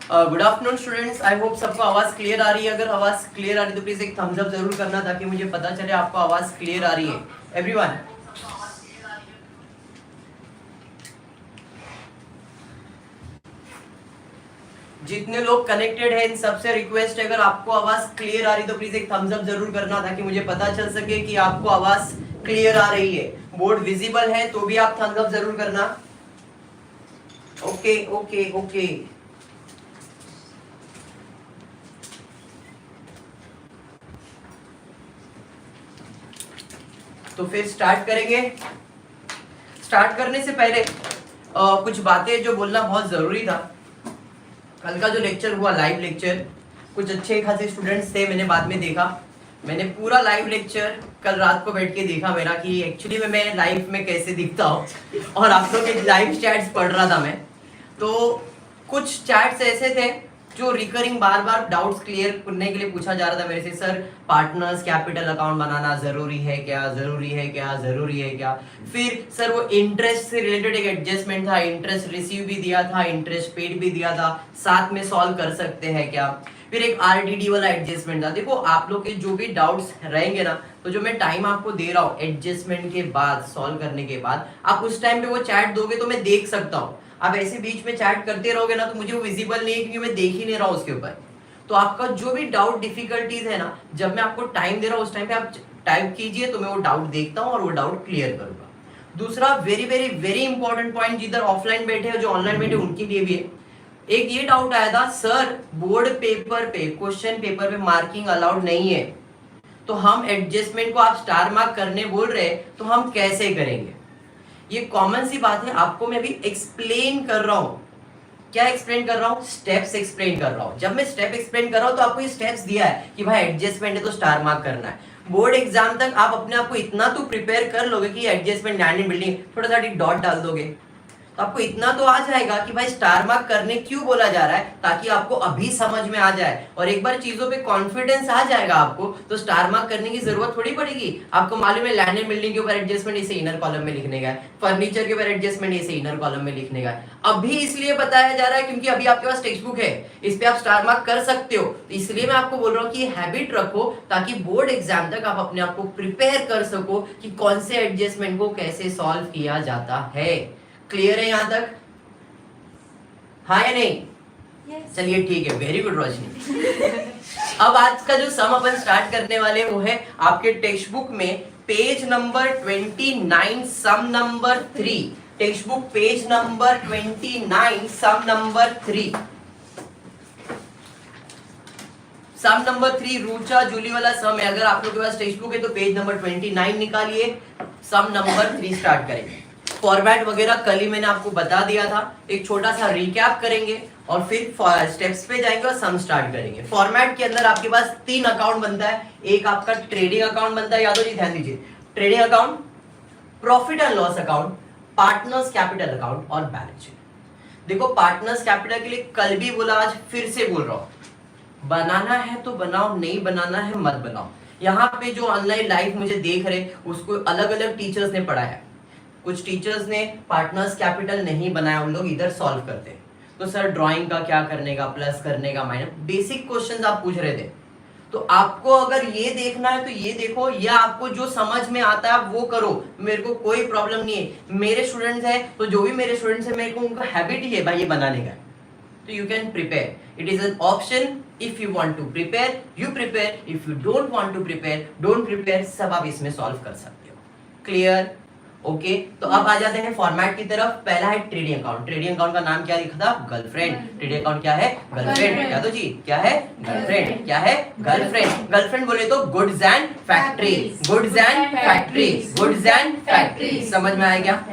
Good afternoon students, I hope सबको आवाज clear आ रही है। अगर आवाज क्लियर आ रही है तो प्लीज एक थम्स अप जरूर करना ताकि मुझे पता चले आपको आवाज क्लियर आ रही है। एवरीवन, जितने लोग कनेक्टेड हैं इन सबसे रिक्वेस्ट है, अगर आपको आवाज क्लियर आ रही है तो प्लीज एक थम्स अप जरूर करना ताकि मुझे पता चल सके कि आपको आवाज क्लियर आ रही है। बोर्ड विजिबल है तो भी आप थम्स अप जरूर करना। ओके ओके ओके, तो फिर स्टार्ट करेंगे। स्टार्ट करने से पहले कुछ बातें जो बोलना बहुत जरूरी था। कल का जो लेक्चर हुआ, लाइव लेक्चर, कुछ अच्छे खासे स्टूडेंट्स थे, मैंने बाद में देखा, मैंने पूरा लाइव लेक्चर कल रात को बैठ के देखा मेरा कि एक्चुअली में मैं लाइव में कैसे दिखता हूँ और आप लोग के लाइव चैट्स पढ़ रहा था मैं। तो कुछ चैट्स ऐसे थे जो रिकरिंग बार बार डाउट्स क्लियर करने के लिए पूछा जा रहा था मेरे से, सर पार्टनर्स कैपिटल अकाउंट बनाना जरूरी है क्या, जरूरी है क्या, जरूरी है क्या। फिर सर वो इंटरेस्ट से रिलेटेड एक एडजस्टमेंट था, इंटरेस्ट रिसीव भी दिया था, इंटरेस्ट पेड भी दिया था, साथ में सॉल्व कर सकते हैं क्या। फिर एक आरडीडी वाला एडजस्टमेंट था। देखो आप लोग के जो भी डाउट्स रहेंगे ना, तो जो मैं टाइम आपको दे रहा हूँ एडजस्टमेंट के बाद, सॉल्व करने के बाद, आप उस टाइम पे वो चैट दोगे तो मैं देख सकता हूँ। आप ऐसे बीच में चैट करते रहोगे ना तो मुझे वो विजिबल नहीं है क्योंकि मैं देख ही नहीं रहा हूँ उसके ऊपर। तो आपका जो भी डाउट डिफिकल्टीज है ना, जब मैं आपको टाइम दे रहा हूँ उस टाइम पे आप टाइप कीजिए तो मैं वो डाउट देखता हूँ और वो डाउट क्लियर करूंगा। दूसरा very very very important point, जिधर ऑफलाइन बैठे हैं जो ऑनलाइन बैठे उनके लिए भी है। एक ये डाउट आया था, सर बोर्ड पेपर पे, क्वेश्चन पेपर पे मार्किंग अलाउड नहीं है, तो हम एडजस्टमेंट को आप स्टार मार्क करने बोल रहे हैं तो हम कैसे करेंगे। ये कॉमन सी बात है, आपको मैं अभी एक्सप्लेन कर रहा हूं। क्या एक्सप्लेन कर रहा हूं? स्टेप्स एक्सप्लेन कर रहा हूं। जब मैं स्टेप एक्सप्लेन कर रहा हूं तो आपको ये स्टेप्स दिया है कि भाई एडजस्टमेंट है तो स्टार मार्क करना है। बोर्ड एग्जाम तक आप अपने आप को इतना तो प्रिपेयर कर लोगे कि एडजस्टमेंट, लैंड एंड बिल्डिंग, थोड़ा सा डॉट डाल दोगे तो आपको इतना तो आ जाएगा कि भाई स्टार मार्क करने क्यों बोला जा रहा है, ताकि आपको अभी समझ में आ जाए। और एक बार चीजों पे कॉन्फिडेंस आ जाएगा आपको तो स्टार मार्क करने की जरूरत थोड़ी पड़ेगी। आपको मालूम है लैंड एंड बिल्डिंग के ऊपर एडजस्टमेंट इसे इनर कॉलम में लिखने का है, फर्नीचर के ऊपर एडजस्टमेंट इसे इनर कॉलम में लिखने का है। अभी इसलिए बताया जा रहा है क्योंकि अभी आपके पास टेक्स्ट बुक है, इस पे आप स्टार मार्क कर सकते हो। तो इसलिए मैं आपको बोल रहा हूँ कि ये हैबिट रखो ताकि बोर्ड एग्जाम तक आप अपने आप को प्रिपेयर कर सको कि कौन से एडजस्टमेंट को कैसे सॉल्व किया जाता है। क्लियर है यहाँ तक? हाँ या नहीं? yes. चलिए ठीक है, वेरी गुड रोशनी। अब आज का जो सम अपन स्टार्ट करने वाले वो है आपके टेक्स्ट बुक में page number 29 sum number 3। Text book page number 29 sum number 3। Sum number 3 Rucha Julie वाला सम है। अगर आप लोग के पास टेक्स्ट बुक है तो पेज नंबर 29 निकालिए, सम नंबर 3 स्टार्ट करेंगे। फॉर्मेट वगैरह कल ही मैंने आपको बता दिया था, एक छोटा सा रिकैप करेंगे और फिर स्टेप्स पे जाएंगे और सम स्टार्ट करेंगे। फॉर्मेट के अंदर आपके पास 3 अकाउंट बनता है। एक आपका ट्रेडिंग अकाउंट बनता है, यादव जी ध्यान दीजिए, trading account, profit and loss account, partners capital account और बैलेंस शीट। देखो पार्टनर्स कैपिटल के लिए कल भी बोला, आज फिर से बोल रहा हूं, बनाना है तो बनाओ, नहीं बनाना है मत बनाओ। यहाँ पे जो ऑनलाइन लाइव मुझे देख रहे उसको अलग अलग टीचर्स ने पढ़ाया है। कुछ टीचर्स ने पार्टनर्स कैपिटल नहीं बनाया, उन लोग इधर सॉल्व करते हैं। तो सर ड्राइंग का क्या करने का, प्लस करने का, माइनस, बेसिक क्वेश्चंस आप पूछ रहे थे। तो आपको अगर ये देखना है तो ये देखो, या आपको जो समझ में आता है वो करो, मेरे को कोई प्रॉब्लम नहीं है। मेरे स्टूडेंट्स हैं तो जो भी मेरे स्टूडेंट्स हैं मेरे को उनका हैबिट ही है भाई ये बनाने का, तो you can prepare, it is an option. If you want to prepare you prepare, if you don't want to prepare don't prepare, सब आप इसमें सॉल्व कर सकते हो। क्लियर? ओके तो अब आ जाते हैं फॉर्मेट की तरफ। पहला है ट्रेडिंग अकाउंट। ट्रेडिंग अकाउंट का नाम क्या लिखा था? गर्लफ्रेंड। ट्रेडिंग अकाउंट क्या है? गर्लफ्रेंड। यादव जी क्या है? गर्लफ्रेंड। क्या है? गर्लफ्रेंड। गर्लफ्रेंड बोले तो goods and factory, goods and factory, goods and factory. समझ में आया क्या?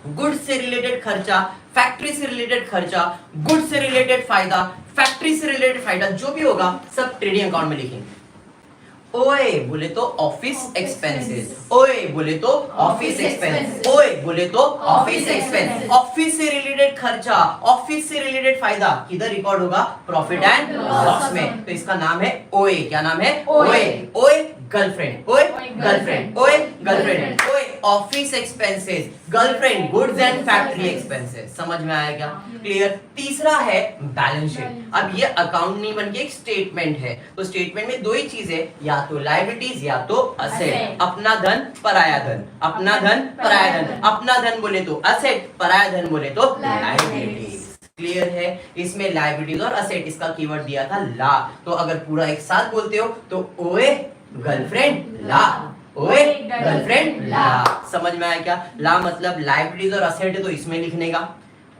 गुड्स से रिलेटेड खर्चा, फैक्ट्री से रिलेटेड खर्चा, गुड्स से रिलेटेड फायदा, फैक्ट्री से रिलेटेड फायदा, जो भी होगा सब ट्रेडिंग अकाउंट में लिखेंगे। ओए बोले तो ऑफिस एक्सपेंसेस, ओए बोले तो ऑफिस एक्सपेंस, ओए बोले तो ऑफिस एक्सपेंस। ऑफिस से रिलेटेड खर्चा, ऑफिस से रिलेटेड फायदा किधर रिकॉर्ड होगा? प्रॉफिट एंड लॉस में। तो इसका नाम है ओए। क्या नाम है? ओए। ओए गर्लफ्रेंड, ओए गर्लफ्रेंड, ओए गर्लफ्रेंड, ओए office expenses, girlfriend, goods and factory expenses. समझ में आया क्या? क्लियर। तीसरा है बैलेंस शीट। अब ये अकाउंट नहीं बन के एक स्टेटमेंट है, तो स्टेटमेंट में दो ही चीजें, या तो लायबिलिटीज या तो असेट। अपना धन पराया धन, अपना धन पराया धन, अपना धन बोले तो असेट, पराया धन बोले तो लायबिलिटीज। क्लियर है? इसमें लायबिलिटीज और असेट, इसका कीवर्ड दिया था ला। तो अगर पूरा एक साथ बोलते हो तो ओए गर्लफ्रेंड ला, ओए गर्लफ्रेंड ला। समझ में आया क्या? ला मतलब लायबिलिटीज और असेट है तो इसमें लिखने का,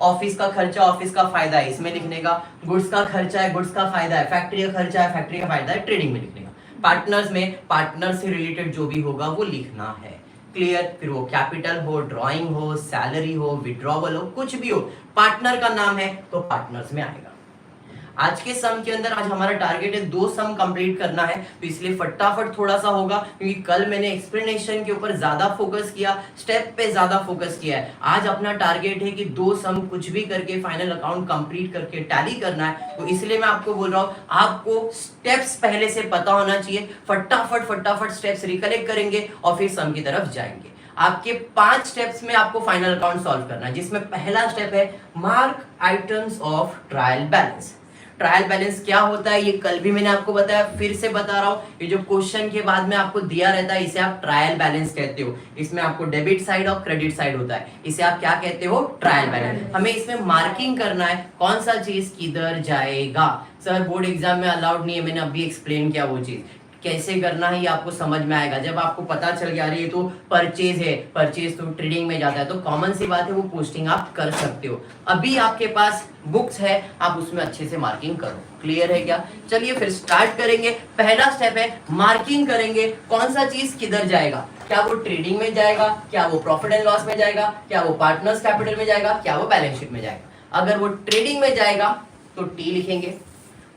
ऑफिस का खर्चा ऑफिस का फायदा है इसमें लिखने का, गुड्स का खर्चा है गुड्स का फायदा है, फैक्ट्री का खर्चा है फैक्ट्री का फायदा है ट्रेडिंग में लिखने का, पार्टनर्स में पार्टनर से रिलेटेड जो भी होगा वो लिखना है। क्लियर? फिर वो कैपिटल हो, ड्राइंग हो, सैलरी हो, विड्रॉवल हो, कुछ भी हो, पार्टनर का नाम है तो पार्टनर्स में आएगा। आज के सम के अंदर आज हमारा टारगेट है 2 सम कंप्लीट करना है, तो इसलिए फटाफट थोड़ा सा होगा, क्योंकि कल मैंने एक्सप्लेनेशन के ऊपर ज्यादा फोकस किया, स्टेप पे ज्यादा फोकस किया है। आज अपना टारगेट है कि 2 सम कुछ भी करके फाइनल अकाउंट कंप्लीट करके टैली करना है, तो इसलिए मैं आपको बोल रहा हूँ आपको स्टेप्स पहले से पता होना चाहिए। फटाफट स्टेप्स रिकलेक्ट करेंगे और फिर सम की तरफ जाएंगे। आपके 5 स्टेप्स में आपको फाइनल अकाउंट सॉल्व करना है, जिसमें पहला स्टेप है mark items of trial balance. Trial balance क्या होता है ये कल भी मैंने आपको बताया, फिर से बता रहा हूं। ये जो क्वेश्चन के बाद में आपको दिया रहता है इसे आप ट्रायल बैलेंस कहते हो। इसमें आपको डेबिट साइड और क्रेडिट साइड होता है, इसे आप क्या कहते हो? Trial balance. हमें इसमें मार्किंग करना है कौन सा चीज किधर जाएगा। सर बोर्ड एग्जाम में अलाउड नहीं है, मैंने अभी एक्सप्लेन किया वो चीज कैसे करना है, ये आपको समझ में आएगा जब आपको पता चल गया ये तो परचेज है, परचेज तो ट्रेडिंग में जाता है, तो कॉमन सी बात है वो पोस्टिंग आप कर सकते हो। अभी आपके पास बुक्स है, आप उसमें अच्छे से मार्किंग करो। क्लियर है क्या? चलिए फिर स्टार्ट करेंगे। पहला स्टेप है मार्किंग करेंगे कौन सा चीज किधर जाएगा। क्या वो ट्रेडिंग में जाएगा, क्या वो प्रॉफिट एंड लॉस में जाएगा, क्या वो पार्टनर्स कैपिटल में जाएगा, क्या वो बैलेंस शीट में जाएगा। अगर वो ट्रेडिंग में जाएगा तो टी लिखेंगे,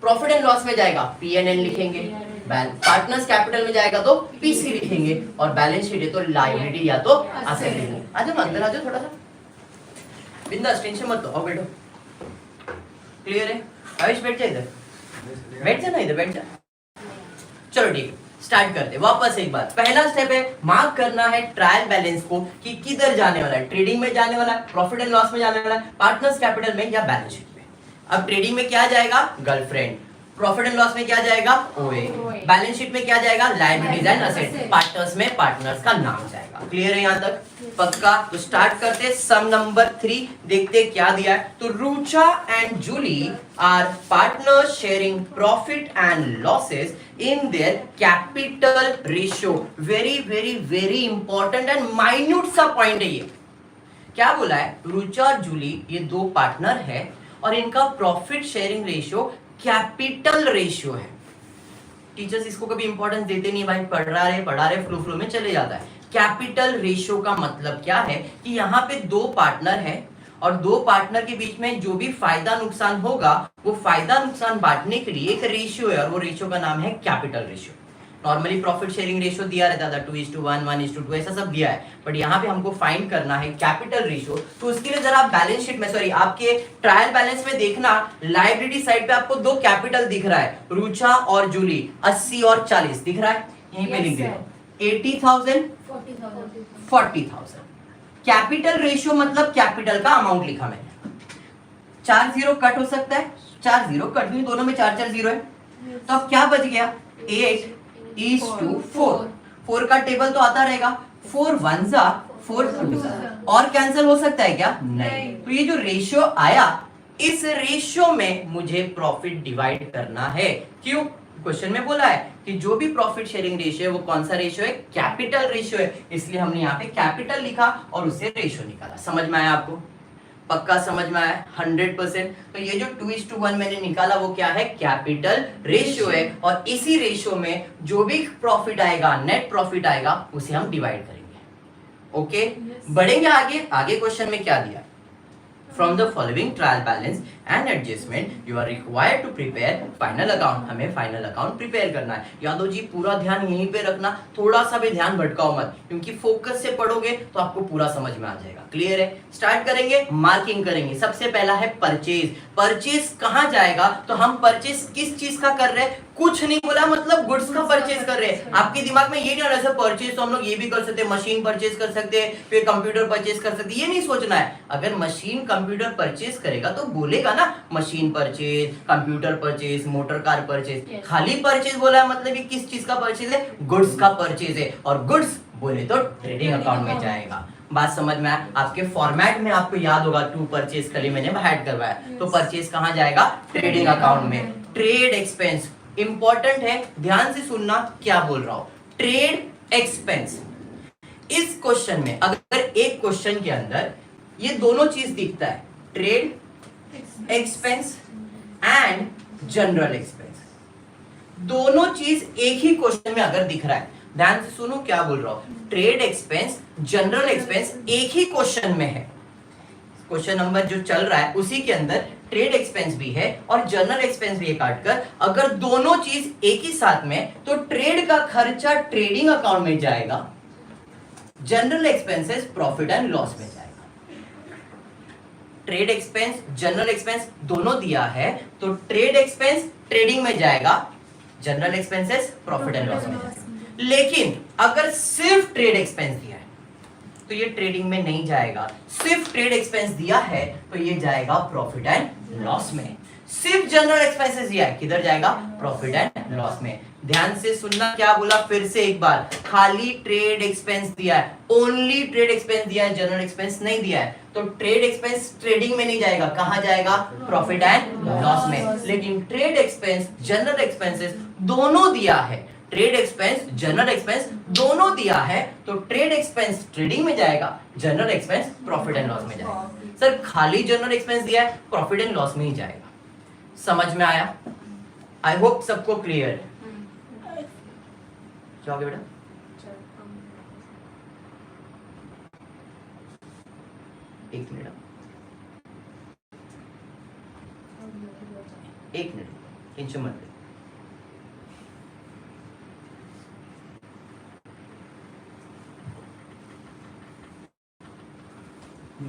प्रॉफिट एंड लॉस में जाएगा P&L लिखेंगे, पार्टनर्स कैपिटल में जाएगा तो पीसी लिखेंगे, और बैलेंस शीट है तो लायबिलिटी या तो असेट लिखेंगे। आ जाओ अंदर आ जाओ, थोड़ा सा बिंदास, टेंशन मत लो, आओ बैठो। क्लियर है? आयुष बैठ जा इधर, बैठ जा ना इधर, बैठ जा। चलो ठीक है, स्टार्ट करते हैं। वापस एक बात, पहला स्टेप है मार्क करना है ट्रायल बैलेंस को कि किधर जाने वाला है, ट्रेडिंग में जाने वाला है, प्रॉफिट एंड लॉस में जाने वाला है, पार्टनर्स कैपिटल में या बैलेंस शीट में। अब ट्रेडिंग में क्या जाएगा? गर्लफ्रेंड। प्रॉफिट एंड लॉस में क्या जाएगा? ओए। बैलेंस शीट में क्या जाएगा? Liabilities and asset. पार्टनर्स में पार्टनर्स का नाम जाएगा। क्लियर है यहाँ तक? पक्का? तो स्टार्ट करते हैं सम नंबर 3, देखते क्या दिया है। तो Rucha and Julie are partners sharing profit and losses in their capital ratio. Very very very important and minute सा पॉइंट है ये। क्या बोला है? रुचा और जूली ये 2 पार्टनर है और इनका profit sharing ratio capital ratio है। टीचर्स इसको कभी इंपॉर्टेंस देते नहीं भाई, पढ़ रहे फ्लो में चले जाता है। कैपिटल रेशियो का मतलब क्या है कि यहाँ पे 2 पार्टनर है और 2 पार्टनर के बीच में जो भी फायदा नुकसान होगा वो फायदा नुकसान बांटने के लिए एक रेशियो है और वो रेशियो का नाम है capital ratio. Normally profit sharing ratio दिया रहता था 2:1, 1:2, ऐसा सब दिया है, बट यहाँ पे हमको फाइंड करना है कैपिटल रेशियो। तो उसके लिए जरा आप बैलेंस शीट में, सॉरी आपके ट्रायल बैलेंस में देखना, लायबिलिटी साइड पे आपको 2 कैपिटल दिख रहा है, रुचा और जूली, 80 और 40 दिख रहा है, यहीं पे लिख दो 80,000 40,000। कैपिटल रेशियो मतलब कैपिटल का अमाउंट लिखा मैंने। 4 0 कट हो सकता है, 4 0 कट भी, दोनों में 4 4 0 है, तो अब क्या बच गया? 8:4। 4 का टेबल तो आता रहेगा, 4 1 जा 4 2 जा, और कैंसिल हो सकता है क्या? नहीं। तो ये जो रेशियो आया, इस रेशियो में मुझे प्रॉफिट डिवाइड करना है। क्यों? क्वेश्चन में बोला है कि जो भी प्रॉफिट शेयरिंग रेशियो है वो कौन सा रेशियो है? कैपिटल रेशियो है, इसलिए हमने यहाँ पे कैपिटल लिखा और उससे रेशियो निकाला। समझ में आया आपको? पक्का समझ में आया? 100%। तो ये जो 2:1 मैंने निकाला वो क्या है? कैपिटल रेशियो है, और इसी रेशियो में जो भी प्रॉफिट आएगा, नेट प्रॉफिट आएगा, उसे हम डिवाइड करेंगे। ओके, बढ़ेंगे आगे। आगे क्वेश्चन में क्या दिया? From the following trial balance, and adjustment you are required to prepare final account. हमें फाइनल अकाउंट प्रिपेयर करना है। यादव जी पूरा ध्यान यहीं पे रखना, थोड़ा सा भी ध्यान भटकाओ मत, क्योंकि फोकस से पढ़ोगे तो आपको पूरा समझ में आ जाएगा। क्लियर है? स्टार्ट करेंगे, मार्किंग करेंगे। सबसे पहला है परचेज। परचेज कहां जाएगा? तो हम परचेज किस चीज का कर रहे हैं? कुछ नहीं बोला, मतलब गुड्स का परचेज कर रहे हैं। आपके दिमाग में ये नहीं होना सर परचेज तो हम लोग ये भी कर सकते हैं, मशीन परचेज कर सकते हैं, फिर कंप्यूटर परचेज कर सकते हैं, ये नहीं सोचना है। अगर मशीन कंप्यूटर परचेज करेगा तो बोलेगा ना machine purchase, computer purchase, motor car purchase. खाली परचेज बोला है मतलब ये किस चीज का परचेज है? गुड्स का परचेज है, और गुड्स बोले तो ट्रेडिंग अकाउंट में जाएगा। बात समझ में आया? आपके फॉर्मेट में आपको याद होगा टू परचेज कल मैंने ऐड करवाया, तो परचेज कहां जाएगा? ट्रेडिंग अकाउंट में। ट्रेड एक्सपेंस इंपॉर्टेंट है, ध्यान से सुनना क्या बोल रहा हूं। ट्रेड एक्सपेंस, इस क्वेश्चन में अगर एक क्वेश्चन के अंदर ये दोनों चीज दिखता है, trade expense and general expense, दोनों चीज एक ही क्वेश्चन में अगर दिख रहा है, ध्यान से सुनो क्या बोल रहा हूं। ट्रेड एक्सपेंस, जनरल एक्सपेंस एक ही क्वेश्चन में है, क्वेश्चन नंबर जो चल रहा है उसी के अंदर ट्रेड एक्सपेंस भी है और जनरल एक्सपेंस भी है। काटकर अगर दोनों चीज एक ही साथ में, तो ट्रेड का खर्चा ट्रेडिंग अकाउंट में जाएगा, general expenses profit and loss में जाएगा। ट्रेड एक्सपेंस, जनरल एक्सपेंस दोनों दिया है, तो ट्रेड एक्सपेंस ट्रेडिंग में जाएगा, general expenses profit and loss में जाएगा। लेकिन अगर सिर्फ ट्रेड एक्सपेंस दिया है तो ये ट्रेडिंग में नहीं जाएगा। सिर्फ ट्रेड एक्सपेंस दिया है तो ये जाएगा प्रॉफिट एंड लॉस में। सिर्फ जनरल एक्सपेंसेस दिया है, किधर जाएगा? प्रॉफिट एंड लॉस में। ध्यान से सुनना क्या बोला फिर से एक बार, खाली ट्रेड एक्सपेंस दिया है, ओनली ट्रेड एक्सपेंस दिया है, जनरल एक्सपेंस नहीं दिया है, तो ट्रेड एक्सपेंस ट्रेडिंग में नहीं जाएगा, कहां जाएगा? प्रॉफिट एंड लॉस में। लेकिन ट्रेड एक्सपेंस, जनरल एक्सपेंसेस दोनों दिया है, ट्रेड एक्सपेंस, जनरल एक्सपेंस दोनों दिया है, तो ट्रेड एक्सपेंस ट्रेडिंग में जाएगा, general expense profit and loss में जाएगा। सर खाली जनरल एक्सपेंस दिया है, प्रॉफिट एंड लॉस में ही जाएगा। समझ में आया? आई होप सबको क्लियर है। जाओगे बेटा? एक मिनट, एक मिनट, टेंशन मत ले।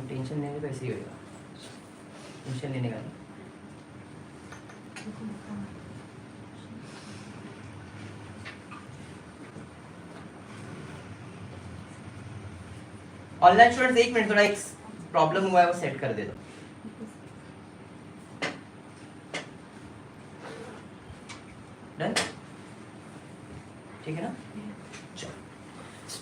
टेंशन लेने का ऐसे ही होगा, टेंशन लेने का नहीं। ऑनलाइन स्टूडेंट्स एक मिनट, थोड़ा एक प्रॉब्लम हुआ है वो सेट कर दे दो। डन? ठीक है ना? चलो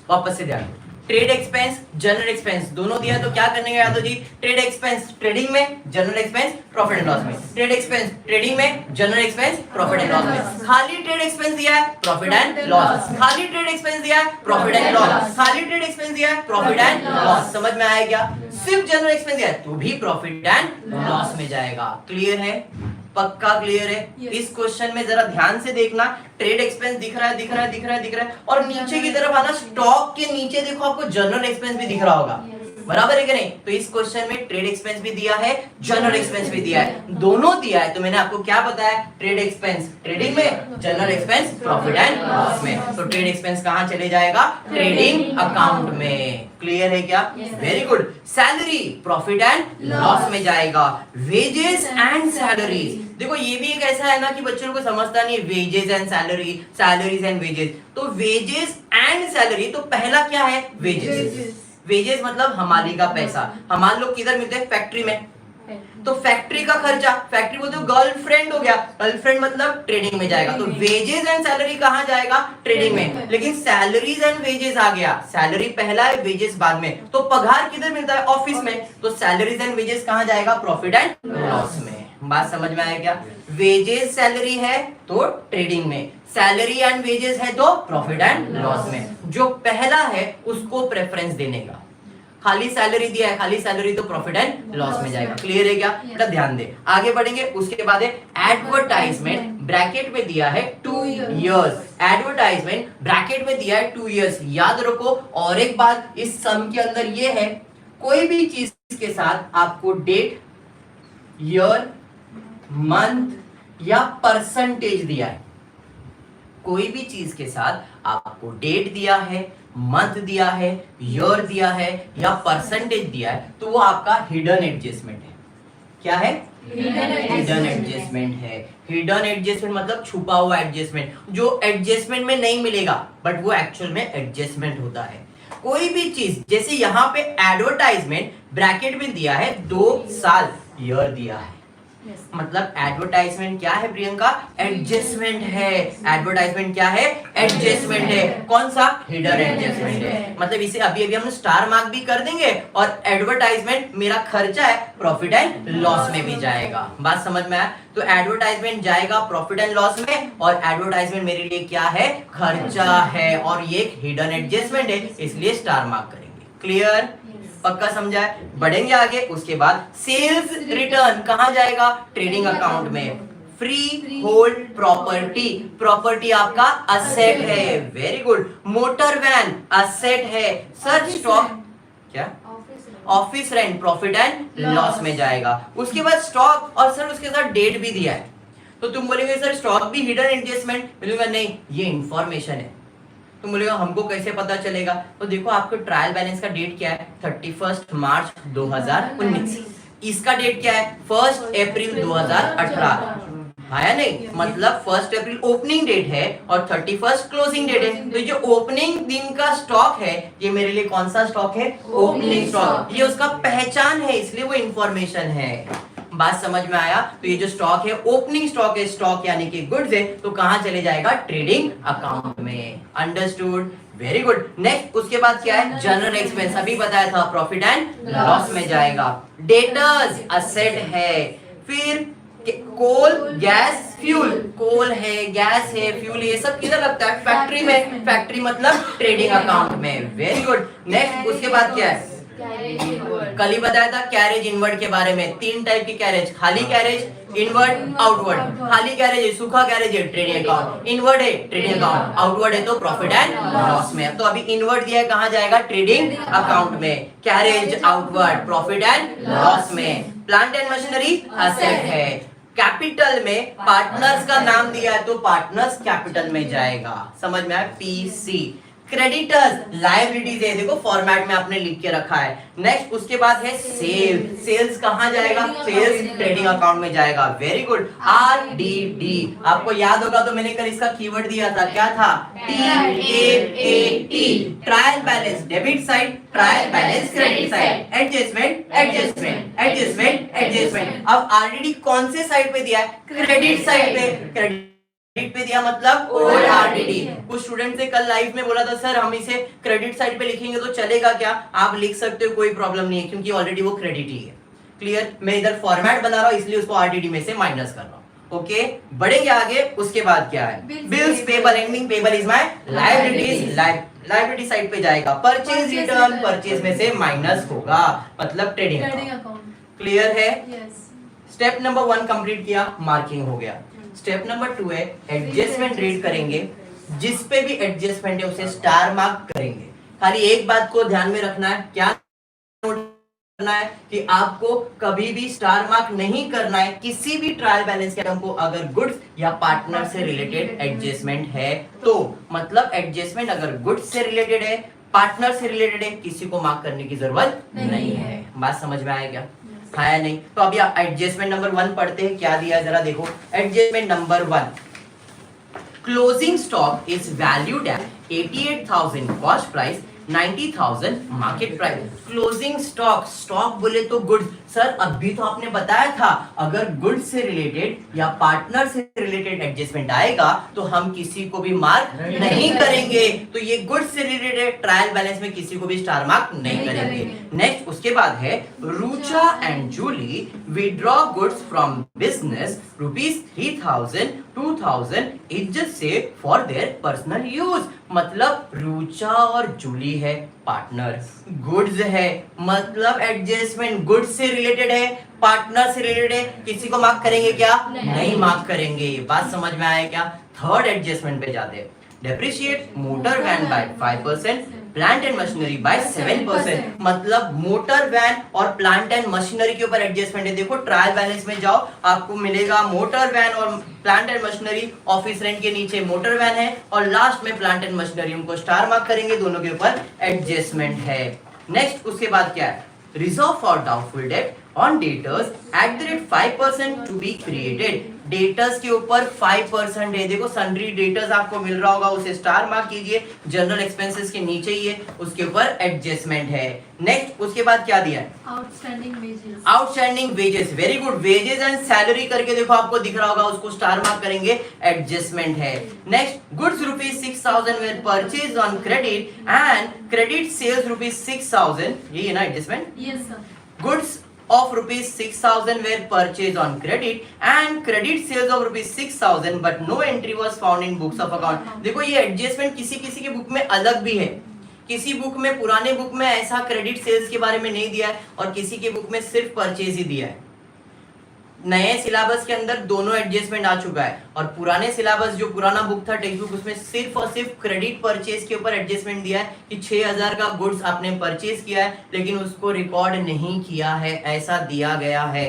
वापस से ध्यान। ट्रेड एक्सपेंस, जनरल एक्सपेंस दोनों दिया, तो क्या करने का Yadav ji? Trade expense trading में, general expense profit and loss में। ट्रेड एक्सपेंस ट्रेडिंग में, general expense profit and loss में। खाली ट्रेड एक्सपेंस दिया है, प्रॉफिट एंड लॉस। खाली ट्रेड एक्सपेंस दिया है, प्रॉफिट एंड लॉस। खाली ट्रेड एक्सपेंस दिया है, प्रॉफिट एंड लॉस। समझ में आया क्या? सिर्फ जनरल एक्सपेंस दिया है तो भी प्रॉफिट एंड लॉस में जाएगा। क्लियर है? पक्का क्लियर है? इस क्वेश्चन में जरा ध्यान से देखना, ट्रेड एक्सपेंस दिख रहा है, दिख रहा है, दिख रहा है, दिख रहा है, और नीचे की तरफ आना, स्टॉक के नीचे देखो आपको जनरल एक्सपेंस भी दिख रहा होगा। बराबर है कि नहीं? तो इस क्वेश्चन में ट्रेड एक्सपेंस भी दिया है, जनरल एक्सपेंस भी दिया है, दोनों दिया है। तो मैंने आपको क्या बताया? ट्रेड एक्सपेंस ट्रेडिंग में, general expense profit and loss में। तो ट्रेड एक्सपेंस कहां चले जाएगा? ट्रेडिंग अकाउंट में। क्लियर है क्या? Very good. Salary profit and loss में जाएगा। वेजेस एंड सैलरीज, देखो ये भी एक ऐसा है ना कि बच्चों को समझता नहीं है, wages and salary, salaries and wages. तो वेजेस एंड सैलरी, तो पहला क्या है? वेजेस। वेजेस मतलब हमारी का पैसा। हमारे लोग किधर मिलते हैं? फैक्ट्री में। तो फैक्ट्री का खर्चा, फैक्ट्री बोलते हो गर्लफ्रेंड हो गया, गर्लफ्रेंड मतलब ट्रेडिंग में जाएगा। तो वेजेस एंड सैलरी कहां जाएगा? ट्रेडिंग में। लेकिन सैलरीज एंड वेजेस आ गया, सैलरी पहला है, वेजेस बाद में। तो पगार किधर मिलता है? ऑफिस में। तो सैलरीज एंड वेजेस कहां जाएगा? प्रॉफिट एंड लॉस में। बात समझ में आया क्या? वेजेस सैलरी है तो ट्रेडिंग में, सैलरी एंड वेजेस है तो प्रॉफिट एंड लॉस में। जो पहला है उसको प्रेफरेंस देने का। खाली सैलरी दिया है, खाली सैलरी तो प्रॉफिट एंड लॉस में जाएगा। क्लियर है क्या? बेटा ध्यान दे, आगे बढ़ेंगे। उसके बाद है एडवर्टाइजमेंट, ब्रैकेट में दिया है 2 इयर्स। एडवर्टाइजमेंट ब्रैकेट में दिया है 2 इयर्स। याद रखो, और एक बात इस सम के अंदर ये है, कोई भी चीज के साथ आपको डेट, ईयर मंथ या परसेंटेज दिया है, कोई भी चीज के साथ आपको डेट दिया है, मंथ दिया है, ईयर दिया है या परसेंटेज दिया है, तो वो आपका हिडन एडजस्टमेंट है। क्या है? हिडन एडजस्टमेंट है। हिडन एडजस्टमेंट मतलब छुपा हुआ एडजस्टमेंट, जो एडजस्टमेंट में नहीं मिलेगा बट वो एक्चुअल में एडजस्टमेंट होता है। कोई भी चीज, जैसे यहाँ पे एडवर्टाइजमेंट ब्रैकेट में दिया है 2 साल, ईयर दिया है, मतलब एडवर्टाइजमेंट क्या है प्रियंका? एडजस्टमेंट है। एडवर्टाइजमेंट क्या है? एडजस्टमेंट है। कौन सा? हिडन एडजस्टमेंट है। मतलब इसे अभी अभी हम स्टार मार्क भी कर देंगे और एडवर्टाइजमेंट मेरा खर्चा है, प्रॉफिट एंड लॉस में भी जाएगा। बात समझ में आया? तो एडवर्टाइजमेंट जाएगा प्रॉफिट एंड लॉस में और एडवर्टाइजमेंट मेरे लिए क्या है? खर्चा है और ये एक हिडन एडजस्टमेंट है, इसलिए स्टार मार्क करेंगे। क्लियर? पक्का समझा है? बढ़ेंगे आगे। उसके बाद सेल्स रिटर्न कहां जाएगा? ट्रेडिंग अकाउंट में। फ्री होल्ड प्रॉपर्टी, प्रॉपर्टी आपका असेट है। Very good. Motor van asset है। सर स्टॉक क्या? Office rent profit and loss में जाएगा। उसके बाद स्टॉक और सर उसके साथ डेट भी दिया है, तो तुम बोलेंगे सर स्टॉक भी हिडन एडजस्टमेंट? बोलूंगा नहीं, ये इंफॉर्मेशन है। तुम बोलेगा हमको कैसे पता चलेगा? तो देखो आपको ट्रायल बैलेंस का डेट क्या है? 31 मार्च 2019। इसका डेट क्या है? 1 अप्रैल 2018। है नहीं? मतलब 1 अप्रैल ओपनिंग डेट है और 31 क्लोजिंग डेट है। तो जो ओपनिंग दिन का स्टॉक है, ये मेरे लिए कौन सा स्टॉक है? Opening stock. ये उसका पहचान है, इसलिए वो इंफॉर्मेशन है। बात समझ में आया? तो ये जो स्टॉक है ओपनिंग स्टॉक है, स्टॉक यानी कि गुड्स है, तो कहां चले जाएगा? ट्रेडिंग अकाउंट में। अंडरस्टूड? Very good. नेक्स्ट उसके बाद क्या है? जनरल एक्सपेंस, अभी बताया था प्रॉफिट एंड लॉस में जाएगा। डेटर्स असेट है। फिर कोल, गैस, फ्यूल। कोल है, गैस है, फ्यूल, ये सब किधर लगता है? फैक्ट्री में। फैक्ट्री मतलब ट्रेडिंग अकाउंट में। Very good. नेक्स्ट उसके बाद क्या है? कल ही बताया था कैरेज इनवर्ड के बारे में। 3 टाइप की कैरेज, खाली कैरेज, इनवर्ड, आउटवर्ड। खाली कैरेज है, सूखा कैरेज है, ट्रेडिंग अकाउंट। इनवर्ड है, ट्रेडिंग अकाउंट। आउटवर्ड है तो प्रॉफिट एंड लॉस में। तो अभी इनवर्ड दिया है, कहां जाएगा? ट्रेडिंग अकाउंट में। Carriage outward, profit and loss में। प्लांट एंड मशीनरी असेट है। कैपिटल में पार्टनर्स का नाम दिया है तो पार्टनर्स कैपिटल में जाएगा। समझ में आया? पीसी। क्रेडिटर्स लायबिलिटीज है, देखो फॉर्मेट में आपने लिख के रखा है। नेक्स्ट उसके बाद है सेल। सेल्स कहां जाएगा? सेल्स ट्रेडिंग अकाउंट में जाएगा। Very good. आरडीडी आपको याद होगा, तो मैंने कल इसका कीवर्ड दिया था, क्या था? टीएएटी। Trial balance debit side, trial balance credit side. Adjustment, adjustment, adjustment, adjustment. अब आरडीडी कौन से साइड पे दिया है? क्रेडिट साइड पे। क्रेडिट पे दिया मतलब ओल्ड आरडीडी। कुछ स्टूडेंट से कल लाइव में बोला था सर हम इसे क्रेडिट साइड पे लिखेंगे तो चलेगा क्या? आप लिख सकते हो, कोई प्रॉब्लम नहीं है, क्योंकि ऑलरेडी वो क्रेडिट ही है। क्लियर? मैं इधर फॉर्मेट बना रहा हूं इसलिए उसको आरडीडी में से माइनस कर रहा हूं। ओके, बढ़ेंगे आगे। उसके बाद क्या है? Bills payable, ending payable is my liabilities. Liability side पे जाएगा। परचेज रिटर्न, परचेज में से माइनस होगा, मतलब ट्रेडिंग अकाउंट। क्लियर है? स्टेप नंबर 1 कंप्लीट किया, मार्किंग हो गया। स्टेप नंबर 2 है एडजस्टमेंट रीड करेंगे। जिस पे भी एडजस्टमेंट है उसे स्टार मार्क करेंगे। खाली एक बात को ध्यान में रखना है, क्या नोट करना है कि आपको कभी भी स्टार मार्क नहीं करना है किसी भी ट्रायल बैलेंस के आइटम को अगर गुड्स या पार्टनर से रिलेटेड एडजस्टमेंट है तो। मतलब एडजस्टमेंट अगर गुड्स से रिलेटेड है, पार्टनर से रिलेटेड है, किसी को मार्क करने की जरूरत नहीं है। बात समझ में आया क्या? है नहीं? तो अभी एडजस्टमेंट नंबर 1 पढ़ते हैं, क्या दिया है जरा देखो। Adjustment number 1, closing stock is valued at 88,000 cost price, 90,000 market price. Closing stock, stock बोले तो गुड्स। सर अभी तो आपने बताया था अगर गुड्स से रिलेटेड या पार्टनर से रिलेटेड एडजस्टमेंट आएगा तो हम किसी को भी मार्क नहीं करेंगे। तो ये गुड्स से रिलेटेड ट्रायल बैलेंस में किसी को भी स्टार मार्क नहीं करेंगे। नेक्स्ट उसके बाद है Rucha and Julie withdraw goods from business ₹3,000 2,000 इज्जत से फॉर देयर पर्सनल यूज। मतलब रुचा और जूली है पार्टनर, गुड्स है मतलब एडजस्टमेंट गुड्स से रिलेटेड है, पार्टनर से रिलेटेड है, किसी को मार्क करेंगे क्या? नहीं मार्क करेंगे। बात समझ में आया क्या? थर्ड एडजस्टमेंट पे जाते हैं। Depreciate motor van by 5%, plant and machinery by 7%। मतलब मोटर वैन और प्लांट एंड मशीनरी के ऊपर एडजस्टमेंट है। देखो ट्रायल बैलेंस में जाओ, आपको मिलेगा मोटर वैन और plant and machinery, office rent के नीचे मोटर वैन है और लास्ट में प्लांट एंड मशीनरी, उनको स्टार मार्क करेंगे, दोनों के ऊपर एडजस्टमेंट है। नेक्स्ट उसके बाद क्या है, reserve for doubtful debt on debtors at the rate 5% to be created. Debtors के ऊपर 5% है। देखो सन्ड्री डेटर्स आपको मिल रहा होगा, उसे स्टार मार्क कीजिए, जनरल एक्सपेंसेस के नीचे ही है, उसके ऊपर एडजस्टमेंट है। नेक्स्ट उसके बाद क्या दिया है, outstanding wages. Outstanding wages, very good, wages and salary करके देखो आपको दिख रहा होगा, उसको स्टार मार्क करेंगे, एडजस्टमेंट है। Next goods ₹6,000 were purchase on credit and credit sales ₹6,000, ये है ना adjustment. Yes sir. Goods of ₹6,000 were purchased on credit and credit sales of ₹6,000 but no entry was found in books of account। देखो ये adjustment किसी किसी के book में अलग भी है, किसी बुक में, पुराने बुक में ऐसा क्रेडिट सेल्स के बारे में नहीं दिया है और किसी के बुक में सिर्फ परचेज ही दिया है। नए सिलेबस के अंदर दोनों एडजस्टमेंट आ चुका है और पुराने सिलेबस जो पुराना बुक था टेक्स्ट बुक, उसमें सिर्फ और सिर्फ क्रेडिट परचेज के ऊपर एडजस्टमेंट दिया है कि 6,000 का गुड्स आपने परचेज किया है लेकिन उसको रिकॉर्ड नहीं किया है, ऐसा दिया गया है।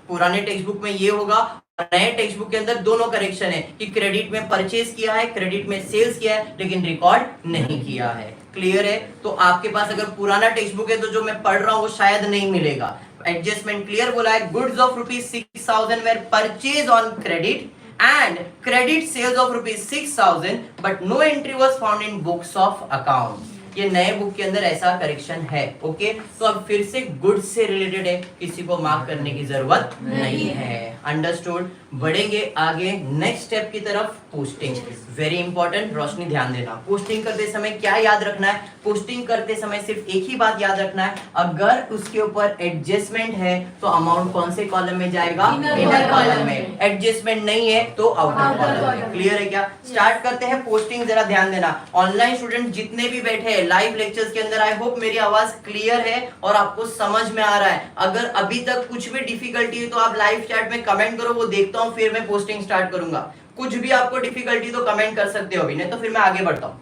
पुराने टेक्स्ट बुक में ये होगा और नए टेक्स्ट बुक के अंदर दोनों करेक्शन है कि क्रेडिट में परचेज किया है, क्रेडिट में सेल्स किया है लेकिन रिकॉर्ड नहीं किया है। क्लियर है? तो आपके पास अगर पुराना टेक्स्ट बुक है तो जो मैं पढ़ रहा हूँ वो शायद नहीं मिलेगा। एडजस्टमेंट क्लियर बोला है, goods of ₹6,000 were purchase on credit and credit sales of ₹6,000 but no entry was found in books of account। ये नए बुक के अंदर ऐसा करेक्शन है। ओके, तो अब फिर से गुड्स से रिलेटेड है, किसी को मार्क करने की जरूरत नहीं है। अंडरस्टूड। बढ़ेंगे आगे नेक्स्ट स्टेप की तरफ, पोस्टिंग। वेरी इंपॉर्टेंट, रोशनी ध्यान देना। पोस्टिंग करते समय क्या याद रखना है, पोस्टिंग करते समय सिर्फ एक ही बात याद रखना है, अगर उसके ऊपर एडजस्टमेंट है तो अमाउंट कौन से कॉलम में जाएगा, इनर कॉलम में। एडजस्टमेंट नहीं है तो आउटर कॉलम में। क्लियर है क्या? स्टार्ट करते हैं पोस्टिंग। जरा ध्यान देना, ऑनलाइन स्टूडेंट जितने भी बैठे हैं लाइव लेक्चर्स के अंदर, आई होप मेरी आवाज क्लियर है और आपको समझ में आ रहा है। अगर अभी तक कुछ भी डिफिकल्टी है तो आप लाइव चैट में कमेंट करो, वो देखता हूं, फिर मैं पोस्टिंग स्टार्ट करूंगा। कुछ भी आपको डिफिकल्टी तो कमेंट कर सकते हो अभी, नहीं तो फिर मैं आगे बढ़ता हूं।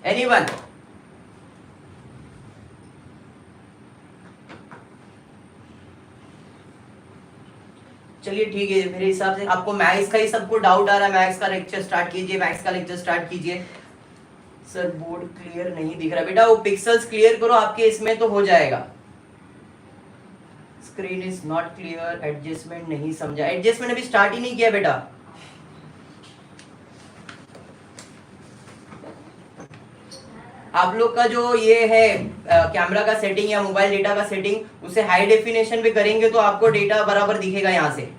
एनीवन? चलिए ठीक है, मेरे हिसाब से आपको मैथ्स का ही सबको डाउट आ रहा है। मैथ्स का लेक्चर स्टार्ट कीजिए, मैथ्स का लेक्चर स्टार्ट कीजिए। सर बोर्ड क्लियर नहीं दिख रहा। बेटा वो पिक्सेल्स क्लियर करो, आपके इसमें तो हो जाएगा। Screen is not clear, adjustment नहीं समझा। एडजस्टमेंट अभी स्टार्ट ही नहीं किया बेटा। आप लोग का जो ये है कैमरा का सेटिंग या मोबाइल डेटा का सेटिंग, उसे हाई डेफिनेशन पे करेंगे तो आपको डेटा बराबर दिखेगा यहाँ से।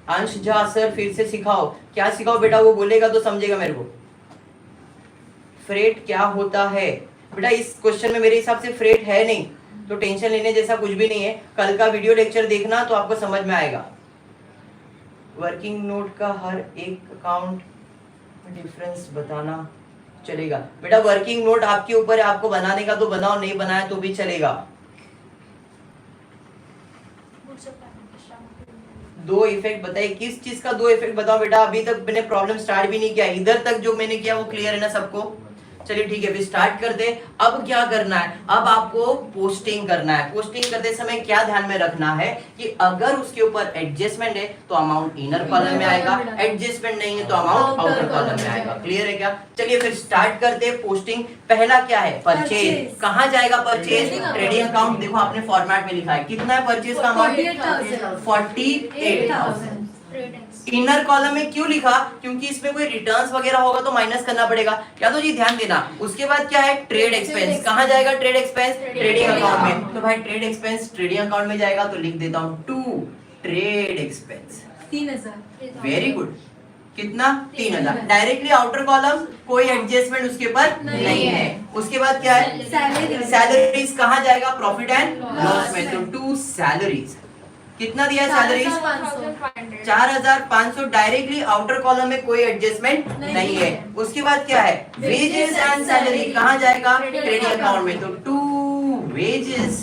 अंश झा सर फिर से सिखाओ। क्या सिखाओ बेटा, वो बोलेगा तो समझेगा मेरे को। फ्रेट क्या होता है बेटा? इस क्वेश्चन में मेरे हिसाब से फ्रेट है नहीं, तो टेंशन लेने जैसा कुछ भी नहीं है। कल का वीडियो लेक्चर देखना तो आपको समझ में आएगा। वर्किंग नोट का हर एक अकाउंट डिफरेंस बताना चलेगा बेटा। वर्किंग नोट आपके ऊपर है, आपको बनाने का तो बनाओ, नहीं बनाया तो भी चलेगा। दो इफेक्ट बताइए, किस चीज का दो इफेक्ट बताओ बेटा। अभी तक मैंने प्रॉब्लम स्टार्ट भी नहीं किया, इधर तक जो मैंने किया वो क्लियर है ना सबको? चलिए ठीक है, फिर स्टार्ट करते। अब क्या करना है, अब आपको पोस्टिंग करना है। पोस्टिंग करते समय क्या ध्यान में रखना है कि अगर उसके ऊपर एडजस्टमेंट है तो अमाउंट इनर कॉलम में आएगा, एडजस्टमेंट नहीं है तो अमाउंट आउटर कॉलम में आएगा। क्लियर है क्या? चलिए फिर स्टार्ट करते हैं पोस्टिंग। पहला क्या है, परचेज। कहाँ जाएगा परचेज? Trading account. देखो आपने फॉर्मेट में लिखा है, कितना है परचेज का अमाउंट? 48,000। इनर कॉलम में क्यों लिखा? क्योंकि इसमें कोई रिटर्न्स वगैरह होगा तो माइनस करना पड़ेगा। क्या तो जी ध्यान देना। उसके बाद क्या है, ट्रेड एक्सपेंस। कहाँ जाएगा ट्रेड एक्सपेंस? ट्रेडिंग अकाउंट में। तो भाई ट्रेड एक्सपेंस ट्रेडिंग अकाउंट में जाएगा, तो लिख देता हूँ 2 ट्रेड एक्सपेंस 3,000। Very good. कितना? 3,000। डायरेक्टली आउटर कॉलम, कोई एडजस्टमेंट उसके ऊपर नहीं है। उसके बाद क्या है, सैलरीज। कहाँ जाएगा? प्रॉफिट एंड लॉस में। तो 2 सैलरीज। कितना दिया है सैलरीज? 4,500। डायरेक्टली आउटर कॉलम में कोई एडजस्टमेंट नहीं है। उसके बाद क्या है, वेजेस एंड सैलरी। कहाँ जाएगा? ट्रेडिंग अकाउंट में। तो 2 wages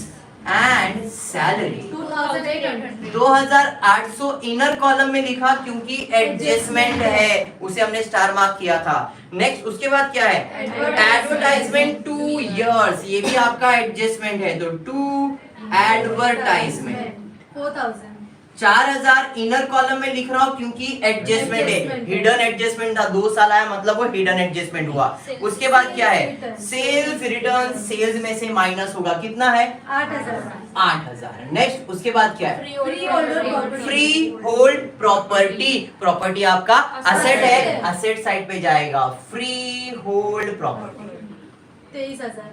and salary. 2800. 2800 inner column में लिखा क्योंकि एडजस्टमेंट है, उसे हमने स्टार मार्क किया था। नेक्स्ट उसके बाद क्या है? एडवर्टाइजमेंट 2 इयर्स, ये भी आपका एडजस्टमेंट है, तो 2 एडवर्टाइजमेंट। 4000. 4000 इनर कॉलम में लिख रहा हूँ क्योंकि एडजस्टमेंट है, हिडन एडजस्टमेंट था, 2 साल आया मतलब वो हिडन एडजस्टमेंट हुआ। उसके बाद क्या है? सेल्स रिटर्न, सेल्स में से माइनस होगा, कितना है? 8000. 8000। नेक्स्ट उसके बाद क्या है? Freeholder free hold property, property आपका असेट है, असेट साइड पे जाएगा, फ्री होल्ड प्रॉपर्टी 23000.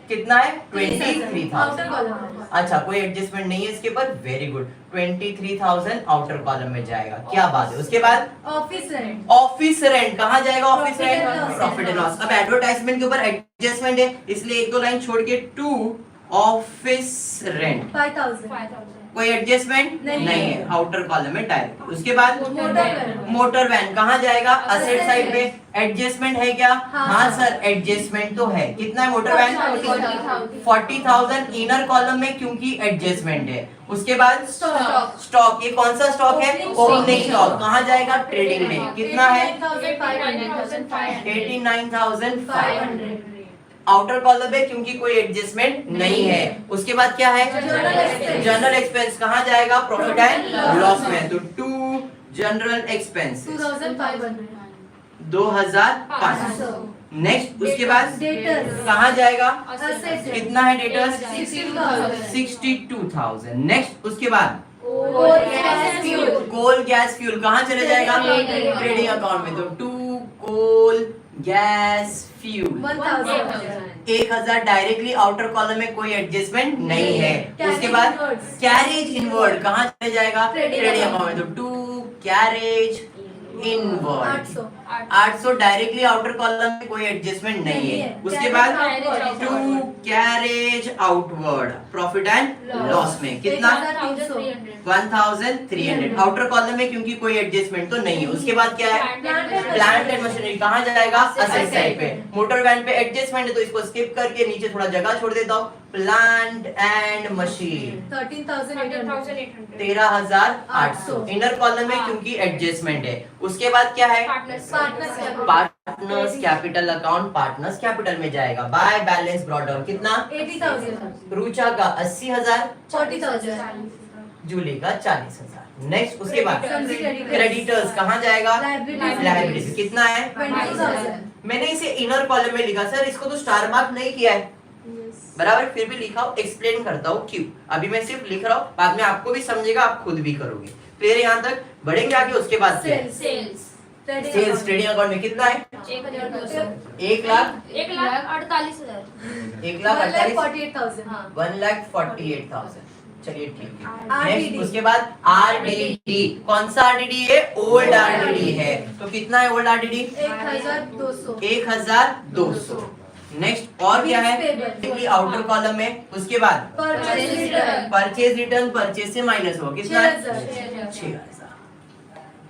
कितना है? 23,000। Outer column. अच्छा, कोई एडजस्टमेंट नहीं है इसके ऊपर, वेरी गुड, 23,000 आउटर कॉलम में जाएगा, क्या बात है। उसके बाद ऑफिस रेंट. ऑफिस रेंट कहाँ जाएगा? Office Profit and rent, loss. Profit and loss. अब एडवर्टाइजमेंट के ऊपर एडजस्टमेंट है, इसलिए एक दो लाइन छोड़ के 2 ऑफिस रेंट, 5000. कोई एडजस्टमेंट नहीं है, आउटर कॉलम में डायरेक्ट। उसके बाद मोटर वैन. मोटर वैन कहाँ जाएगा? असेट Asset साइड पे। एडजस्टमेंट है क्या? हाँ, हाँ सर, एडजस्टमेंट तो है। कितना है मोटर वैन? 40,000 इनर कॉलम में क्योंकि एडजस्टमेंट है। उसके बाद स्टॉक. स्टॉक, ये कौन सा स्टॉक है? Opening opening stock. स्टॉक, कहाँ जाएगा? ट्रेडिंग में। कितना है? 89,500. 89,500 आउटर कॉलम है क्योंकि कोई एडजस्टमेंट नहीं है। उसके बाद क्या है? General expense. जनरल एक्सपेंस कहाँ जाएगा? प्रॉफिट एंड लॉस में, तो 2 जनरल एक्सपेंस 2500. 2500। नेक्स्ट उसके बाद Debtors. कहाँ जाएगा? Assets. कितना है डेटर्स? 62,000. 62,000। नेक्स्ट उसके बाद Coal, gas, fuel. Coal gas fuel कहाँ चले जाएगा? Trading. ट्रेडिंग अकाउंट में, तो 2 coal gas fuel 1000. 1000 directly outer column में कोई एडजस्टमेंट नहीं है। Carriage उसके बाद inwards. कैरेज इनवर्ड कहाँ चले जाएगा? Trading trading account. अकाउंट में, तो 2 carriage inward 800. 800 directly outer column में कोई एडजस्टमेंट नहीं नहीं है। है। उसके Carriage बाद outward. 2 carriage outward profit and loss में, कितना? 1300 आउटर कॉलम में क्योंकि कोई एडजस्टमेंट तो नहीं है। उसके बाद क्या है? प्लांट एंड मशीनरी कहाँ जाएगा? असेट साइड पे। मोटर वैन पे एडजस्टमेंट है तो इसको स्किप करके नीचे थोड़ा जगह छोड़ देता हूँ। Plant and machine 13,800. 13,800 inner column में क्योंकि एडजस्टमेंट है। उसके बाद क्या है? Partners capital account partners capital में जाएगा, बाय बैलेंस ब्रॉट डाउन, कितना? 80,000. रूचा का 80,000, 40,000. जूली का 40,000। नेक्स्ट उसके बाद Sundry creditors. क्रेडिटर्स कहाँ जाएगा? Liabilities. लायबिलिटीज, कितना है? 22,000. मैंने इसे इनर कॉलम में लिखा सर, इसको तो स्टार मार्क नहीं किया है, बराबर, फिर भी लिखा हूँ, एक्सप्लेन करता हूँ क्यों। अभी मैं सिर्फ लिख रहा हूँ, बाद में आपको भी समझेगा, आप खुद भी करोगे। क्लियर यहाँ तक? बढ़ेंगे आगे। उसके बाद Sales. Sales Trading trading account में कितना है? 1,200. 1,48,000. 1,48,000, 1,48,000. 1,48,000। चलिए ठीक है। RDD. नेक्स्ट उसके बाद आरडीडी, कौन सा आरडीडी है? ओल्ड आरडीडी है, तो कितना है ओल्ड आरडीडी? 1,200. 1,200। नेक्स्ट और क्या है? Payable. आउटर कॉलम में। उसके बाद Purchase return. Purchase return, purchase से माइनस हो, कितना है? 6,000. 6,000।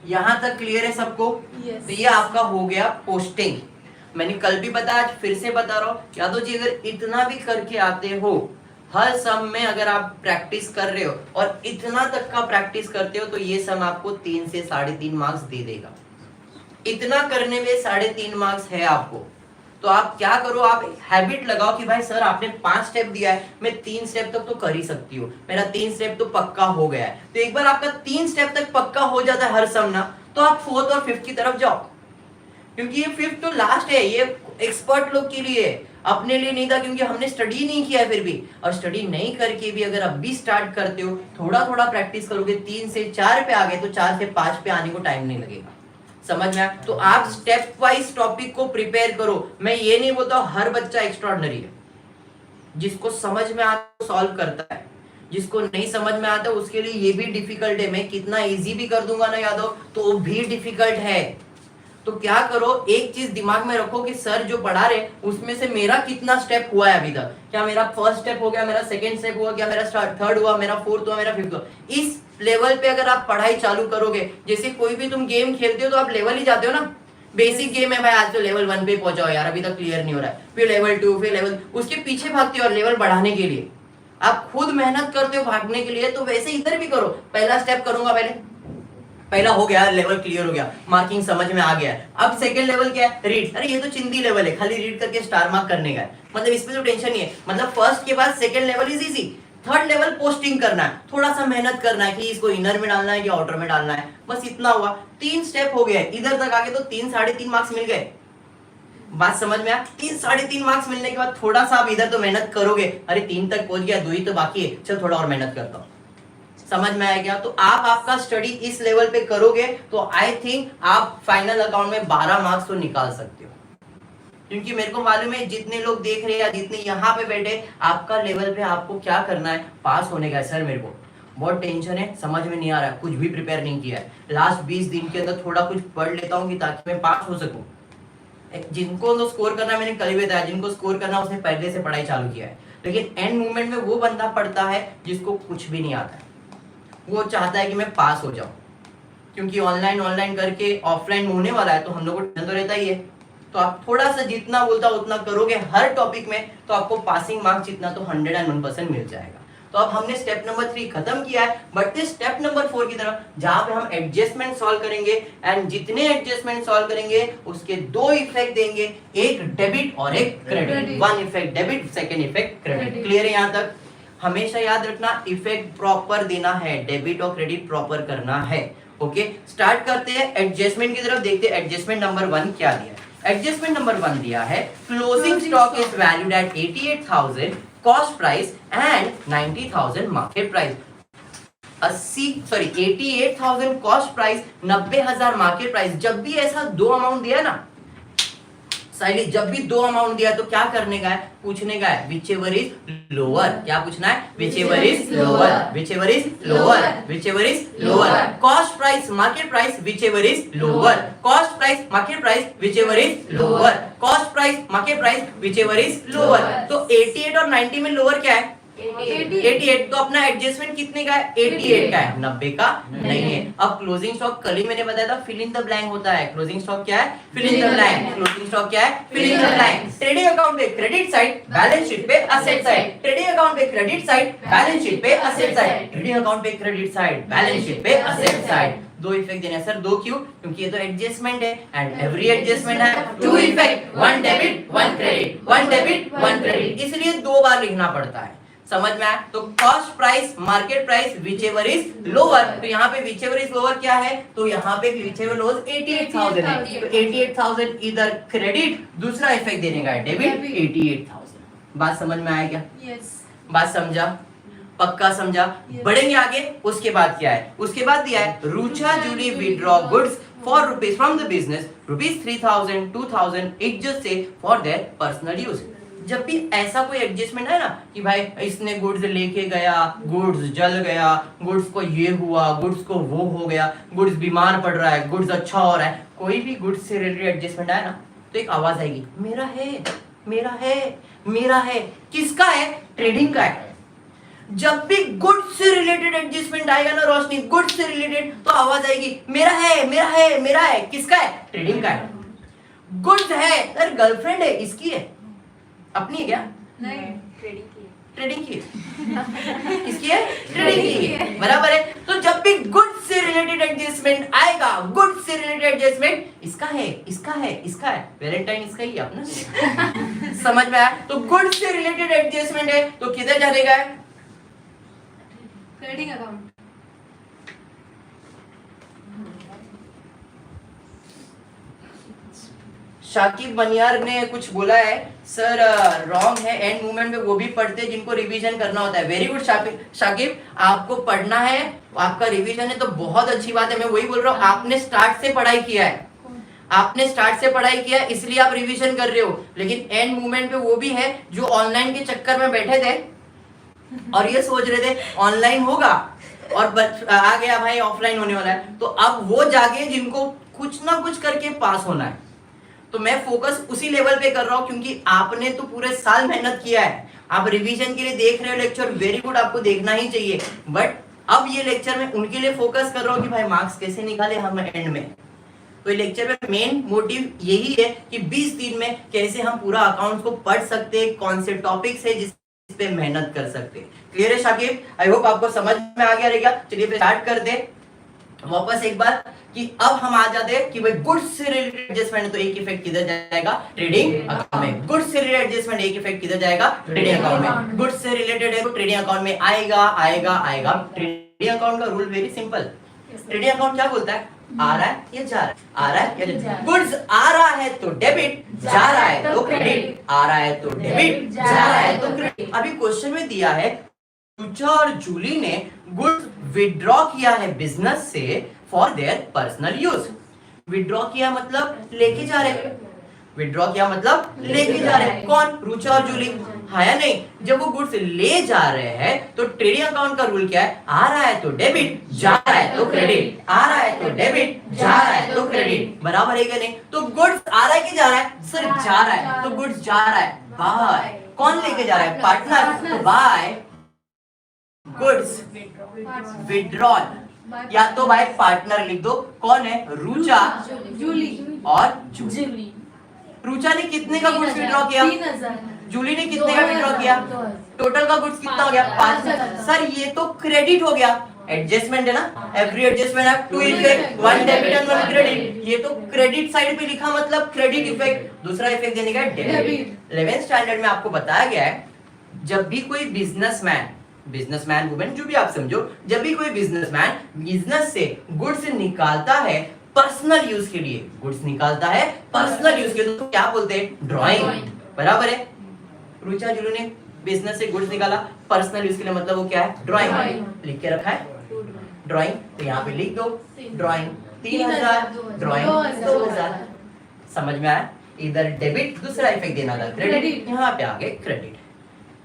यहाँ तक क्लियर है सबको? Yes. तो ये आपका हो गया पोस्टिंग। मैंने कल भी बताया, आज फिर से बता रहा हूँ, यादव जी अगर इतना भी करके आते हो, हर सम में अगर आप प्रैक्टिस कर रहे हो और इतना तक का प्रैक्टिस करते हो, तो ये सम आपको 3 से 3.5 मार्क्स दे देगा। इतना करने में 3.5 मार्क्स है आपको, तो आप क्या करो, आप हैबिट लगाओ कि भाई सर आपने 5 स्टेप दिया है, मैं 3 स्टेप तक तो कर ही सकती हूँ, मेरा 3 स्टेप तो पक्का हो गया है। तो एक बार आपका 3 स्टेप तक पक्का हो जाता है हर सम ना, तो आप 4th और 5th की तरफ जाओ, क्योंकि ये 5th तो लास्ट है, ये एक्सपर्ट लोग के लिए, अपने लिए नहीं था, क्योंकि हमने स्टडी नहीं किया है फिर भी। और स्टडी नहीं करके भी अगर अब भी स्टार्ट करते हो, थोड़ा थोड़ा प्रैक्टिस करोगे, 3 से 4 पे आ गए तो 4 से 5 पे आने को टाइम नहीं लगेगा। समझ में आया? तो आप स्टेप वाइज टॉपिक को प्रिपेयर करो। मैं ये नहीं बोलता हर बच्चा एक्स्ट्राऑर्डिनरी है, जिसको समझ में आता सॉल्व करता है, जिसको नहीं समझ में आता उसके लिए ये भी डिफिकल्ट है। मैं कितना इजी भी कर दूंगा ना यादव, तो भी डिफिकल्ट है। तो क्या करो, एक चीज दिमाग में रखो कि सर जो पढ़ा रहे उसमें से मेरा कितना स्टेप हुआ है अभी तक। क्या मेरा फर्स्ट स्टेप हो गया, मेरा सेकंड स्टेप हुआ, क्या मेरा थर्ड हुआ, मेरा फोर्थ हुआ, मेरा फिफ्थ हुआ। इस लेवल पे अगर आप पढ़ाई चालू करोगे, जैसे कोई भी तुम गेम खेलते हो तो आप लेवल ही जाते हो ना, बेसिक गेम है भाई, आज तो लेवल 1 पे पहुंचाओ यार, अभी तक क्लियर नहीं हो रहा है, फिर लेवल 2, फिर लेवल, उसके पीछे भागते हो और लेवल बढ़ाने के लिए। आप खुद मेहनत करते हो भागने के लिए, तो वैसे इधर भी करो। पहला स्टेप करूंगा पहला हो गया, लेवल क्लियर हो गया, मार्किंग समझ में आ गया। अब सेकंड लेवल क्या है? रीड। अरे ये तो चिंदी लेवल है, खाली रीड करके स्टार मार्क करने का है, मतलब इसमें तो टेंशन नहीं है। मतलब फर्स्ट के बाद second level is easy, third level posting करना है, थोड़ा सा मेहनत करना है कि इसको इनर में डालना है या आउटर में डालना है, बस इतना हुआ। 3 स्टेप हो गए, इधर तक आगे तो 3 3.5 मार्क्स मिल गए। बात समझ में आया? 3 3.5 मार्क्स मिलने के बाद थोड़ा सा आप इधर तो मेहनत करोगे, अरे 3 तक पहुंच गया, 2 ही तो बाकी है, चल थोड़ा और मेहनत करता हूं। समझ में आया क्या? तो आप आपका स्टडी इस लेवल पे करोगे तो आई थिंक आप फाइनल अकाउंट में 12 मार्क्स तो निकाल सकते हो, क्योंकि मेरे को मालूम है जितने लोग देख रहे हैं या जितने यहाँ पे बैठे, आपका लेवल पे आपको क्या करना है, पास होने का है। सर मेरे को बहुत टेंशन है, समझ में नहीं आ रहा है, कुछ भी प्रिपेयर नहीं किया है, लास्ट 20 दिन के अंदर थोड़ा कुछ पढ़ लेता हूँ कि ताकि मैं पास हो सकूं। जिनको तो स्कोर करना, मैंने कल भी बताया, जिनको स्कोर करना उसने पहले से पढ़ाई चालू किया है, लेकिन एंड मोमेंट में वो बंदा पढ़ता है जिसको कुछ भी नहीं आता है, वो चाहता है कि मैं पास हो जाऊं, क्योंकि ऑनलाइन करके ऑफलाइन होने वाला है, तो हम लोग को टेंशन तो रहता ही है। तो आप थोड़ा सा जितना बोलता उतना करोगे हर टॉपिक में, तो आपको पासिंग मार्क्स जितना तो 101% मिल जाएगा। तो अब हमने स्टेप नंबर 3 खत्म किया है, बढ़ते स्टेप नंबर 4 की तरफ, जहां पे हम एडजस्टमेंट सॉल्व करेंगे। एंड जितने एडजस्टमेंट सॉल्व करेंगे उसके 2 इफेक्ट देंगे, एक डेबिट और एक credit. 1 effect debit, second effect credit. Clear है यहाँ तक? हमेशा याद रखना, इफेक्ट प्रॉपर देना है, डेबिट और क्रेडिट प्रॉपर करना है। ओके, स्टार्ट करते हैं एडजस्टमेंट की तरफ, देखते हैं एडजस्टमेंट नंबर 1 क्या दिया है। एडजस्टमेंट नंबर 1 दिया है, closing stock is valued at 88,000 cost price and 90,000 market price. 88,000 cost price, 90,000 market price. जब भी ऐसा 2 अमाउंट दिया ना साइली, जब भी 2 अमाउंट दिया तो क्या करने का है, पूछने का है विच एवर इज लोअर। क्या पूछना है? Which ever is lower, which ever is lower, which ever is lower. Cost price market price, which ever is lower. Cost price market price, which ever is lower. Cost price market price, which ever is lower. तो 88 और 90 में lower क्या है? 88। तो अपना adjustment कितने का है? 88 का है, 90 का नहीं है। अब क्लोजिंग स्टॉक कल ही मैंने बताया था, फिल इन द ब्लैंक होता है। क्लोजिंग स्टॉक क्या है? Fill in the blank. Closing stock क्या है? Fill in the blank. Trading account पे क्रेडिट साइड, बैलेंस शीट पे असेट साइड। ट्रेडिंग अकाउंट पे क्रेडिट साइड, बैलेंस शीट पे असेट साइड। ट्रेडिंग अकाउंट पे क्रेडिट साइड, बैलेंस शीट पे asset side. 2 effect देने हैं सर। 2 क्यों? क्योंकि ये तो एडजस्टमेंट है, एंड एवरी एडजस्टमेंट है 2 effect, 1 debit 1 credit, 1 debit 1 credit, इसलिए 2 बार लिखना पड़ता है। समझ में आया? तो cost price market price, which ever is lower. तो यहाँ पे विच एवर इज लोअर क्या है? तो यहाँ पे विच एवर लोअर 88,000 है, तो 88,000 इधर क्रेडिट, दूसरा इफेक्ट देने का है डेबिट 88,000। बात समझ में आया क्या? यस। बात समझा? पक्का समझा? बढ़ेंगे आगे। उसके बाद क्या है? उसके बाद दिया है Rucha Julie withdraw goods for rupees from the business, rupees 3,000 2,000 adjust से फॉर देयर पर्सनल यूज। जब भी ऐसा कोई एडजस्टमेंट है ना कि भाई इसने गुड्स लेके गया, गुड्स जल गया, गुड्स को ये हुआ, गुड्स को वो हो गया, गुड्स बीमार पड़ रहा है, गुड्स अच्छा हो रहा है, कोई भी गुड्स से रिलेटेड एडजस्टमेंट आया ना तो एक आवाज आएगी, मेरा है, मेरा है, मेरा है। किसका है? ट्रेडिंग का है। जब भी गुड्स से रिलेटेड एडजस्टमेंट आएगा ना रोशनी, गुड्स से रिलेटेड, तो आवाज आएगी मेरा है, मेरा है, मेरा है। किसका है? ट्रेडिंग का है। गुड्स है, अरे गर्लफ्रेंड है, इसकी है, अपनी है क्या? नहीं, ट्रेडिंग की किसकी है? ट्रेडिंग की है, बराबर है। तो जब भी गुड्स से रिलेटेड एडजस्टमेंट आएगा, गुड्स से रिलेटेड एडजस्टमेंट इसका है, इसका है, इसका है, वैलेंटाइन इसका ही है अपना। समझ में आया? तो गुड्स से रिलेटेड एडजस्टमेंट है तो किधर जाएगा? Trading account. शाकिब बनियार ने कुछ बोला है सर, रॉन्ग है, एंड मूवमेंट में वो भी पढ़ते हैं जिनको रिवीजन करना होता है। वेरी गुड शाकिब, आपको पढ़ना है, आपका रिवीजन है तो बहुत अच्छी बात है। मैं वही बोल रहा हूँ, आपने स्टार्ट से पढ़ाई किया है, आपने स्टार्ट से पढ़ाई किया है, इसलिए आप रिवीजन कर रहे हो। लेकिन एंड मूवमेंट पे वो भी है जो ऑनलाइन के चक्कर में बैठे थे और ये सोच रहे थे ऑनलाइन होगा और आ गया भाई ऑफलाइन होने वाला है, तो अब वो जागे जिनको कुछ ना कुछ करके पास होना है। तो मैं फोकस उसी लेवल पे कर रहा हूं, क्योंकि आपने तो पूरे साल मेहनत किया है, आप रिवीजन के लिए देख रहे हो लेक्चर, वेरी गुड, आपको देखना ही चाहिए। बट अब ये लेक्चर में उनके लिए फोकस कर रहा हूं कि भाई मार्क्स कैसे निकाले हम एंड में। तो ये लेक्चर में मेन मोटिव यही है कि 20 दिन में कैसे हम पूरा अकाउंट्स को पढ़ सकते हैं, कौन से टॉपिक्स है जिस पे मेहनत कर सकते हैं। क्लियर है शाकिब? आई होप आपको समझ में आ गया रहेगा। चलिए फिर स्टार्ट कर दे वापस एक बार कि अब हम आ जाते हैं कि भाई गुड्स से रिलेटेड एडजस्टमेंट, तो एक इफेक्ट किधर जाएगा? ट्रेडिंग अकाउंट में। गुड्स से रिलेटेड एडजस्टमेंट एक इफेक्ट किधर जाएगा? ट्रेडिंग अकाउंट में। गुड्स से रिलेटेड है तो ट्रेडिंग अकाउंट में आएगा आएगा आएगा। ट्रेडिंग अकाउंट का rule very simple. Trading account क्या बोलता है? आ रहा है या जा रहा है? आ रहा है या जा रहा है? गुड्स आ रहा है तो डेबिट, जा रहा है तो क्रेडिट। आ रहा है तो डेबिट, जा रहा है तो क्रेडिट। अभी क्वेश्चन में दिया है रुचा और जूली ने गुड्स विड्रॉ किया है बिजनेस से for their personal use. Withdraw किया मतलब लेके जा रहे, विड्रॉ किया मतलब लेके जा रहे। कौन? रुचा और जूली। हाँ या नहीं? जब वो गुड्स ले जा रहे हैं तो ट्रेडिंग अकाउंट का रूल क्या है? आ रहा है तो डेबिट, जा रहा है तो क्रेडिट। आ रहा है तो डेबिट, जा रहा है तो क्रेडिट। बराबर है क्या नहीं? तो गुड्स आ रहा है कि जा रहा है? सर जा रहा है, तो गुड्स जा रहा है बाय। कौन लेके जा रहा है? पार्टनर। तो बाय गुड्स विड्रॉल, या तो भाई पार्टनर लिख दो। कौन है? रुचा जूली और जूली। रुचा ने कितने का गुड्स विड्रॉ किया? 3000। जूली ने कितने का विड्रॉ किया? टोटल का गुड्स कितना हो गया? 5,000। सर ये तो क्रेडिट हो गया। एडजस्टमेंट है ना, every adjustment have to effect, one debit and one credit. ये तो क्रेडिट साइड पे लिखा मतलब क्रेडिट इफेक्ट। दूसरा इफेक्ट देने का है डेबिट। 11th स्टैंडर्ड में आपको बताया गया है जब भी कोई बिजनेसमैन वुमेन जो भी आप समझो, जब भी कोई बिजनेसमैन बिजनेस से गुड्स निकालता है पर्सनल यूज के लिए, गुड्स निकालता है पर्सनल यूज के लिए, तो क्या बोलते हैं? ड्राइंग। बराबर है? रुचा जूली ने बिजनेस से गुड्स निकाला पर्सनल यूज के लिए, मतलब वो क्या है? ड्राइंग। लिख के रखा है ड्राइंग, तो यहाँ पे लिख दो ड्राइंग 3000, ड्राइंग 2000। समझ में आया? इधर डेबिट, दूसरा इफेक्ट देना था क्रेडिट, यहाँ पे आ गए क्रेडिट।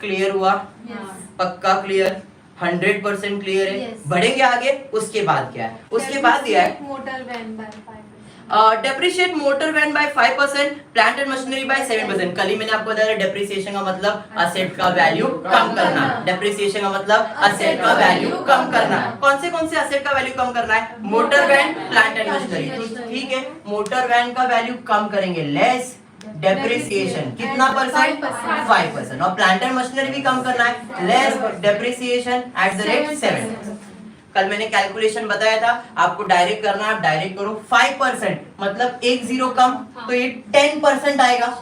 क्लियर हुआ? पक्का क्लियर? 100% क्लियर है? Yes. बढ़ेंगे आगे। उसके बाद क्या है? उसके बाद दिया है motor van by 5%। Depreciate motor van by 5%, plant and machinery by 7%। कल ही मैंने आपको बताया डेप्रिसिएशन का मतलब असेट का वैल्यू कम करना। डेप्रिसिएशन का मतलब असेट का वैल्यू कम करना। कौन से असेट का वैल्यू कम करना है? Motor van, plant and machinery. ठीक है, मोटर वैन का वैल्यू कम करेंगे, लेस डेप्रिसिएशन। कितना परसेंट? 5%। और प्लांट एंड मशीनरी भी कम करना है, less depreciation eight the rate 7%। कल मैंने कैलकुलेशन बताया था, आपको डायरेक्ट करना है, आप डायरेक्ट करो। 5% मतलब एक जीरो कम, तो ये 10% आएगा।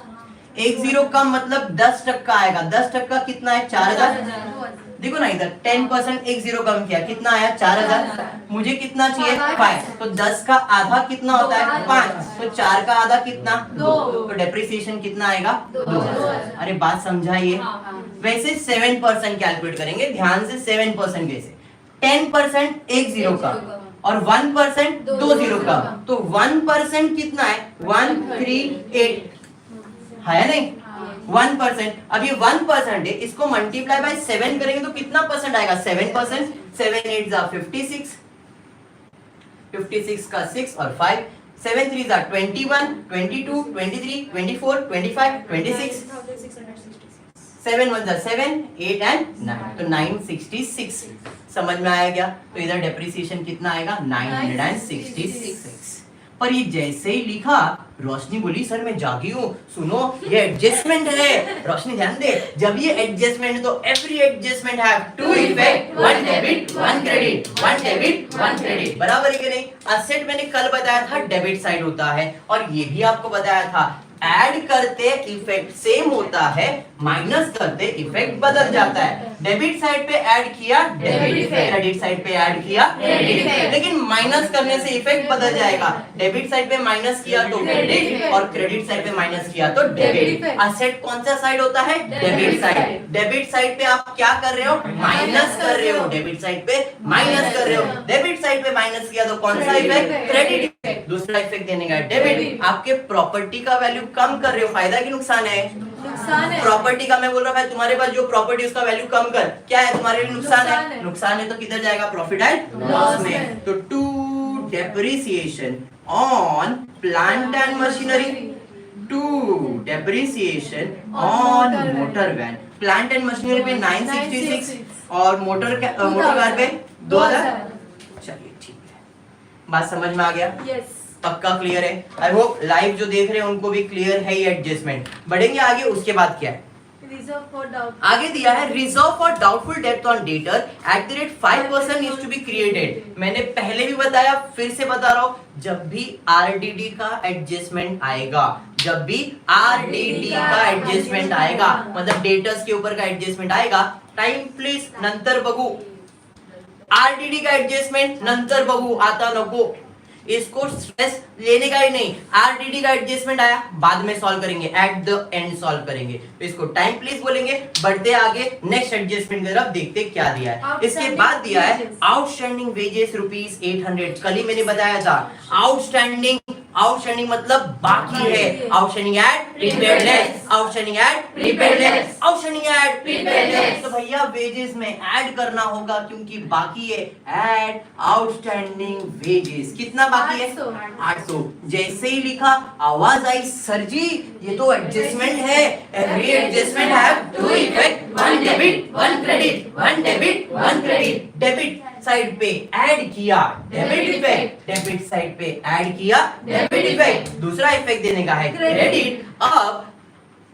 एक जीरो कम मतलब 10% आएगा। 10% कितना है? 4000। देखो ना इधर 10% एक जीरो कम किया, कितना आया? 4000। मुझे कितना चाहिए? 5। तो 10 का आधा कितना होता है? 5। तो 4 का आधा कितना? 2। तो डेप्रिसिएशन कितना आएगा? 2000। अरे बात समझाइए। वैसे 7% कैलकुलेट करेंगे, ध्यान से 7% कैसे? 10% एक जीरो का और 1% 2 जीरो का, तो 1% कितना है? 138 है या नहीं? 1%। अब ये 1% है, इसको मल्टीप्लाई बाय 7 करेंगे तो कितना परसेंट आएगा? 7%। 7 8 जा 56, 56 का 6 और 5, 7 3 जा 21, 22, 23, 24, 25, 26, 7 1 जा 7, 8 एंड 9, तो 966। समझ में आया क्या? तो इधर डेप्रिसिएशन कितना आएगा? 966। पर ये जैसे ही लिखा, रोशनी बोली सर मैं जागी हूँ, सुनो ये एडजस्टमेंट है। रोशनी ध्यान दे, जब ये एडजस्टमेंट है तो every adjustment have to effect, one debit one credit, one debit one credit. बराबर है कि नहीं? असेट मैंने कल बताया था डेबिट साइड होता है, और ये भी आपको बताया था ऐड करते इफेक्ट सेम होता है, माइनस करते इफेक्ट बदल जाता है। डेबिट साइड पे ऐड किया डेबिट, क्रेडिट साइड पे ऐड किया क्रेडिट, लेकिन माइनस करने से इफेक्ट बदल जाएगा। डेबिट साइड पे माइनस किया तो क्रेडिट, और क्रेडिट साइड पे माइनस किया तो डेबिट। असेट कौन सा साइड होता है? Debit side. डेबिट साइड पे आप क्या कर रहे हो? माइनस कर रहे हो। डेबिट साइड पे माइनस कर रहे हो। डेबिट साइड पे माइनस किया तो कौन सा इफेक्ट? क्रेडिट। दूसरा इफेक्ट देने का डेबिट। आपके प्रॉपर्टी का वैल्यू कम कर रहे हो, फायदा कि नुकसान है? नुकसान है। प्रॉपर्टी का मैं बोल रहा भाई, तुम्हारे पास जो प्रॉपर्टी उसका वैल्यू कम कर, क्या है तुम्हारे लिए? नुकसान है। नुकसान है तो किधर जाएगा? प्रॉफिट एंड लॉस में। तो to depreciation on plant and machinery, to depreciation on motor van. Plant and machinery पे 966 और मोटर कार पे 2000। चलिए ठीक है, बात समझ में आ गया? यस। पक्का क्लियर है? आई होप लाइव जो देख रहे हैं उनको भी क्लियर है ये एडजस्टमेंट। बढ़ेंगे आगे, उसके बाद क्या है? Reserve for doubt. आगे दिया है रिजर्व फॉर डाउटफुल डेब्ट on debtor at the rate 5% needs to be created. मैंने पहले भी बताया, फिर से बता रहा हूं, जब भी आरडीडी का एडजस्टमेंट आएगा, जब भी आरडीडी का एडजस्टमेंट आएगा, मतलब डेटर्स के ऊपर का एडजस्टमेंट आएगा, टाइम प्लीज नंतर बघू, आरडीडी का एडजस्टमेंट नंतर बघू, आता नको, इसको स्ट्रेस लेने का ही नहीं। आरडीडी का एडजस्टमेंट आया, बाद में सॉल्व करेंगे, एट द एंड सॉल्व करेंगे, तो इसको टाइम प्लीज बोलेंगे। बढ़ते आगे नेक्स्ट एडजस्टमेंट की तरफ, देखते क्या दिया है। इसके बाद दिया है आउटस्टैंडिंग वेजेस ₹800। कल ही मैंने बताया था, आउटस्टैंडिंग मतलब बाकी है, outstanding at prepaid less, outstanding at prepaid less, outstanding at prepaid less. तो भैया वेजेस में ऐड करना होगा क्योंकि बाकी है, ऐड आउटस्टैंडिंग वेजेस। कितना बाकी है? 800। जैसे ही लिखा आवाज आई, सर जी ये तो एडजस्टमेंट है, every adjustment have to effect, one debit one credit, one debit one credit. Debit side पे ऐड किया डेबिट इफेक्ट, डेबिट साइड पे ऐड किया डेबिट इफेक्ट, दूसरा इफेक्ट देने का है क्रेडिट। अब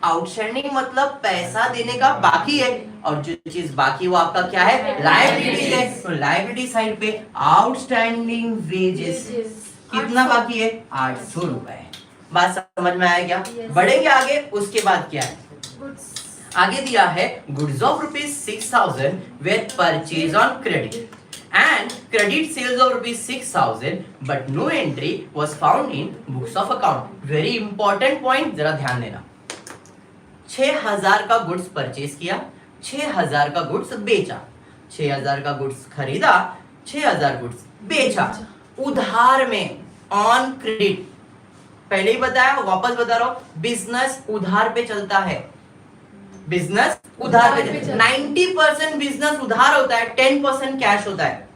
आउटस्टैंडिंग मतलब पैसा देने का बाकी है, और जो चीज बाकी वो आपका क्या है? लायबिलिटी है। तो लायबिलिटी साइड पे आउटस्टैंडिंग वेजेस कितना बाकी है? 800 रुपए। बात समझ में आया क्या? बढ़ेंगे आगे, उसके बाद क्या है? आगे दिया है goods of ₹6,000 with purchase on credit and credit sales of ₹6,000 but no entry was found in books of account. Very important point, जरा ध्यान देना। 6,000 का गुड्स परचेज किया, 6,000 का गुड्स बेचा, 6,000 का गुड्स खरीदा, 6,000 गुड्स बेचा, उधार में ऑन क्रेडिट। पहले ही बताया, वापस बता रहा हूं, बिजनेस उधार पे चलता है, बिजनेस उधार पे 90% बिजनेस उधार होता है, 10% कैश होता है।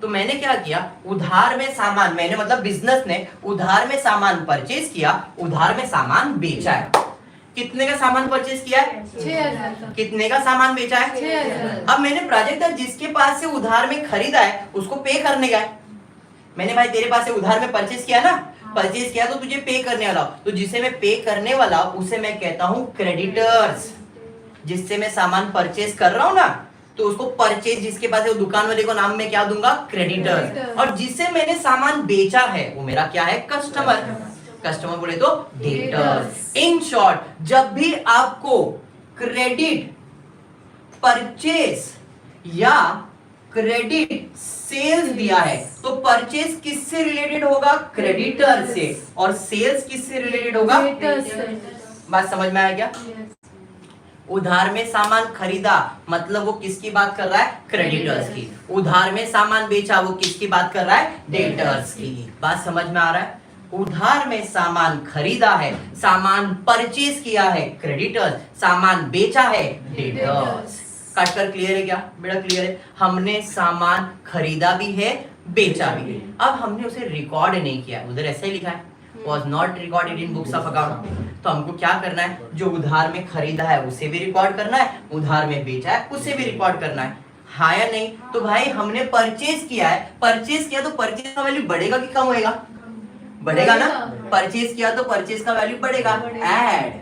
तो मैंने क्या किया, उधार में सामान, मैंने मतलब बिजनेस ने उधार में सामान परचेज किया, उधार में सामान बेचा है। कितने का सामान परचेज किया है? 6,000। कितने का सामान बेचा है? 6,000। अब मैंने प्राजक्ता जिसके पास से उधार में खरीदा है उसको पे करने का है। मैंने भाई तेरे पास से उधार में परचेज किया ना, परचेज किया तो तुझे पे करने वाला, तो जिसे मैं पे करने वाला उसे मैं कहता हूं क्रेडिटर्स। जिससे मैं सामान परचेज कर रहा हूं ना, तो उसको परचेज जिसके पास है वो दुकान वाले को नाम में क्या दूंगा? क्रेडिटर्स। और जिसे मैंने सामान बेचा है वो मेरा क्या है? कस्टमर। कस्टमर बोले तो डेटर्स। इन शॉर्ट, जब भी आपको क्रेडिट परचेज या क्रेडिट सेल्स दिया है तो परचेज किससे रिलेटेड होगा? क्रेडिटर से, और सेल्स किससे रिलेटेड होगा? बात समझ में आया क्या? उधार में सामान खरीदा मतलब वो किसकी बात कर रहा है? क्रेडिटर्स की। उधार में सामान बेचा वो किसकी बात कर रहा है? डेटर्स की। बात समझ में आ रहा है? उधार में सामान खरीदा है, सामान परचेज किया है क्रेडिटर्स, सामान बेचा है डेटर्स। कट कर क्लियर है क्या? बेटा क्लियर है। हमने सामान खरीदा भी है, बेचा भी है, अब हमने उसे रिकॉर्ड नहीं किया, उधर ऐसा ही लिखा है was not recorded in books of account। तो हमको क्या करना है? जो उधार में खरीदा है उसे भी रिकॉर्ड करना है, उधार में बेचा है उसे भी रिकॉर्ड करना है, हाँ या नहीं? तो भाई हमने परचेज किया है, परचेज किया तो परचेज का वैल्यू बढ़ेगा कि कम होएगा? बढ़ेगा ना। परचेज किया तो परचेज का वैल्यू बढ़ेगा। ऐड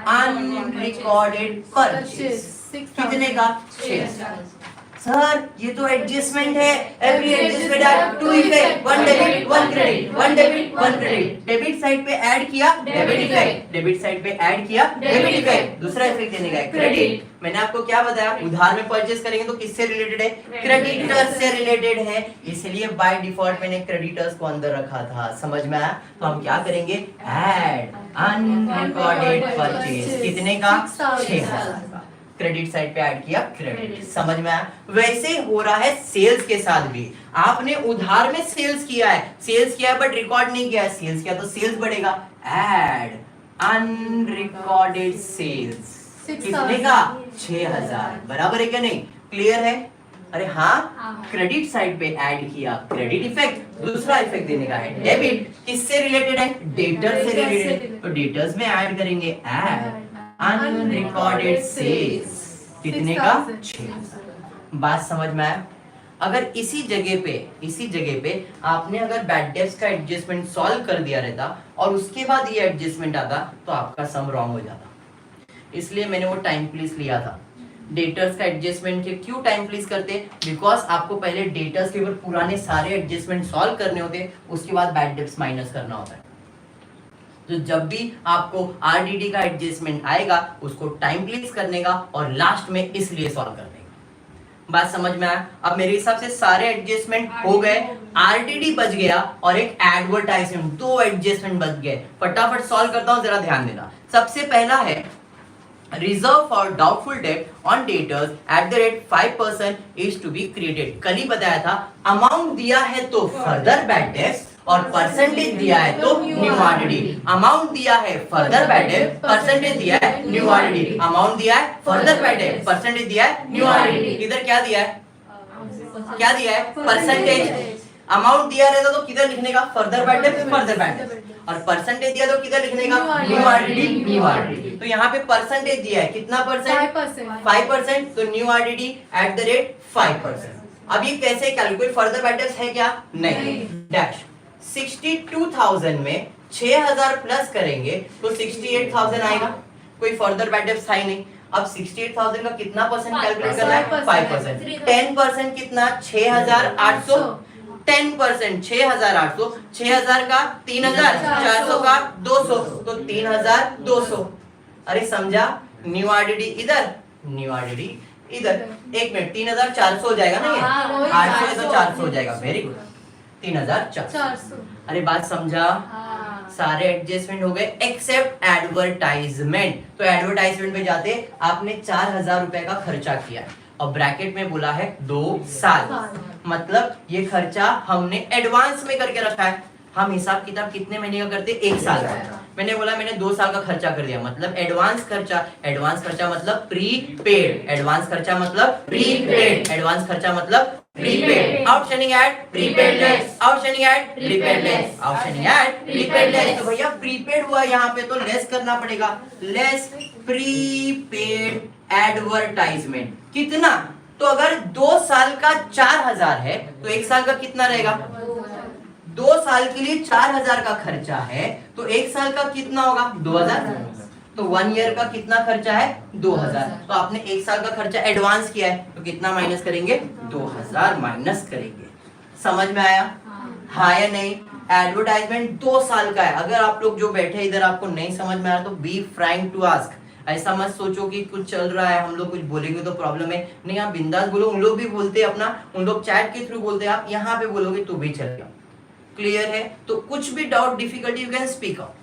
अनरिकॉर्डेड परचेज कितने का? 6,000। सर ये तो एडजस्टमेंट है, every adjustment have to effect, one debit one credit, one debit one credit. Debit side पे ऐड किया डेबिट इफेक्ट, डेबिट साइड पे ऐड किया डेबिट इफेक्ट, दूसरा इफेक्ट देने का है क्रेडिट। मैंने आपको क्या बताया? उधार में परचेज करेंगे तो किससे रिलेटेड है? क्रेडिटर्स से रिलेटेड है, इसलिए बाय डिफॉल्ट मैंने क्रेडिटर्स को अंदर रखा था। समझ में आया? तो हम क्या करेंगे? ऐड अनरिकॉर्डेड परचेज कितने का? 6,000 का। क्रेडिट साइड पे ऐड किया क्रेडिट। समझ में आया? वैसे हो रहा है सेल्स के साथ भी। आपने उधार में सेल्स किया है, सेल्स किया है बट रिकॉर्ड नहीं किया है, सेल्स किया तो सेल्स बढ़ेगा। ऐड अनरिकॉर्डेड सेल्स कितने का? 6,000। बराबर है क्या? नहीं? क्लियर है? अरे हाँ, क्रेडिट साइड पे ऐड किया क्रेडिट इफेक्ट, दूसरा इफेक्ट देने का है डेबिट। किससे रिलेटेड है? डेटर से रिलेटेड, तो डेटर्स में ऐड करेंगे ऐड अनरिकॉर्डेड सेल्स कितने का? 6,000। बात समझ में आया? अगर इसी जगह पे आपने अगर बैड डेब्ट्स का एडजस्टमेंट सॉल्व कर दिया रहता और उसके बाद ये एडजस्टमेंट आता तो आपका सम रॉन्ग हो जाता। इसलिए मैंने वो टाइम प्लीज लिया था। डेटर्स का एडजस्टमेंट के क्यों टाइम प्लीज करते? बिकॉज आपको पहले डेटर्स के ऊपर पुराने सारे एडजस्टमेंट सॉल्व करने होते, उसके बाद बैड डेट्स माइनस करना होता है। तो जब भी आपको आरडीडी का एडजस्टमेंट आएगा उसको टाइम प्लीज करने का और लास्ट में इसलिए सॉल्व करने का। बात समझ में आया? अब मेरे हिसाब से सारे एडजस्टमेंट हो गए, आरडीडी बच गया और एक एडवर्टाइजमेंट, दो एडजस्टमेंट बच गए। फटाफट सॉल्व करता हूं, जरा ध्यान देना। सबसे पहला है reserve for doubtful debt on debtors @5% is to be created. कल ही बताया था, अमाउंट दिया है तो फर्दर बैड डेट्स और परसेंटेज दिया है तो न्यू आरडीडी। अमाउंट दिया है फर्दर बैड डेट, परसेंटेज दिया है न्यू आरडीडी। अमाउंट दिया है फर्दर बैड डेट, परसेंटेज दिया है न्यू आरडीडी। इधर क्या दिया है? क्या दिया है? परसेंटेज। अमाउंट दिया रहता तो किधर लिखने का? Further bad debt, further bad debt. और परसेंटेज दिया तो किधर लिखने का? New RDD, new RDD. तो यहाँ पे परसेंटेज दिया है कितना परसेंट? 5%। तो न्यू आरडीडी @5%। अब ये कैसे कैलकुलेट? फर्दर बैड डेट्स है क्या? नहीं। डैश 62,000 में 6,000 प्लस करेंगे तो 68,000 आएगा। कोई फर्दर बैड डेट्स था ही नहीं। अब 68,000 का कितना परसेंट कैलकुलेट करना है? 5%। 10% कितना? 6,800। 10% 6,800। 6,000 का 3,000, 400 का 200, तो 3,200। अरे समझा? न्यू आरडीडी इधर, न्यू आरडीडी इधर। एक मिनट, 3,400 हो जाएगा ना? ये 800 है तो 400 हो जाएगा। Very good, 3,400। अरे बात समझा? सारे एडजस्टमेंट हो गए एक्सेप्ट एडवर्टाइजमेंट। तो एडवर्टाइजमेंट पे जाते आपने 4,000 रुपए का खर्चा किया है और ब्रैकेट में बोला है 2 साल। मतलब ये खर्चा हमने एडवांस में करके रखा है। हम हिसाब किताब कितने महीने का करते? 1 साल का। मैंने बोला मैंने 2 साल का खर्चा कर दिया, मतलब एडवांस खर्चा। एडवांस खर्चा मतलब प्रीपेड। एडवांस खर्चा मतलब प्रीपेड। एडवांस खर्चा मतलब prepaid. Outstanding at prepaid less, outstanding at prepaid less, outstanding at prepaid less. तो भैया प्रीपेड हुआ यहाँ पे तो लेस करना पड़ेगा। लेस प्रीपेड एडवर्टाइजमेंट कितना? तो अगर 2 साल का 4,000 है तो 1 साल का कितना रहेगा? 2 साल के लिए 4,000 का खर्चा है तो 1 साल का कितना होगा? 2,000। तो 1 ईयर का कितना खर्चा है? 2,000। तो आपने 1 साल का खर्चा एडवांस किया है तो कितना माइनस करेंगे? 2,000 माइनस करेंगे। समझ में आया? हाँ या नहीं? एडवर्टाइजमेंट 2 साल का है। अगर आप लोग जो बैठे इधर आपको नहीं समझ में आ रहा तो बी फ्रैंक टू आस्क। ऐसा मत सोचो कि कुछ चल रहा है, हम लोग कुछ बोलेंगे तो प्रॉब्लम है। नहीं, आप बिंदास बोलो। उन लोग भी बोलते हैं अपना, उन लोग चैट के थ्रू बोलते हैं, आप यहाँ पे बोलोगे तो भी चलेगा। क्लियर है? तो कुछ भी doubt difficulty you can speak out.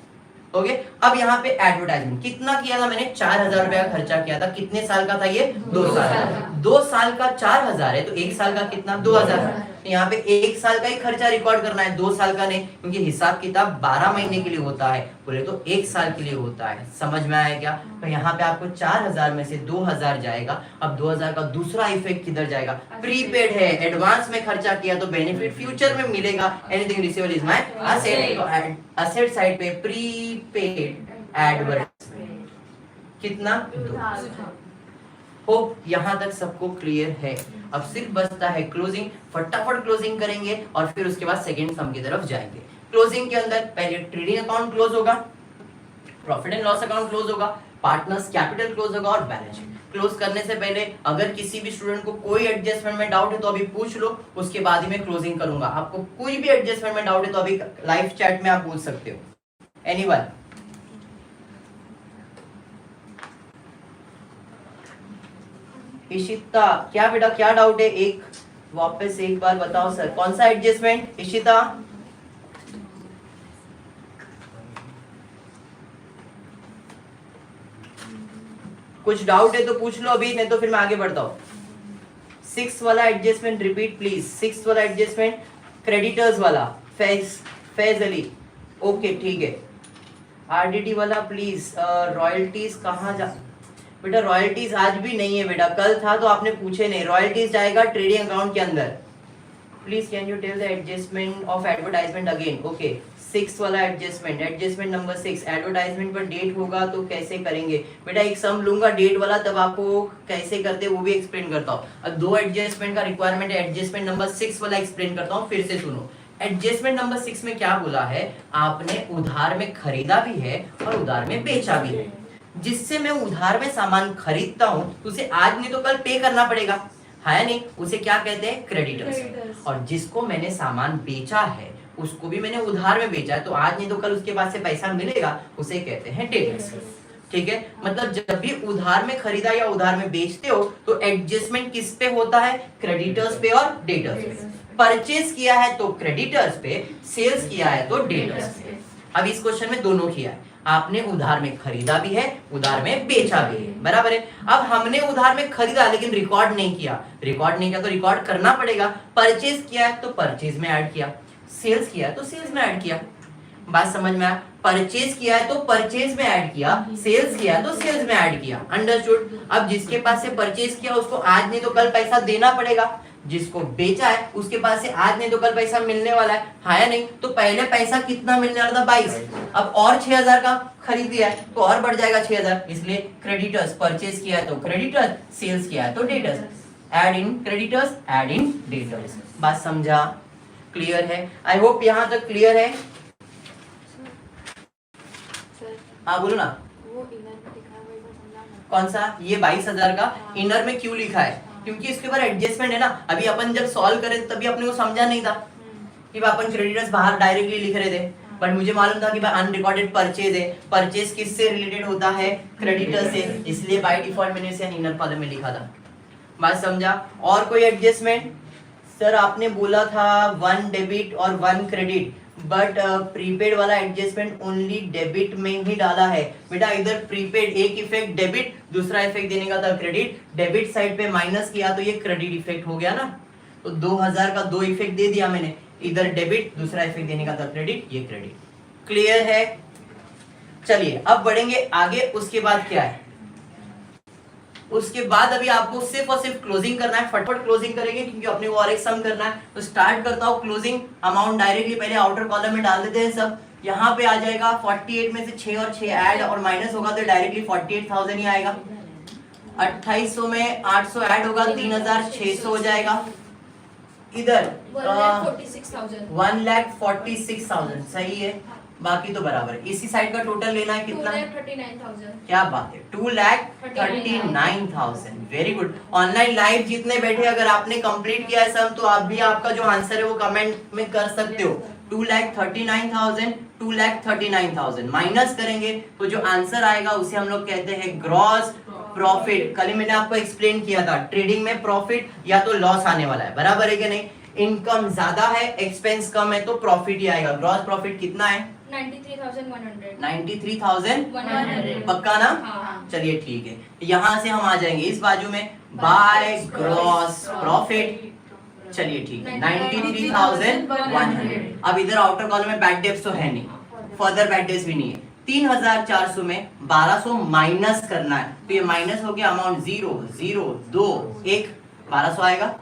Okay, अब यहाँ पे एडवर्टाइजमेंट कितना किया था मैंने? 4,000 रुपए का खर्चा किया था। कितने साल का था ये? 2 साल। 2 साल का 4,000 है तो 1 साल का कितना? 2,000। यहाँ पे 1 साल का ही खर्चा रिकॉर्ड करना है, 2 साल का नहीं, क्योंकि हिसाब किताब 12 महीने के लिए होता है, बोले तो 1 साल के लिए होता है। समझ में आया क्या? तो यहाँ पे आपको 4,000 में से 2,000 जाएगा। अब 2,000 का दूसरा इफेक्ट किधर जाएगा? प्रीपेड है, एडवांस में खर्चा किया तो बेनिफिट फ्यूचर में मिलेगा। Anything receivable is my asset. Asset side पे प्रीपेड एडवर्टाइजमेंट कितना? 2,000। होप यहाँ तक सबको क्लियर है। अब सिर्फ बचता है क्लोजिंग। फटाफट क्लोजिंग करेंगे और फिर उसके बाद सेकंड सम की तरफ जाएंगे। क्लोजिंग के अंदर पहले ट्रेडिंग अकाउंट क्लोज होगा, profit and loss account close होगा, पार्टनर्स कैपिटल क्लोज होगा और बैलेंस शीट। क्लोज करने से पहले अगर किसी भी स्टूडेंट को कोई एडजस्टमेंट में डाउट है तो अभी पूछ लो, उसके बाद ही मैं क्लोजिंग करूंगा। आपको कोई भी एडजस्टमेंट में डाउट है तो अभी लाइव चैट में आप पूछ सकते हो। एनीवन? इशिता, क्या बेटा क्या डाउट है? एक वापस एक बार बताओ सर, कौन सा एडजस्टमेंट? इशिता कुछ डाउट है तो पूछ लो अभी, नहीं तो फिर मैं आगे बढ़ता हूँ। 6 वाला एडजस्टमेंट रिपीट प्लीज। 6 वाला एडजस्टमेंट क्रेडिटर्स वाला, फैज अली। ओके ठीक है। आरडीडी वाला प्लीज। रॉयल्टीज कहाँ जा बेटा? रॉयल्टीज आज भी नहीं है बेटा, कल था तो आपने पूछे नहीं। रॉयल्टीज जाएगा ट्रेडिंग अकाउंट के अंदर। Please can you tell the adjustment of advertisement again? Okay, 6 वाला एडजस्टमेंट, एडजस्टमेंट नंबर 6। एडवर्टाइजमेंट पर डेट होगा तो कैसे करेंगे बेटा? एक सम लूंगा डेट वाला, तब आपको कैसे करते वो भी एक्सप्लेन करता हूँ। अब 2 एडजस्टमेंट का रिक्वायरमेंट है, एडजस्टमेंट नंबर 6 वाला एक्सप्लेन करता हूँ, फिर से सुनो। एडजस्टमेंट नंबर 6 में क्या बोला है? आपने उधार में खरीदा भी है और उधार में बेचा भी है। जिससे मैं उधार में सामान खरीदता हूँ तो उसे आज नहीं तो कल पे करना पड़ेगा, है नहीं, उसे क्या कहते हैं, क्रेडिटर्स। Creditors। और जिसको मैंने सामान बेचा है उसको भी मैंने उधार में बेचा है तो आज नहीं तो कल उसके पास से पैसा मिलेगा, उसे कहते हैं डेटर्स। ठीक है, मतलब जब भी उधार में खरीदा या उधार में बेचते हो तो एडजस्टमेंट किस पे होता है, क्रेडिटर्स पे और डेटर्स पे। परचेज किया है तो क्रेडिटर्स पे, सेल्स किया है तो डेटर्स पे। अब इस क्वेश्चन में दोनों किया है, आपने उधार में खरीदा भी है, उधार में बेचा भी है, बराबर है। अब हमने उधार में खरीदा लेकिन रिकॉर्ड नहीं किया, तो रिकॉर्ड करना पड़ेगा। परचेज किया है तो परचेज में ऐड किया, सेल्स किया है तो सेल्स में ऐड किया। बात समझ में आया, परचेज किया है तो परचेज में ऐड किया, सेल्स किया है तो सेल्स में ऐड किया, अंडरस्टूड। अब जिसके पास से परचेज किया उसको आज नहीं तो कल पैसा देना पड़ेगा, जिसको बेचा है उसके पास से आज नहीं तो कल पैसा मिलने वाला है या नहीं। तो पहले पैसा कितना मिलने वाला था, 22, अब और 6000 का खरीद दिया है तो और बढ़ जाएगा 6000, इसलिए क्रेडिटर्स, परचेज किया है तो क्रेडिटर्स, सेल्स किया है तो debtors, add in creditors, add in debtors. बात समझा, क्लियर है? आई होप यहाँ तक क्लियर है। सर हाँ बोलो ना, वो इनर में लिखा है, वही समझाना। कौन सा, ये 22000 का इनर में क्यों लिखा है, क्योंकि इसके ऊपर एडजस्टमेंट है ना। अभी अपन जब सॉल्व करें तभी अपने को समझा नहीं था कि अपन क्रेडिटर्स बाहर डायरेक्टली लिख रहे थे, बट मुझे मालूम था कि भाई अनरिकॉर्डेड परचेज है, परचेज किससे रिलेटेड होता है, क्रेडिटर से, इसलिए बाय डिफॉल्ट मैंने इसे इनर कॉलम में लिखा था। बात समझा? और कोई एडजस्टमेंट? सर आपने बोला था 1 डेबिट और 1 क्रेडिट, बट प्रीपेड वाला एडजस्टमेंट ओनली डेबिट में ही डाला है बेटा। इधर प्रीपेड एक इफेक्ट डेबिट, दूसरा इफेक्ट देने का था क्रेडिट, डेबिट साइड पे माइनस किया तो ये क्रेडिट इफेक्ट हो गया ना। तो 2000 का 2 इफेक्ट दे दिया मैंने, इधर डेबिट, दूसरा इफेक्ट देने का था क्रेडिट, ये क्रेडिट। क्लियर है? चलिए अब बढ़ेंगे आगे। उसके बाद क्या है, उसके बाद अभी आपको सिर्फ और सिर्फ क्लोजिंग करना है, फटफट क्लोजिंग करेंगे क्योंकि अपने को और एक सम करना है। तो स्टार्ट करता हूँ क्लोजिंग अमाउंट डायरेक्टली, पहले आउटर कॉलम में डाल देते हैं सब। यहाँ पे आ जाएगा 48 में से 6 और 6 ऐड और माइनस होगा तो डायरेक्टली 48,000 ही आएगा। 2800 में 800 ऐड होगा 3600 हो जाएगा। इधर 1,46,000 सही है, बाकी तो बराबर है। इसी साइड का टोटल लेना है कितना, 2,39,000। क्या बात है, 2,39,000। Very good. ऑनलाइन लाइव जितने बैठे, अगर आपने कंप्लीट किया है सब तो आप भी आपका जो आंसर है वो कमेंट में कर सकते हो। 2,39,000, 2,39,000 माइनस करेंगे तो जो आंसर आएगा उसे हम लोग कहते हैं ग्रॉस प्रॉफिट। कल ही मैंने आपको एक्सप्लेन किया था, ट्रेडिंग में प्रॉफिट या तो लॉस आने वाला है, बराबर है कि नहीं। इनकम ज्यादा है, एक्सपेंस कम है तो प्रॉफिट ही आएगा। ग्रॉस प्रॉफिट कितना है, 93,100। 93,100 पक्का ना? हाँ। चलिए ठीक है, यहाँ से हम आ जाएंगे इस बाजू में बाय ग्रॉस प्रॉफिट। चलिए ठीक है, 93,100। अब इधर आउटर कॉलम में बैड डेब्ट्स तो है नहीं, फर्दर बैड डेब्ट्स भी नहीं है। 3,400 में 1200 माइनस करना है तो ये माइनस हो गया, अमाउंट 0 0 2 1 1200 आएगा,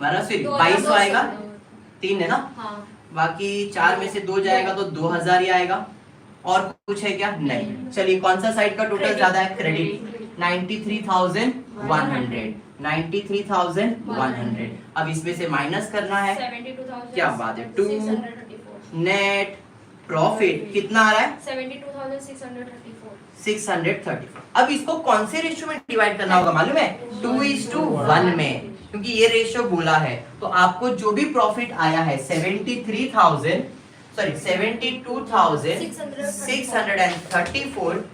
2200 आएगा, 3 है ना, हाँ। बाकी 4 में से 2 जाएगा तो 2000 ही आएगा। और कुछ है क्या, नहीं। चलिए कौन सा साइड का टोटल ज्यादा है, क्रेडिट, 93,100, 93,100। अब इसमें से माइनस करना है, 72,634। क्या बात है, 2 नेट प्रॉफिट कितना आ रहा है, 72,634। 634। अब इसको कौन से रेशियो में डिवाइड करना होगा मालूम है, 2:1 में, क्योंकि ये रेशियो बोला है। तो आपको जो भी प्रॉफिट आया है 72,634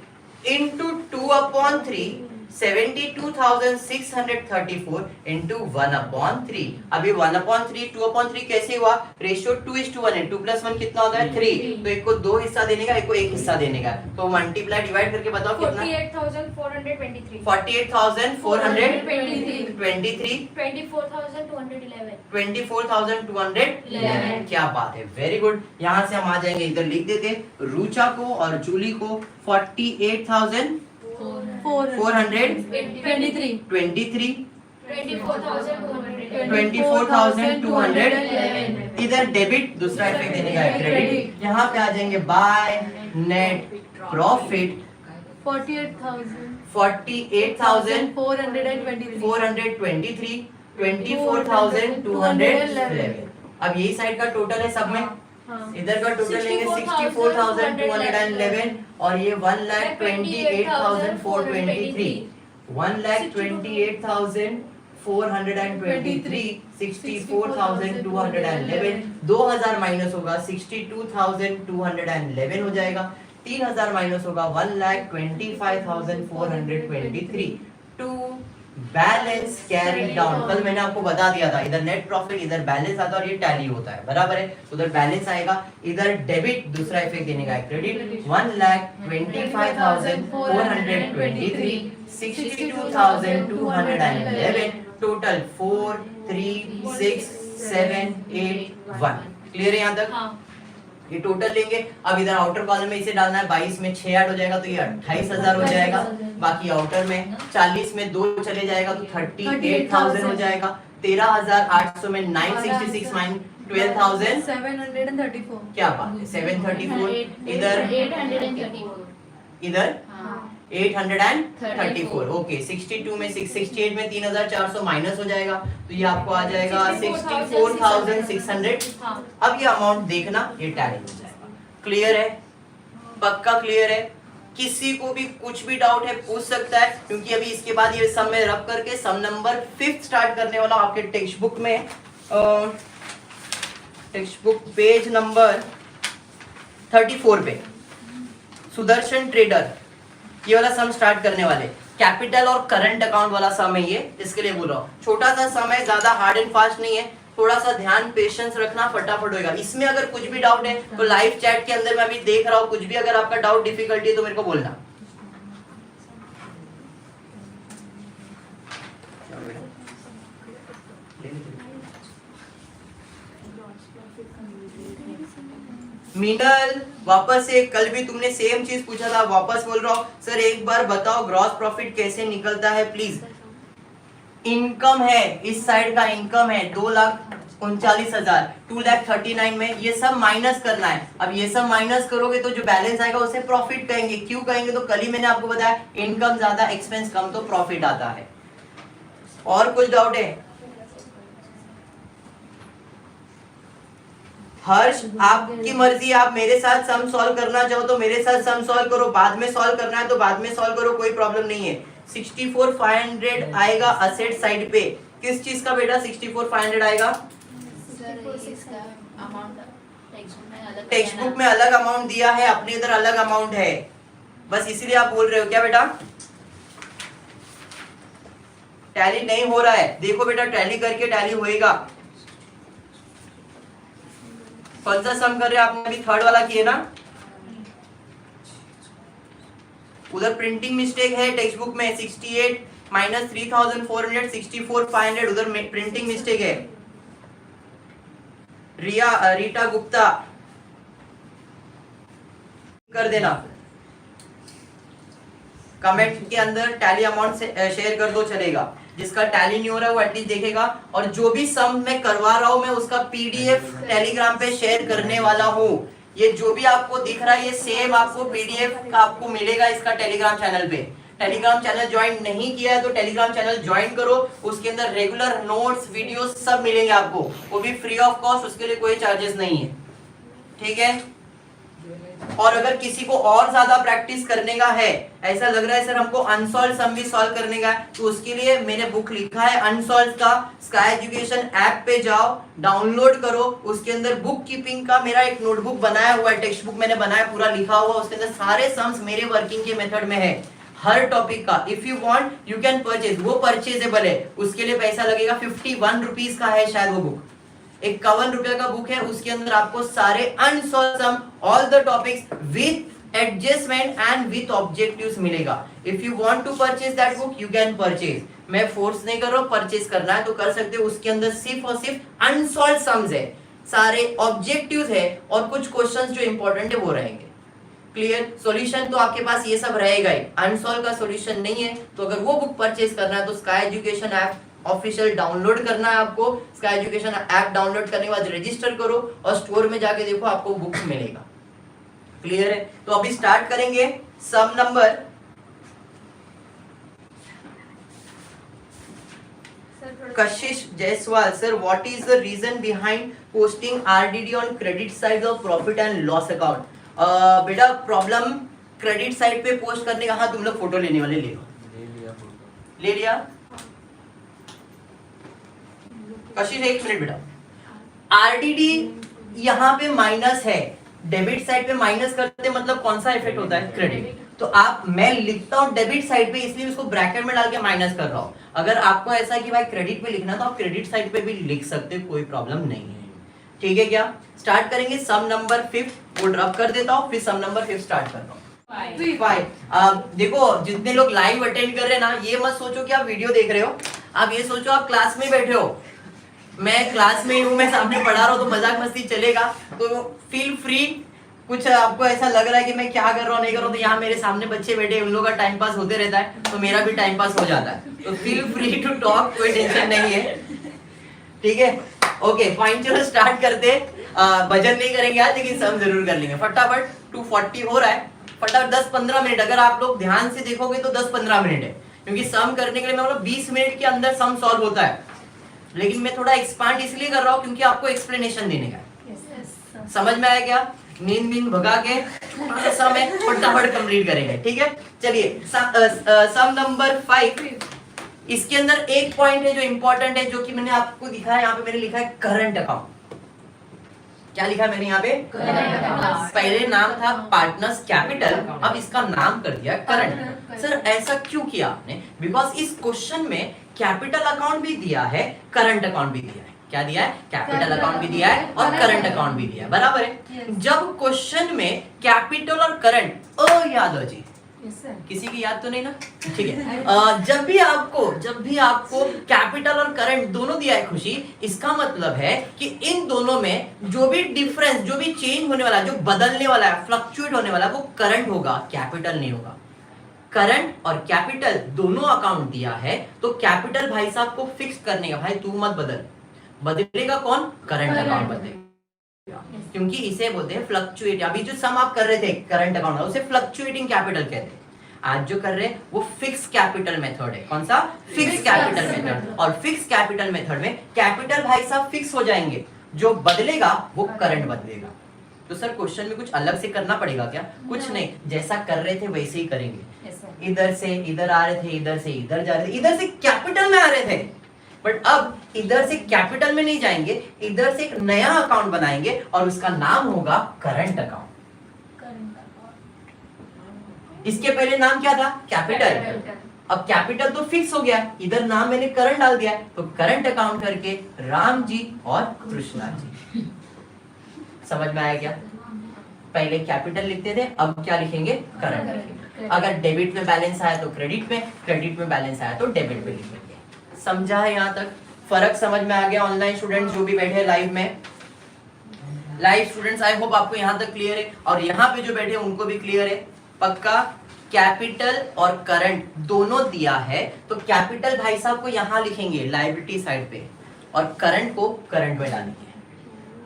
into 2/3, 72,634 into 1/3। अभी 1/3 2/3 कैसे हुआ, रेशियो 2:1 है, 2 + 1 कितना होता है 3, तो एक को 2 हिस्सा देने का, एक को 1 हिस्सा देने का, तो मल्टीप्लाई डिवाइड करके बताओ कितना, 48,423। 48,423, 24,211। 24,211। क्या बात है, वेरी गुड। यहाँ से हम आ जाएंगे, इधर लिख देते रुचा को और जूली को 48,423, 24,211। इधर डेबिट, दूसरा इफेक्ट देने का है क्रेडिट। यहाँ पे आ जाएंगे बाय नेट प्रॉफिट 48,423, 24,211। अब यही साइड का टोटल है सब में, हाँ। इधर का टोटल लेंगे 64,211 और ये 1,28,423 1,28,423 64,211 2000 माइनस होगा 62,211 हो जाएगा 3,000 माइनस होगा 1,25,423 टू बैलेंस कैरी डाउन। कल मैंने आपको बता दिया था इधर नेट प्रॉफिट इधर बैलेंस आता है और ये टैली होता है, बराबर है। उधर बैलेंस आएगा, इधर डेबिट दूसरा इफेक्ट देने का है क्रेडिट 1,25,423 62,211 टोटल 436,781। क्लियर है यहाँ तक? हाँ। ये टोटल लेंगे। अब इधर आउटर कॉलम में इसे डालना है, 22 में 6 ऐड हो जाएगा तो ये 28,000 हो जाएगा। बाकी आउटर में 40 में 2 चले जाएगा तो 38,000 हो जाएगा। 13,800 में 966 माइनस 12,734 क्या बात है 734 इधर 834 ओके 62 में 668 में 3,400 माइनस हो जाएगा तो ये आपको आ जाएगा 64,600। अब ये अमाउंट देखना ये टैली हो जाएगा। क्लियर है? पक्का क्लियर है? किसी को भी कुछ भी डाउट है पूछ सकता है, क्योंकि अभी इसके बाद ये सम में रब करके सम नंबर 5 स्टार्ट करने वाला आपके टेक्स्ट बुक में। टेक्स्ट बुक पेज नंबर 34 पे सुदर्शन ट्रेडर ये वाला सम स्टार्ट करने वाले। कैपिटल और करंट अकाउंट वाला सम है ये, इसके लिए बोल रहा हूँ। छोटा सा सम है, ज्यादा हार्ड एंड फास्ट नहीं है, थोड़ा सा ध्यान पेशेंस रखना, फटाफट होएगा। इसमें अगर कुछ भी डाउट है तो लाइव चैट के अंदर मैं अभी देख रहा हूँ, कुछ भी अगर आपका डाउट डिफिकल्टी है तो मेरे को बोलना। मीनल वापस से, कल भी तुमने सेम चीज पूछा था, वापस बोल रहा हूँ सर एक बार बताओ ग्रॉस प्रॉफिट कैसे निकलता है प्लीज। इनकम है, इस साइड का इनकम है 2,39,000 2,39,000 में ये सब माइनस करना है। अब ये सब माइनस करोगे तो जो बैलेंस आएगा उसे प्रॉफिट कहेंगे। क्यों कहेंगे? तो कल ही मैंने आपको बताया इनकम ज्यादा एक्सपेंस कम तो प्रॉफिट आता है। और कुछ डाउट है? हर्ष आपकी मर्जी, आप मेरे साथ सम सॉल्व करना चाहो तो मेरे साथ सम सॉल्व करो, बाद में सॉल्व करना है तो बाद में सॉल्व करो, कोई प्रॉब्लम नहीं है। 64,500 आएगा असेट साइड पे। किस चीज का बेटा 64,500 आएगा? टेक्स्ट बुक में अलग अमाउंट दिया है, अपने इधर अलग अमाउंट है, बस इसीलिए आप बोल रहे हो क्या बेटा? टैली नहीं हो रहा है, देखो बेटा टैली करके टैली होएगा। कौन सा सम कर रहे हैं आपने? अभी थर्ड वाला किए ना? उधर प्रिंटिंग मिस्टेक है टेक्स्ट बुक में 68 माइनस 3,400 64,500 उधर प्रिंटिंग मिस्टेक है। रीटा गुप्ता कर देना, कमेंट के अंदर टैली अमाउंट शेयर कर दो चलेगा। जिसका टैली नहीं हो रहा है वो एटलीस्ट देखेगा, और जो भी सम मैं करवा रहा हूं मैं उसका पीडीएफ टेलीग्राम पे शेयर करने वाला हूं। ये जो भी आपको दिख रहा है ये सेम आपको पीडीएफ का आपको मिलेगा इसका टेलीग्राम चैनल पे। टेलीग्राम चैनल ज्वाइन नहीं किया है तो टेलीग्राम चैनल ज्वाइन करो, उसके अंदर रेगुलर नोट्स वीडियोस सब मिलेंगे आपको, वो भी फ्री ऑफ कॉस्ट, उसके लिए कोई चार्जेस नहीं है। ठीक है? और अगर किसी को और ज्यादा प्रैक्टिस करने का है, ऐसा लग रहा है सर हमको अनसॉल्व सम भी सॉल्व करने का है, तो उसके लिए मैंने बुक लिखा है अनसॉल्व का। स्काई एजुकेशन ऐप पे जाओ, डाउनलोड करो, उसके अंदर बुक कीपिंग का मेरा एक नोटबुक बनाया हुआ है, टेक्स्ट बुक मैंने बनाया पूरा लिखा हुआ, उसके अंदर सारे सम्स मेरे वर्किंग के मेथड में है हर टॉपिक का। If you want you can purchase, वो परचेजेबल है, उसके लिए पैसा लगेगा 51 रुपीज का है शायद वो बुक, 51 रुपए का बुक है, उसके अंदर आपको सारे unsolved sum all the topics with adjustment and with objectives मिलेगा। If you want to purchase that book you can purchase, मैं फोर्स नहीं कर रहा हूं, परचेज करना है तो कर सकते हो। उसके अंदर सिर्फ और सिर्फ अनसॉल्व सम्स है, सारे ऑब्जेक्टिव्स है और कुछ क्वेश्चंस जो इंपॉर्टेंट है वो रहेंगे। क्लियर? सॉल्यूशन तो आपके पास ये सब रहेगा ही, अनसॉल्व का सॉल्यूशन नहीं है। तो अगर वो बुक परचेज करना है तो sky education app official download करना है आपको। स्काई एजुकेशन ऐप डाउनलोड करने के बाद रजिस्टर करो और स्टोर में जाके देखो आपको बुक मिलेगा। क्लियर है? तो अभी स्टार्ट करेंगे सम number. Sir Kashish Jaiswal sir, what is the reason behind posting RDD on credit side of profit and loss account? बेटा प्रॉब्लम क्रेडिट साइड पे पोस्ट करने का, हाँ तुम लोग फोटो लेने वाले ले लो, ले लिया। कशिश एक मिनट बेटा, आरडीडी यहाँ पे माइनस है, डेबिट साइड पे माइनस करते मतलब कौन सा इफेक्ट होता है? क्रेडिट। तो आप, मैं लिखता हूँ डेबिट साइड पे इसलिए उसको ब्रैकेट में डाल के माइनस कर रहा हूँ। अगर आपको ऐसा है कि भाई क्रेडिट पे लिखना तो आप क्रेडिट साइड पे भी लिख सकते हो, कोई प्रॉब्लम नहीं है। ठीक है क्या? स्टार्ट करेंगे सम नंबर 5, वो ड्रॉप कर देता हूँ, फिर सम नंबर 5 स्टार्ट कर रहा हूँ। देखो जितने लोग लाइव अटेंड कर रहे हैं ना, ये मत सोचो कि आप वीडियो देख रहे हो, आप ये सोचो आप क्लास में बैठे हो, मैं क्लास में हूँ, मैं सामने पढ़ा रहा हूँ, तो मजाक मस्ती चलेगा, तो फील फ्री। कुछ आपको ऐसा लग रहा है कि मैं क्या कर रहा हूँ नहीं कर रहा हूँ, तो यहाँ मेरे सामने बच्चे बैठे, उन लोगों का टाइम पास होते रहता है, तो मेरा भी टाइम पास हो जाता है, तो फील फ्री टू टॉक, कोई टेंशन नहीं है। ठीक है, ओके फाइन, चलो स्टार्ट करते। भजन नहीं करेंगे आज, लेकिन सम जरूर कर लेंगे फटाफट। 240 हो रहा है, फटाफट 10-15 मिनट, अगर आप लोग ध्यान से देखोगे तो 10-15 मिनट है, क्योंकि सम करने के लिए मैं बोला 20 मिनट के अंदर सम सॉल्व होता है, लेकिन मैं थोड़ा एक्सपांड इसलिए कर रहा हूँ क्योंकि आपको एक्सप्लेनेशन देने का है। समझ में आया क्या? नींद भगा के सम है फटाफट कंप्लीट करेंगे। ठीक है, चलिए सम नंबर 5, इसके अंदर एक पॉइंट है जो इंपॉर्टेंट है, जो कि मैंने आपको दिखाया, यहाँ पे मैंने लिखा है करंट अकाउंट। क्या लिखा है मैंने यहाँ पे? पहले नाम था पार्टनर्स कैपिटल, अब इसका नाम कर दिया करंट। सर ऐसा क्यों किया आपने? बिकॉज इस क्वेश्चन में कैपिटल अकाउंट भी दिया है, करंट अकाउंट भी दिया है। क्या दिया है? कैपिटल अकाउंट भी दिया है और करंट अकाउंट भी दिया है, बराबर है। जब क्वेश्चन में कैपिटल और करंट याद हो जी, किसी की याद तो नहीं ना? ठीक है, जब भी आपको कैपिटल और करंट दोनों दिया है खुशी, इसका मतलब है कि इन दोनों में जो भी डिफरेंस, जो भी चेंज होने वाला है, जो बदलने वाला है, फ्लक्चुएट होने वाला है, वो करंट होगा, कैपिटल नहीं होगा। करंट और कैपिटल दोनों अकाउंट दिया है, तो कैपिटल भाई साहब को फिक्स करने का, भाई तू मत बदल, बदलेगा कौन? करंट अकाउंट बदलेगा, क्योंकि इसे बोलते हैं फ्लक्चुएट। अभी जो सम आप कर रहे थे करंट अकाउंट, उसे फ्लक्चुएटिंग कैपिटल कहते हैं। आज जो कर रहे हैं वो फिक्स कैपिटल मेथड है। कौन सा? Fix capital method. और फिक्स कैपिटल मेथड में कैपिटल भाई साहब फिक्स हो जाएंगे, जो बदलेगा वो करंट बदलेगा। तो सर क्वेश्चन में कुछ अलग से करना पड़ेगा क्या? कुछ नहीं, जैसा कर रहे थे वैसे ही करेंगे। इधर से इधर आ रहे थे, इधर से इधर जा रहे थे, इधर से कैपिटल में आ रहे थे, बट अब इधर से कैपिटल में नहीं जाएंगे, इधर से एक नया अकाउंट बनाएंगे और उसका नाम होगा करंट अकाउंट। इसके पहले नाम क्या था? कैपिटल। अब कैपिटल तो फिक्स हो गया, इधर नाम मैंने करंट डाल दिया, तो करंट अकाउंट करके राम जी और कृष्णा जी। समझ में आया क्या? पहले कैपिटल लिखते थे, अब क्या लिखेंगे? करंट। अगर डेबिट में बैलेंस आया तो क्रेडिट में, क्रेडिट में बैलेंस आया तो डेबिट में लिखेंगे। समझा है यहाँ तक? फर्क समझ में आ गया? ऑनलाइन स्टूडेंट्स जो भी बैठे लाइव में, लाइव स्टूडेंट्स आई होप आपको यहाँ तक क्लियर है, और यहाँ पे जो बैठे उनको भी क्लियर है पक्का। कैपिटल और करंट दोनों दिया है, तो कैपिटल भाई साहब को यहाँ लिखेंगे लायबिलिटी साइड पे, और करंट को करंट में डालेंगे।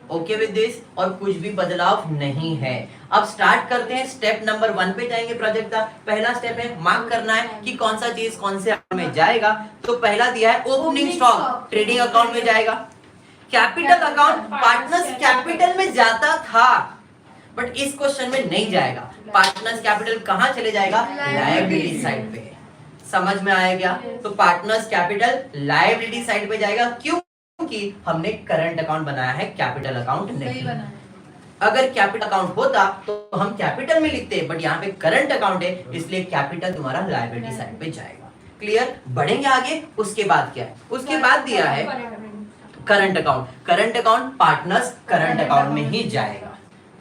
Okay with this? और कुछ भी बदलाव नहीं है। अब स्टार्ट करते हैं, स्टेप नंबर 1 पे जाएंगे प्रोजेक्ट का। पहला स्टेप है मार्क करना है कि कौन सा चीज कौन से अकाउंट में जाएगा। तो पहला दिया है ओपनिंग स्टॉक ट्रेडिंग अकाउंट में जाएगा। कैपिटल अकाउंट पार्टनर्स कैपिटल में जाता था, बट इस क्वेश्चन में नहीं जाएगा। पार्टनर्स कैपिटल कहां चले जाएगा? लायबिलिटी साइड पे। समझ में आया क्या? तो पार्टनर्स कैपिटल लायबिलिटी साइड पे जाएगा, क्योंकि हमने करंट अकाउंट बनाया है, कैपिटल अकाउंट नहीं। अगर कैपिटल अकाउंट होता तो हम कैपिटल में लिखते, बट यहाँ पे करंट अकाउंट है, इसलिए कैपिटल तुम्हारा लायबिलिटी साइड पे जाएगा। क्लियर? बढ़ेंगे आगे। उसके बाद क्या है? उसके बाद दिया है current account. Current account partners current account में ही जाएगा।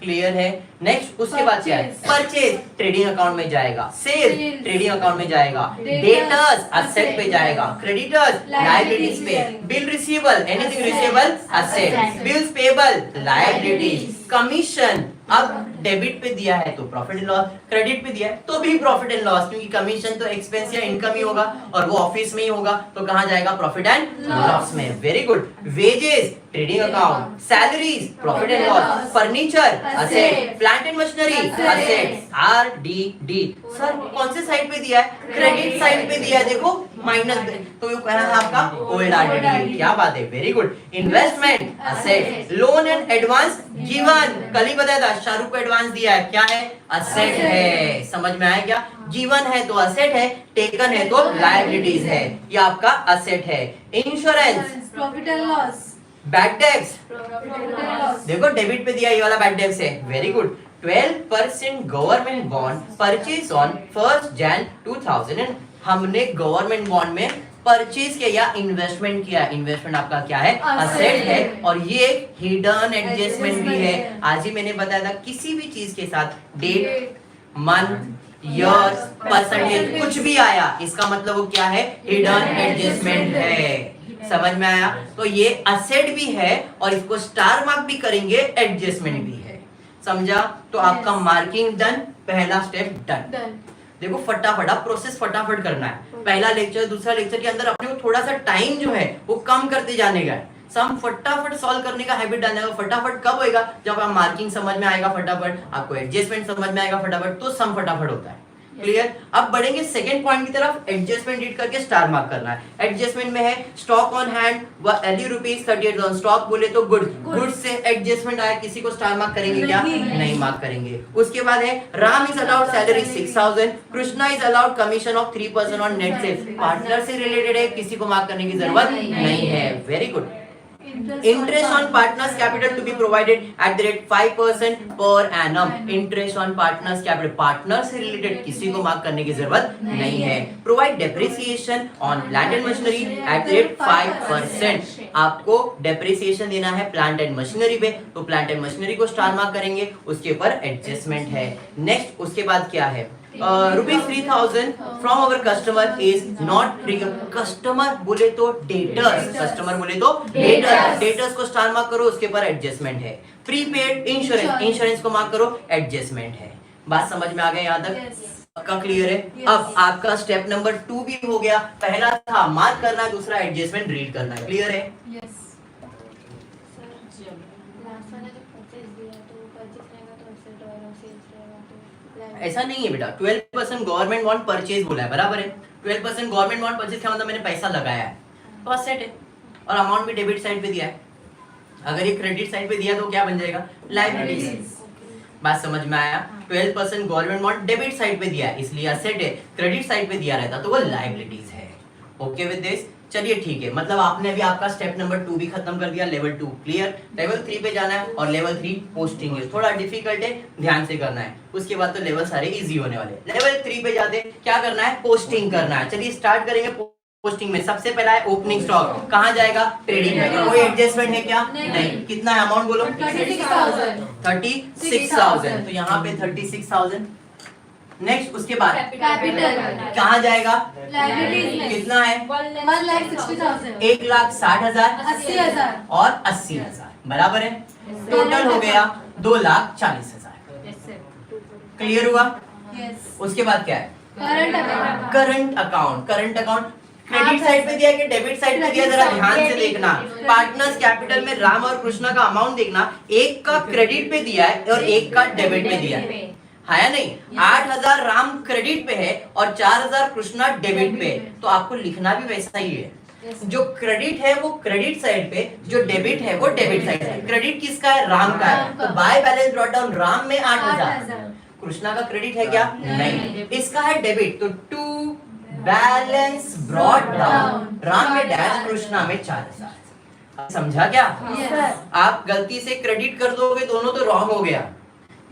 क्लियर है? नेक्स्ट उसके बाद क्या है? परचेज ट्रेडिंग अकाउंट में जाएगा, सेल ट्रेडिंग अकाउंट में जाएगा, डेटर्स असेट पे जाएगा, क्रेडिटर्स लायबिलिटीज पे, bill receivable anything receivable asset, bills payable liabilities, commission अब डेबिट पे दिया है तो प्रॉफिट एंड लॉस, क्रेडिट पे दिया है तो भी प्रॉफिट एंड लॉस, क्योंकि कमीशन तो एक्सपेंस या इनकम ही होगा और वो ऑफिस में ही होगा, तो कहां जाएगा? प्रॉफिट एंड लॉस में। Very good. Wages trading account, salaries profit and loss, furniture asset, plant and machinery asset, RDD। Sir कौन से साइड पे दिया है? क्रेडिट साइड पे दिया है, देखो माइनस, तो ये कहना है आपका ओल्ड RDD। क्या बात है, very good. Investment asset, loan and advance given, कल ही बताया था शाहरुख को एडवांस दिया है, क्या है? असेट है। समझ में आया क्या? गिवन है तो असेट है, टेकन है तो लायबिलिटीज है, ये आपका असेट है। Insurance profit and loss, bad debts, profit and loss, देखो डेबिट पे दिया, ये वाला बैड डेब्ट्स है। Very good. 12% government bond purchase on 1 Jan 2000। हमने गवर्नमेंट बॉन्ड में परचेज किया या इन्वेस्टमेंट किया। इन्वेस्टमेंट आपका क्या है? असेट है, और ये एक हिडन एडजस्टमेंट भी है। आज ही मैंने बताया था किसी भी चीज के साथ डेट, मंथ, ईयर, परसेंटेज कुछ भी आया, इसका मतलब वो क्या है? हिडन एडजस्टमेंट है। समझ में आया? तो ये असेट भी है और इसको स्टार मार्क भी करेंगे, एडजस्टमेंट भी है। समझा? तो आपका मार्किंग डन, पहला स्टेप डन। देखो फटाफट, आप प्रोसेस फटाफट करना है। पहला लेक्चर, दूसरा लेक्चर के अंदर अपने को थोड़ा सा टाइम जो है वो कम करते जाने का है। सम फटाफट सॉल्व करने का हैबिट डालने का। फटाफट कब होएगा? जब आप मार्किंग समझ में आएगा फटाफट, आपको एडजस्टमेंट समझ में आएगा फटाफट, तो सम फटाफट होता है। क्लियर? अब बढ़ेंगे सेकंड पॉइंट की तरफ। एडजस्टमेंट रीड करके स्टार मार्क करना है। एडजस्टमेंट में है stock on hand value ₹38,000। Stock बोले तो गुड्स से एडजस्टमेंट आया, किसी को स्टार मार्क करेंगे क्या? नहीं मार्क करेंगे। उसके बाद है Ram is allowed salary 6,000, Krishna is allowed commission of 3% on net sales. Partner से रिलेटेड है, किसी को मार्क करने की जरूरत नहीं है। Very good. Interest on partners capital to be provided at the rate 5% per annum. Interest on partners capital, partner से related किसी को मार्क करने की जरूरत नहीं है। Provide depreciation on plant and machinery at the rate 5%. आपको depreciation देना है plant and machinery पे, तो plant and machinery को स्टार मार्क करेंगे, उसके ऊपर एडजस्टमेंट है। नेक्स्ट उसके बाद क्या है? ₹3,000 from our customer is not trigger. Customer बोले तो डेटर्स, कस्टमर बोले तो डेटर्स, डेटर्स को स्टार मार्क करो, उसके ऊपर एडजस्टमेंट है। प्रीपेड इंश्योरेंस, इंश्योरेंस को मार्क करो, एडजस्टमेंट है। बात समझ में आ गया यहाँ तक? पक्का क्लियर है? अब आपका स्टेप नंबर 2 भी हो गया। पहला था मार्क करना है, दूसरा एडजस्टमेंट रीड करना है। क्लियर है? ऐसा नहीं है बेटा, 12% गवर्नमेंट बॉन्ड परचेज बोला है, बराबर है। 12% गवर्नमेंट बॉन्ड परचेज का मतलब मैंने पैसा लगाया है, तो असेट है, और अमाउंट भी डेबिट साइड पे दिया है। अगर ये क्रेडिट साइड पे दिया तो क्या बन जाएगा? लायबिलिटीज। बात समझ में आया? 12% गवर्नमेंट बॉन्ड डेबिट साइड पे दिया है, इसलिए असेट है। क्रेडिट साइड पे दिया रहता तो वो लायबिलिटीज है। Okay with this? चलिए ठीक है, मतलब आपने अभी आपका स्टेप नंबर 2 भी खत्म कर दिया। Level 2 clear. लेवल 3 पे जाना है, और लेवल 3 पोस्टिंग है, थोड़ा डिफिकल्ट है, ध्यान से करना है। उसके बाद तो लेवल सारे इजी होने वाले। लेवल 3 पे जाते क्या करना है? पोस्टिंग करना है। चलिए स्टार्ट करेंगे पोस्टिंग में। सबसे पहला है ओपनिंग स्टॉक, कहाँ जाएगा? ट्रेडिंग में। कोई एडजस्टमेंट है क्या? नहीं। कितना है अमाउंट बोलो? 36,000। तो यहाँ पे 36,000। नेक्स्ट उसके बाद कैपिटल कहाँ जाएगा? लायबिलिटीज में कितना है? 1,60,000, 1,60,000, 80,000 और 80,000, बराबर है। टोटल हो गया 2,40,000। क्लियर हुआ? यस। उसके बाद क्या है? Current account, current account. Current account credit side पे दिया है कि डेबिट साइड पे दिया? जरा ध्यान से देखना। पार्टनर्स कैपिटल में राम और कृष्णा का अमाउंट देखना, एक का क्रेडिट पे दिया है और एक का डेबिट पे दिया है या नहीं? 8,000 राम क्रेडिट पे है और 4,000 कृष्णा डेबिट पे। तो आपको लिखना भी वैसा ही है। जो क्रेडिट है वो क्रेडिट साइड पे, जो डेबिट है वो डेबिट साइड पे। क्रेडिट किसका है? राम का है, तो by balance brought down Ram में 8,000। कृष्णा का क्रेडिट है क्या? नहीं। इसका है डेबिट, तो to balance brought down Ram में डैश, कृष्णा में 4,000। समझा क्या? आप गलती से क्रेडिट कर दोगे दोनों तो रॉन्ग हो गया।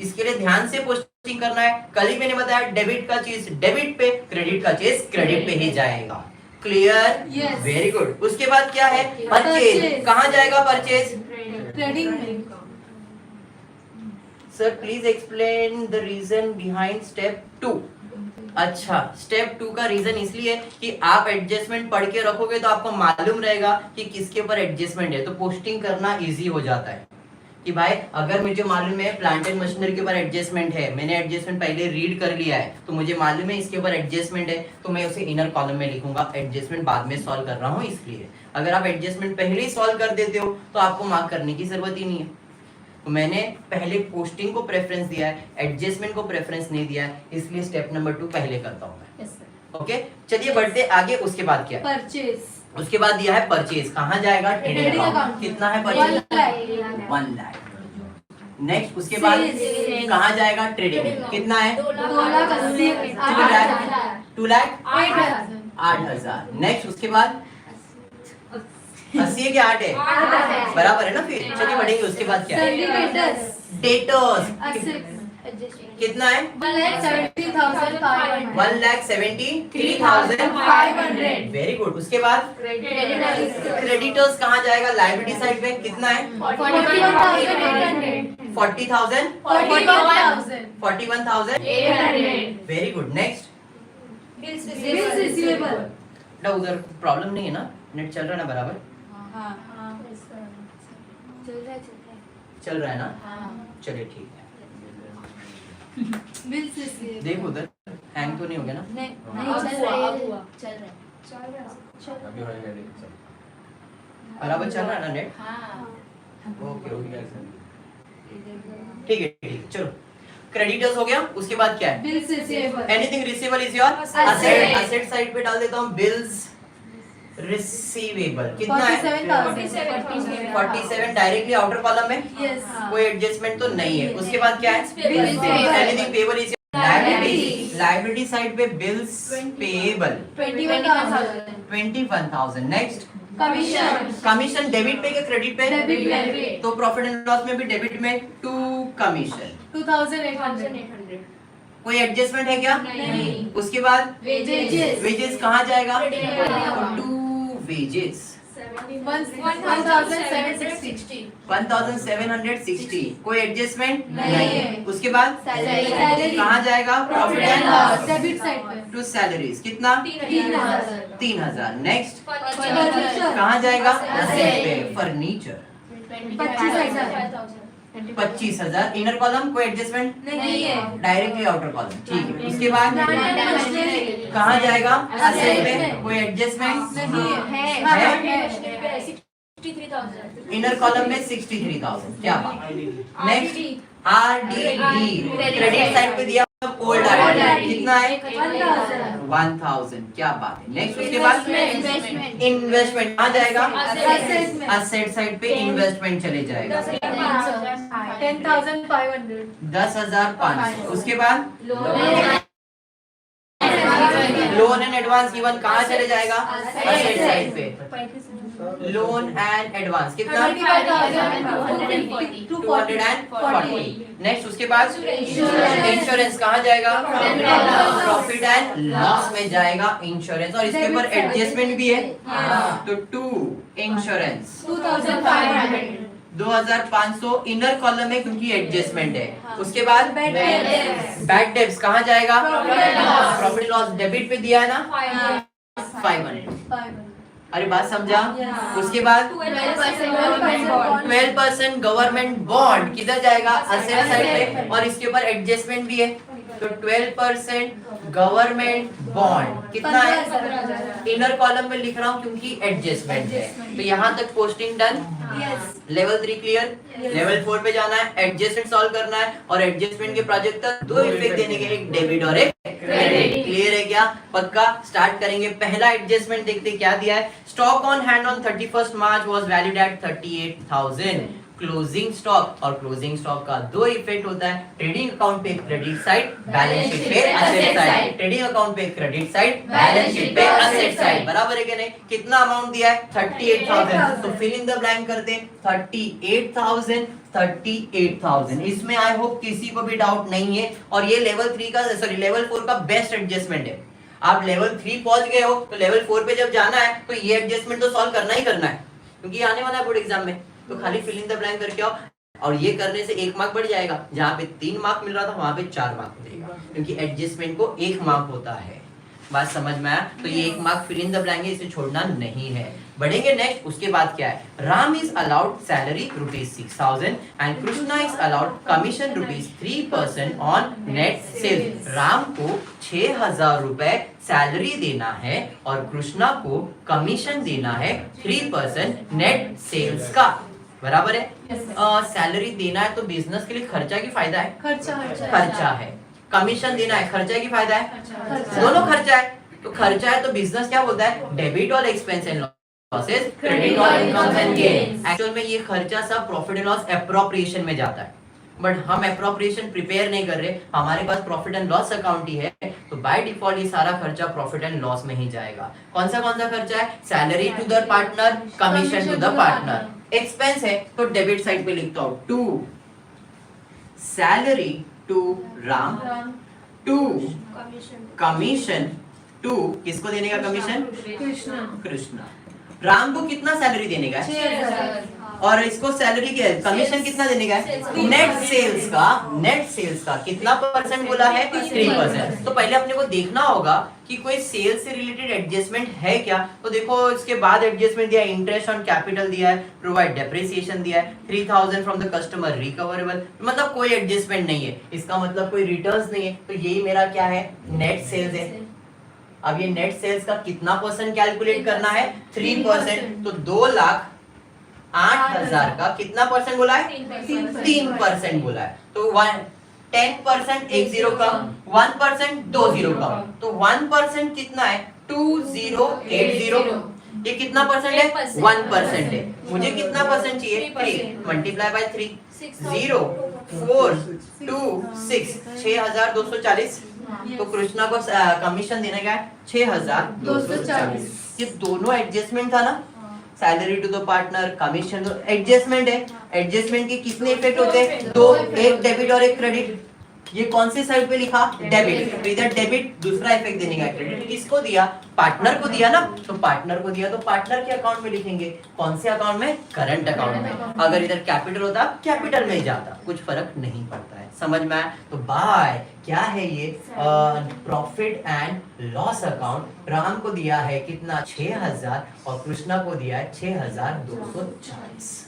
इसके लिए ध्यान से पोस्टिंग करना है। कल ही मैंने बताया डेबिट का चीज डेबिट पे, क्रेडिट का चीज क्रेडिट पे ही जाएगा। क्लियर? Very good. उसके बाद क्या है? परचेज। कहाँ जाएगा परचेज? ट्रेडिंग में। Sir please explain the reason behind step 2। अच्छा, स्टेप 2 का रीजन इसलिए कि आप एडजस्टमेंट पढ़ के रखोगे तो आपको मालूम रहेगा कि किसके ऊपर एडजस्टमेंट है, तो पोस्टिंग करना इजी हो जाता है। कि भाई अगर मुझे मालूम है प्लांट एंड मशीनरी के ऊपर एडजस्टमेंट है, मैंने एडजस्टमेंट पहले रीड कर लिया है, तो मुझे मालूम है इसके ऊपर एडजस्टमेंट है, तो मैं उसे इनर कॉलम में लिखूंगा, एडजस्टमेंट बाद में सॉल्व कर रहा हूँ इसलिए। अगर आप एडजस्टमेंट पहले ही सॉल्व कर देते हो तो आपको मार्क करने की जरूरत ही नहीं है। तो मैंने पहले पोस्टिंग को प्रेफरेंस दिया है, एडजस्टमेंट को प्रेफरेंस नहीं दिया है, इसलिए स्टेप नंबर 2 पहले करता हूँ मैं। ओके, चलिए बढ़ते आगे। उसके बाद क्या है? परचेज। उसके बाद दिया है परचेज, कहाँ जाएगा? Trading Trading account. account। कितना है परचेज? 1 लाख। नेक्स्ट उसके बाद Sales। कहाँ जाएगा? ट्रेडिंग। कितना है? 2 लाख 8,000। नेक्स्ट उसके बाद 80 है क्या 8 है? बराबर है ना फिर। चलिए बढ़ेंगे। उसके बाद क्या है? डेटर्स। कितना है? 1,73,500। Very good. उसके बाद क्रेडिटर्स कहाँ जाएगा? लायबिलिटी साइड पे। कितना है? 40,000 41,000। Very good. नेक्स्ट ना, उधर प्रॉब्लम नहीं है ना? नेट चल रहा है ना बराबर? चल रहा है ना? चलिए ठीक है। देखो उधर हैंग तो नहीं हो गया ना? बराबर चल रहा है ना नेट? ओके ओके ठीक है ठीक है। चलो क्रेडिटर्स हो गया। उसके बाद क्या है? Anything receivable is your asset. Asset side पे डाल देता हूँ बिल्स रिसीवेबल। कितना है? 47 डायरेक्टली आउटर कॉलम में। कोई एडजस्टमेंट तो नहीं है। उसके बाद क्या है? Anything payable is liability. Liability side पे bills payable 21,000। Next commission debit पे क्या क्रेडिट पे? तो प्रॉफिट एंड लॉस में भी डेबिट में 2 कमीशन 2,800। कोई एडजस्टमेंट है क्या? नहीं। उसके बाद वेजेस वेजेस कहाँ जाएगा? 2 वेजेस 1,760। कोई एडजस्टमेंट नहीं है। उसके बाद Salary। कहाँ जाएगा? Profit and loss debit side पे टू सैलरीज। कितना? 3,000। नेक्स्ट फर्नीचर कहाँ जाएगा? Asset। पे फर्नीचर 25,000 25,000। इनर कॉलम कोई एडजस्टमेंट नहीं है। Directly outer column. ठीक है। उसके बाद Machinery। कहाँ जाएगा? Asset असेट पे में। कोई एडजस्टमेंट नहीं है। इनर कॉलम में 63,000। क्या बात। नेक्स्ट आरडीडी क्रेडिट साइड पे दिया ओल्ड आरडी। कितना है? 1,000। क्या बात है। नेक्स्ट उसके बाद इन्वेस्टमेंट कहाँ जाएगा? असेट साइड पे इन्वेस्टमेंट चले जाएगा 10,500 10,500। उसके बाद लोन एंड एडवांस गिवन कहाँ चले जाएगा? असेट साइड पे लोन एंड एडवांस। कितना? 240। नेक्स्ट उसके बाद इंश्योरेंस कहाँ जाएगा? प्रॉफिट एंड लॉस में जाएगा इंश्योरेंस। और इसके ऊपर एडजस्टमेंट भी है तो 2 इंश्योरेंस 2,500 इनर कॉलम में क्योंकि एडजस्टमेंट है। उसके बाद बैड डेब्ट्स कहाँ जाएगा? प्रॉफिट लॉस डेबिट पे दिया है ना 500। अरे बात समझा? उसके बाद 12% गवर्नमेंट बॉन्ड किधर जाएगा? असेट साइड पे। और इसके ऊपर एडजस्टमेंट भी है तो 12% गवर्नमेंट बॉन्ड। कितना है? इनर कॉलम में लिख रहा हूँ क्योंकि एडजस्टमेंट है। तो यहाँ तक posting done. Level 3 clear. Level 4 पे जाना है, एडजस्टमेंट सॉल्व करना है और एडजस्टमेंट के प्रोजेक्ट तक 2 इफेक्ट देने के लिए एक डेबिट और एक क्रेडिट। क्लियर है क्या? पक्का। स्टार्ट करेंगे। पहला एडजस्टमेंट देखते क्या दिया है। Stock on hand on 31st March was valued at 38,000। Closing stock और क्लोजिंग स्टॉक का 2 इफेक्ट होता है। ट्रेडिंग अकाउंट पे क्रेडिट साइड, बैलेंस शीट पे असेट साइड। ट्रेडिंग अकाउंट पे क्रेडिट साइड, बैलेंस शीट पे असेट साइड। बराबर है कि नहीं? कितना अमाउंट दिया है? 38,000। तो फिल इन द ब्लैंक करते हैं। 38,000। इसमें आई होप किसी को भी डाउट नहीं है। और ये लेवल 4 का बेस्ट एडजस्टमेंट है। आप लेवल 3 पहुंच गए हो तो लेवल 4 पे जब जाना है तो ये एडजस्टमेंट तो सॉल्व करना ही करना है क्योंकि आने वाला है बोर्ड एग्जाम में। तो खाली फिल इन द ब्लैंक करके आओ और ये करने से 1 मार्क बढ़ जाएगा। जहाँ पे 3 मार्क मिल रहा था वहां पे 4 मार्क मिलेगा क्योंकि एडजस्टमेंट को 1 मार्क होता है। बात समझ में आया? तो ये एक mark fill in the blank है, इसे छोड़ना नहीं है। बढ़ेंगे नेक्स्ट, उसके बाद क्या है? Ram is allowed salary ₹6,000 and Krishna is allowed commission ₹3% on net sales. Ram को 6,000 रुपए सैलरी देना है और कृष्णा को कमीशन देना है 3% नेट सेल्स का। बराबर है? सैलरी देना है तो बिजनेस के लिए खर्चा की फायदा है? खर्चा है। कमीशन देना है, खर्चा की फायदा है? दोनों खर्चा है। तो खर्चा है तो बिजनेस क्या बोलता है? Debit all expense and losses, credit all incomes and gain. Actual में ये खर्चा सब प्रॉफिट एंड लॉस एप्रोप्रिएशन में जाता है, बट हम एप्रोप्रिएशन प्रिपेयर नहीं कर रहे, हमारे पास प्रॉफिट एंड लॉस अकाउंट ही है, तो बाय डिफॉल्ट ये सारा खर्चा प्रॉफिट एंड लॉस में ही जाएगा। कौन सा खर्चा है? Salary to the partner, commission to the partner. Expense है तो डेबिट साइड पे लिखता हूं, to salary to Ram, to commission to, किसको देने का कमीशन? कृष्णा। राम को कितना सैलरी देने का है? 6,000 और इसको सैलरी क्या है? कमीशन कितना देने का है? नेट सेल्स का। नेट सेल्स का कितना परसेंट बोला है? 3%। तो पहले अपने को देखना होगा कि कोई सेल्स से रिलेटेड एडजस्टमेंट है क्या। तो देखो इसके बाद एडजस्टमेंट दिया है, इंटरेस्ट ऑन कैपिटल दिया है, प्रोवाइड डेप्रिसिएशन दिया है, 3,000 फ्रॉम द कस्टमर रिकवरेबल, मतलब कोई एडजस्टमेंट नहीं है, इसका मतलब कोई रिटर्न्स नहीं है। तो यही मेरा क्या है? नेट सेल्स है। अब ये नेट सेल्स का कितना परसेंट कैलकुलेट करना है? 3%। तो 2,08,000 का कितना परसेंट बोला है? 3% बोला है। तो 10% 10 का, 1% 20 का, तो 1% कितना है? 2080। ये कितना परसेंट है? 1% है। मुझे कितना परसेंट चाहिए? 3 मल्टीप्लाई बाय 3, 0 4 2 6, 6,240। तो कृष्णा को कमीशन देने का है 6,240। ये दोनों एडजस्टमेंट था ना, salary to the partner, commission, adjustment है। एडजस्टमेंट के कितने इफेक्ट होते हैं? दो, एक डेबिट और एक क्रेडिट। ये कौन से साइड पे लिखा? डेबिट। तो इधर डेबिट, दूसरा इफेक्ट देने का क्रेडिट। किसको दिया? पार्टनर को दिया ना, तो पार्टनर को दिया तो पार्टनर के अकाउंट में लिखेंगे। कौन से अकाउंट में? करंट अकाउंट में। अगर इधर कैपिटल होता कैपिटल में जाता, कुछ फर्क नहीं पड़ता है। समझ में आया? तो बाय क्या है ये? Profit and loss account. Ram को दिया है कितना? 6,000 और कृष्णा को दिया है 6,240।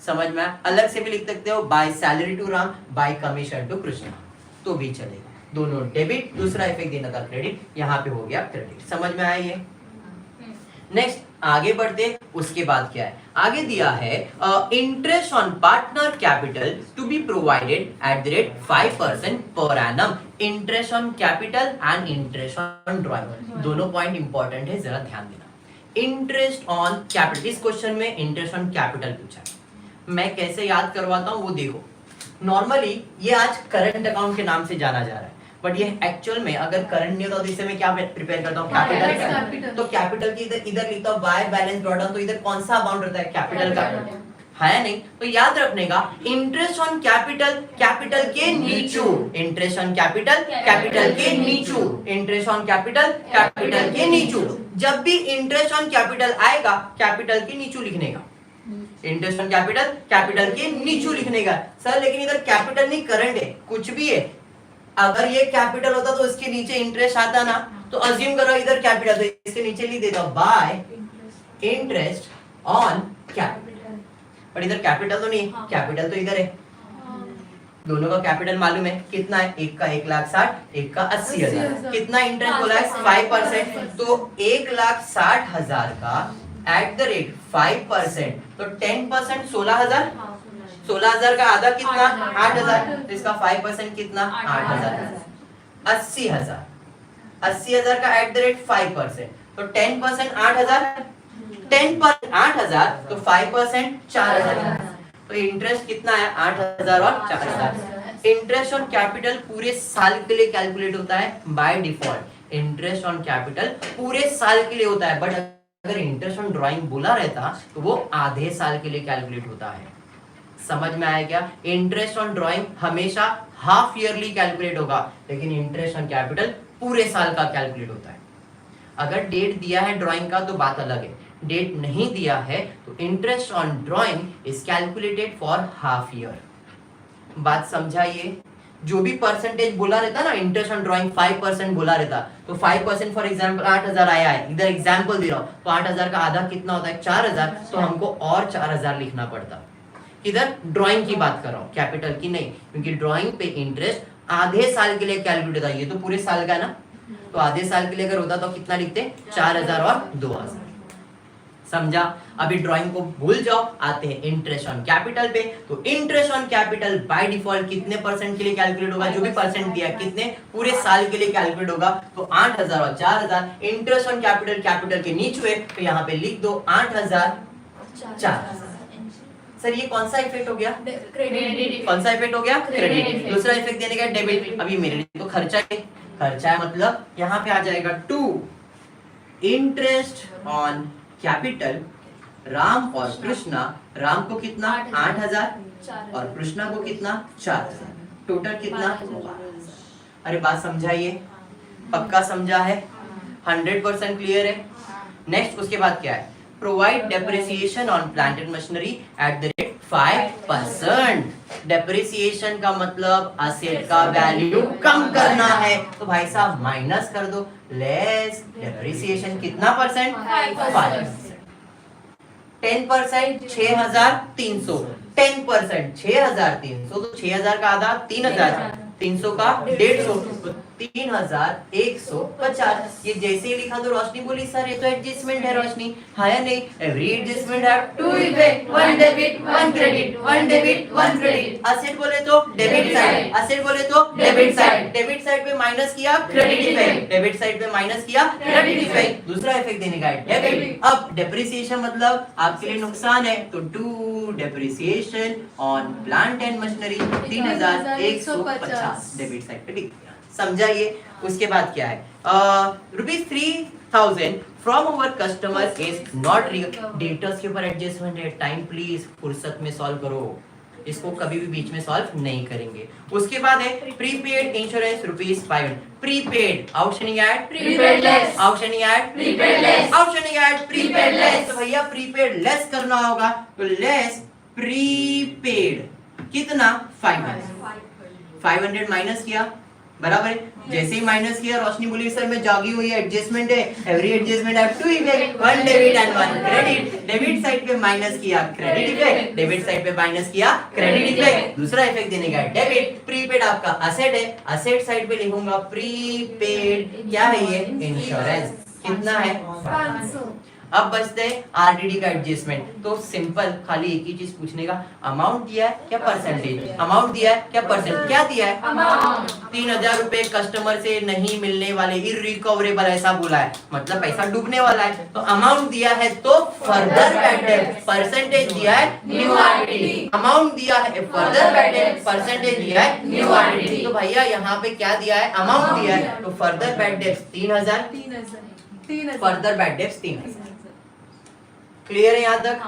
समझ में आया? अलग से भी लिख सकते हो, by salary to Ram, by commission to Krishna, तो भी चलेगा। दोनों डेबिट, दूसरा इफेक्ट देना था क्रेडिट, यहाँ पे हो गया क्रेडिट। समझ में आया ये? नेक्स्ट आगे बढ़ते, उसके बाद क्या है? आगे दिया है interest on partner capital to be provided at the rate 5% per annum. Interest on capital and interest on drawing, दोनों पॉइंट इंपॉर्टेंट है, जरा ध्यान देना। इंटरेस्ट ऑन कैपिटल, इस क्वेश्चन में इंटरेस्ट ऑन कैपिटल पूछा है। मैं कैसे याद करवाता हूँ वो देखो। नॉर्मली ये आज करंट अकाउंट के नाम से जाना जा रहा है, बट ये एक्चुअल में अगर करंट नहीं होता तो इसे मैं क्या प्रिपेयर करता हूँ? कैपिटल। तो कैपिटल की इधर लिखता हूँ बाय बैलेंस ब्रॉट डाउन, तो इधर कौन सा अमाउंट रहता है? कैपिटल का, है नहीं? तो याद रखने का, इंटरेस्ट ऑन कैपिटल, कैपिटल के नीचू। इंटरेस्ट ऑन कैपिटल, कैपिटल के नीचू। इंटरेस्ट ऑन कैपिटल, कैपिटल के नीचू। जब भी इंटरेस्ट ऑन कैपिटल आएगा, कैपिटल के नीचू लिखने का। इंटरेस्ट ऑन कैपिटल, कैपिटल के नीचू लिखने का। सर लेकिन इधर कैपिटल नहीं, करंट है, कुछ भी है। अगर ये कैपिटल होता तो इसके नीचे इंटरेस्ट आता ना, तो अज्यूम करो इधर कैपिटल, तो इसके नीचे लिख देता हूं बाय इंटरेस्ट ऑन कैपिटल। पर इधर कैपिटल तो नहीं, कैपिटल तो इधर है। दोनों का कैपिटल मालूम है कितना है? एक का 1,60,000, एक का 80,000। कितना इंटरेस्ट बोला है? 5%। तो 1,60,000 का एट द रेट 5%, तो 10% 16,000। 16,000 का आधा कितना? 8,000। तो इसका 5% कितना? 8,000। 80,000। 80,000 का एट द रेट 5%, तो 10% 8,000। 10% 8,000, तो 5% 4,000। तो इंटरेस्ट कितना है? 8,000 और 4,000। इंटरेस्ट ऑन कैपिटल पूरे साल के लिए कैलकुलेट होता है by default. Interest on capital पूरे साल के लिए होता है, बट अगर इंटरेस्ट ऑन ड्राइंग बोला रहता तो वो आधे साल के लिए कैलकुलेट होता है। समझ में आया क्या? इंटरेस्ट ऑन ड्राइंग हमेशा हाफ ईयरली कैलकुलेट होगा, लेकिन इंटरेस्ट ऑन कैपिटल पूरे साल का कैलकुलेट होता है। अगर डेट दिया है ड्राइंग का तो बात अलग है, डेट नहीं दिया है तो interest on drawing is calculated for half year. बात समझाइए? जो भी परसेंटेज बोला रहता ना, इंटरेस्ट ऑन ड्राइंग 5% बोला रहता, तो 5% फॉर एग्जांपल 8000 आया है, इधर एग्जांपल दे रहा हूँ, तो 8000 का आधा कितना होता है 4000, तो हमको और 4000 लिखना पड़ता। इधर ड्राइंग की बात कर रहा हूँ, कैपिटल की नहीं, क्योंकि ड्राइंग पे इंटरेस्ट आधे साल के लिए कैलकुलेट होता है, ये तो पूरे साल का ना, तो आधे साल के लिए अगर होता तो कितना लिखते 4000 और 2000। समझा? अभी ड्राइंग को भूल जाओ, आते हैं इंटरेस्ट ऑन कैपिटल पे। तो interest on capital by default कितने परसेंट के लिए कैलकुलेट होगा, जो भी परसेंट दिया कितने पूरे साल के लिए कैलकुलेट होगा, तो 8000 और 4000। इंटरेस्ट ऑन कैपिटल कैपिटल के नीचे तो यहाँ पे लिख दो 8000 4000। सर ये कौन सा इफेक्ट हो गया, क्रेडिट। कौन सा इफेक्ट हो गया, क्रेडिट। Credit। दूसरा इफेक्ट देने का डेबिट। अभी मेरे लिए तो खर्चा है, खर्चा है मतलब यहाँ पे आ जाएगा to interest on capital Ram और कृष्णा। राम को कितना 8000 और कृष्णा को कितना 4000, टोटल कितना 12,000। अरे बात समझाइए, पक्का समझा है, 100% क्लियर है। नेक्स्ट उसके बाद क्या है, provide depreciation on plant and machinery at the rate 5%। Depreciation का मतलब असेट का वैल्यू कम करना है, तो भाई साहब माइनस कर दो, लेस डेप्रिसिएशन कितना परसेंट 5%। 10% 6300, 10% 6300, तो 6000 का आधा 3000, 300 का 150, 3150। ये जैसे ही लिखा तो रोशनी बोली सर ये तो एडजस्टमेंट है रोशनी, हाँ या नहीं? एवरी एडजस्टमेंट है two effect, one debit one credit, one debit one credit. Asset बोले तो डेबिट साइड, असेट बोले तो डेबिट साइड, डेबिट साइड पे माइनस किया क्रेडिट इफेक्ट, डेबिट साइड पे माइनस किया क्रेडिट इफेक्ट। दूसरा इफेक्ट देने का है डेबिट। अब डेप्रिसिएशन मतलब आपके लिए नुकसान है, तो to depreciation on plant and machinery 3150 debit side पे लिख दिया। समझा ये? उसके बाद क्या है, ₹3000 from our customer is not debtors के ऊपर एडजस्टमेंट है। टाइम प्लीज फुर्सत में सॉल्व करो, इसको कभी भी बीच में सॉल्व नहीं करेंगे। उसके बाद है prepaid insurance ₹500। Prepaid outstanding at Prepaid less। Outstanding at Prepaid less। Outstanding at prepaid less. तो भैया प्रीपेड लेस करना होगा, तो लेस प्रीपेड कितना 500 माइनस किया, बराबर है। जैसे ही माइनस किया रोशनी बोली सर मैं जागी हुई है, एडजस्टमेंट है, every adjustment have to effect, one debit and one credit. Debit side पे माइनस किया क्रेडिट इफेक्ट, डेबिट साइड पे माइनस किया क्रेडिट इफेक्ट। दूसरा इफेक्ट देने का है डेबिट। प्रीपेड आपका असेट है, असेट साइड पे लिखूंगा प्रीपेड, क्या है ये इंश्योरेंस, कितना है 500। अब बचते हैं आरडीडी का एडजस्टमेंट। तो सिंपल खाली एक ही चीज पूछने का, अमाउंट दिया है क्या परसेंटेज, अमाउंट दिया है क्या परसेंट, क्या दिया है अमाउंट। 3000 रुपए कस्टमर से नहीं मिलने वाले, इररिकवरेबल ऐसा बोला है, मतलब पैसा डूबने वाला है। तो अमाउंट दिया है तो फर्दर बैड डेट, परसेंटेज दिया है न्यू आरडीडी। अमाउंट दिया है फर्दर बैड डेट, परसेंटेज दिया है न्यू आरडीडी। तो भैया यहाँ पे क्या दिया है, अमाउंट दिया है, तो further bad debt 3000, further bad debt 3000। Clear है यहाँ तक,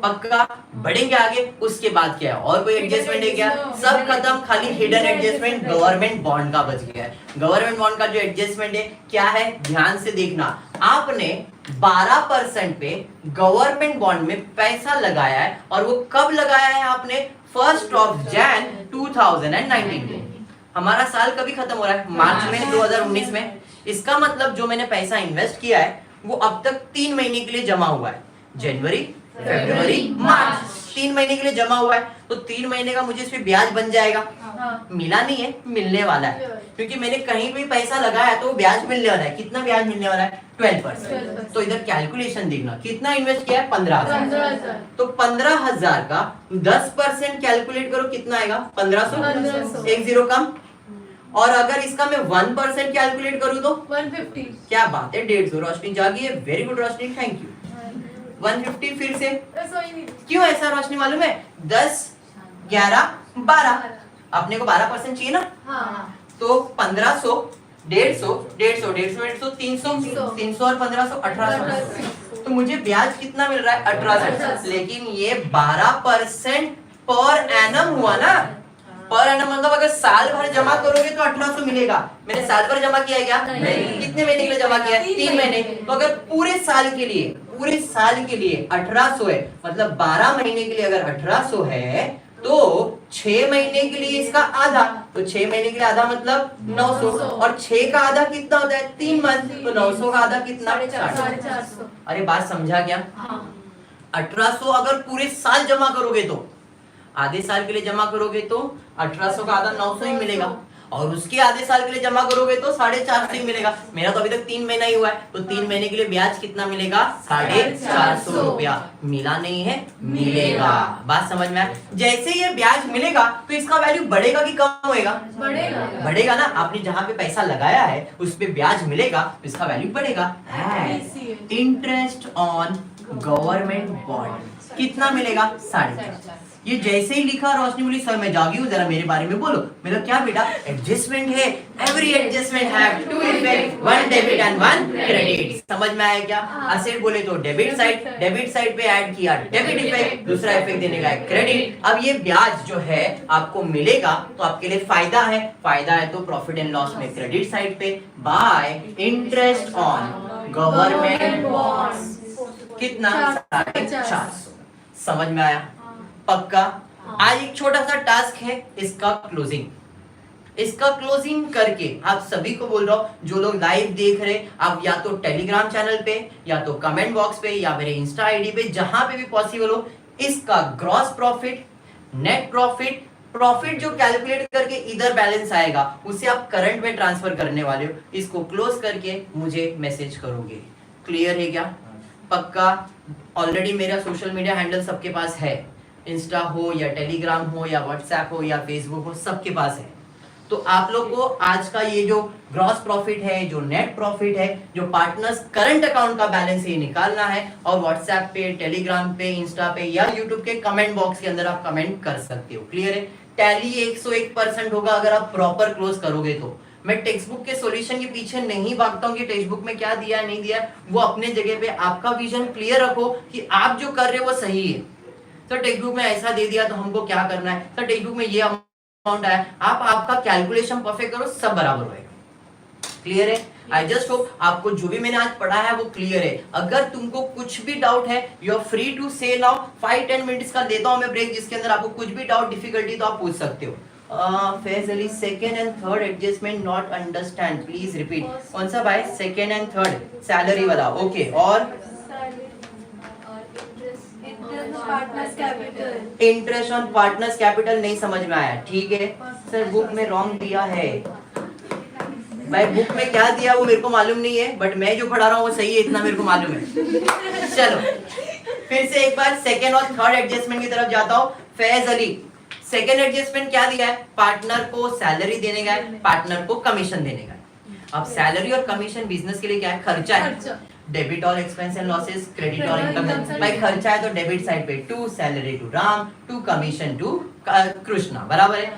पक्का? बढ़ेंगे आगे। उसके बाद क्या है, और कोई एडजस्टमेंट है क्या? सब खत्म, खाली हिडन एडजस्टमेंट गवर्नमेंट बॉन्ड का बच गया है। गवर्नमेंट बॉन्ड का जो एडजस्टमेंट है क्या है, ध्यान से देखना। आपने 12% पे गवर्नमेंट बॉन्ड में पैसा लगाया है, और वो कब लगाया है आपने, 1 जनवरी 2019 में। हमारा साल कभी खत्म हो रहा है, मार्च में 2019 में। इसका मतलब जो मैंने पैसा इन्वेस्ट किया है वो अब तक 3 महीने के लिए जमा हुआ है, जनवरी फरवरी मार्च, 3 महीने के लिए जमा हुआ है। तो 3 महीने का मुझे इस पे ब्याज बन जाएगा। मिला नहीं है, मिलने वाला है, क्योंकि मैंने कहीं भी पैसा लगाया तो ब्याज मिलने वाला है। कितना ब्याज मिलने वाला है, 12%। तो इधर कैलकुलेशन देखना, कितना इन्वेस्ट किया है 15,000, तो 15,000 का 10% कैलकुलेट करो, कितना आएगा 1500, एक जीरो कम। और अगर इसका मैं 1% कैलकुलेट करूं तो 150। क्या बात है, 150। रोशनी जागी है, very good Roshni, thank you. 150 फिर से क्यों ऐसा रोशनी मालूम है, 10 11 12, अपने को 12% चाहिए ना, तो 1500 150 300 और 1500 1800। तो मुझे ब्याज कितना मिल रहा है 1800, लेकिन ये 12% पर एनम हुआ ना। पर एनम मतलब अगर साल भर जमा करोगे तो 1800 मिलेगा। मैंने साल भर जमा किया है क्या, नहीं। कितने महीने के लिए जमा किया है, 3 महीने। तो अगर पूरे साल के लिए 1800 है, मतलब 12 महीने के लिए अगर 1800 है, तो 6 महीने के लिए इसका आधा, तो 6 महीने के लिए आधा मतलब 900, और 6 का आधा कितना होता है 3 मंथ, तो 900 का आधा कितना 450। अरे बात समझा क्या? 1800 अगर पूरे साल जमा करोगे तो, आधे साल के लिए जमा करोगे तो 1800 का आधा 900 ही मिलेगा, और उसके आधे साल के लिए जमा करोगे तो 450 ही मिलेगा। मेरा तो अभी तक 3 महीना ही हुआ है, तो 3 महीने के लिए ब्याज कितना मिलेगा 450 रुपया। मिला नहीं है, मिलेगा। बात समझ में आया? जैसे ये ब्याज मिलेगा तो इसका वैल्यू बढ़ेगा कि कम होएगा? बढ़ेगा ना। आपने जहां पे पैसा लगाया है उस पे ब्याज मिलेगा तो इसका वैल्यू बढ़ेगा। इंटरेस्ट ऑन गवर्नमेंट बॉन्ड कितना मिलेगा 450। ये जैसे ही लिखा रोशनी बोली सर मैं जागी हूँ, जरा मेरे बारे में बोलो। मेरा क्या बेटा एडजस्टमेंट है, every adjustment have to effect, one debit and one credit. समझ में आया क्या? असेट बोले तो डेबिट साइड पे ऐड किया डेबिट इफेक्ट, दूसरा इफेक्ट देने का है क्रेडिट। अब ये ब्याज जो है आपको मिलेगा तो आपके लिए फायदा है तो प्रॉफिट एंड लॉस में क्रेडिट साइड पे bye interest on government bonds कितना 450। समझ में आया? पक्का? आज एक छोटा सा टास्क है इसका क्लोजिंग करके आप सभी को बोल रहा हूं, जो लोग लाइव देख रहे आप या तो टेलीग्राम चैनल पे या तो कमेंट बॉक्स पे या मेरे इंस्टा आईडी पे जहां पे भी पॉसिबल हो, इसका ग्रॉस प्रॉफिट, नेट प्रॉफिट जो कैलकुलेट करके इधर बैलेंस आएगा उसे आप करंट में ट्रांसफर करने वाले हो, इसको क्लोज करके मुझे मैसेज करोगे। क्लियर है क्या? पक्का? ऑलरेडी मेरा सोशल मीडिया हैंडल सबके पास है, इंस्टा हो या टेलीग्राम हो या व्हाट्सएप हो या फेसबुक हो, सबके पास है। तो आप लोग को आज का ये जो ग्रॉस प्रॉफिट है, जो नेट प्रॉफिट है, जो पार्टनर्स करंट अकाउंट का बैलेंस ये निकालना है, और व्हाट्सएप पे, टेलीग्राम पे, इंस्टा पे या यूट्यूब के कमेंट बॉक्स के अंदर आप कमेंट कर सकते हो। क्लियर है? टैली 101% होगा अगर आप प्रॉपर क्लोज करोगे तो। मैं टेक्स्ट बुक के सॉल्यूशन के पीछे नहीं भागता हूँ कि टेक्स्ट बुक में क्या दिया नहीं दिया, वो अपने जगह पे आपका विजन क्लियर रखो कि आप जो कर रहे हो वो सही है। तो टेक्स्ट बुक में ऐसा दे दिया तो हमको क्या करना है, तो टेक्स्ट बुक में ये अमाउंट आया, आप आपका कैलकुलेशन परफेक्ट करो, सब बराबर होएगा। क्लियर है? आई जस्ट होप आपको जो भी मैंने आज पढ़ा है वो क्लियर है। अगर तुमको कुछ भी डाउट है यू आर फ्री टू से नाउ। 5-10 मिनट्स का देता हूं मैं ब्रेक, जिसके अंदर आपको कुछ भी डाउट डिफिकल्टी तो आप पूछ सकते हो। Faiz Ali second and third adjustment not understand, please repeat. कौन सा भाई? सेकंड एंड थर्ड सैलरी वाला, ओके। और इंटरेस्ट ऑन पार्टनर्स कैपिटल नहीं समझ में आया? ठीक है सर, बुक में रॉन्ग दिया है भाई। बुक में क्या दिया वो मेरे को मालूम नहीं है, बट मैं जो पढ़ा रहा हूँ वो सही है, इतना मेरे को मालूम है। चलो फिर से एक बार सेकेंड और थर्ड एडजस्टमेंट की तरफ जाता हूँ। फैज अली, सेकेंड एडजस्टमेंट क्या दिया है? पार्टनर को सैलरी देने का है, पार्टनर को कमीशन देने का है। अब सैलरी और कमीशन बिजनेस के लिए क्या है? खर्चा है। डेबिट और एक्सपेंस एंड लॉसेस, क्रेडिट और इनकम। भाई खर्चा है तो डेबिट साइड पे to salary to Ram, to commission to Krishna, बराबर है।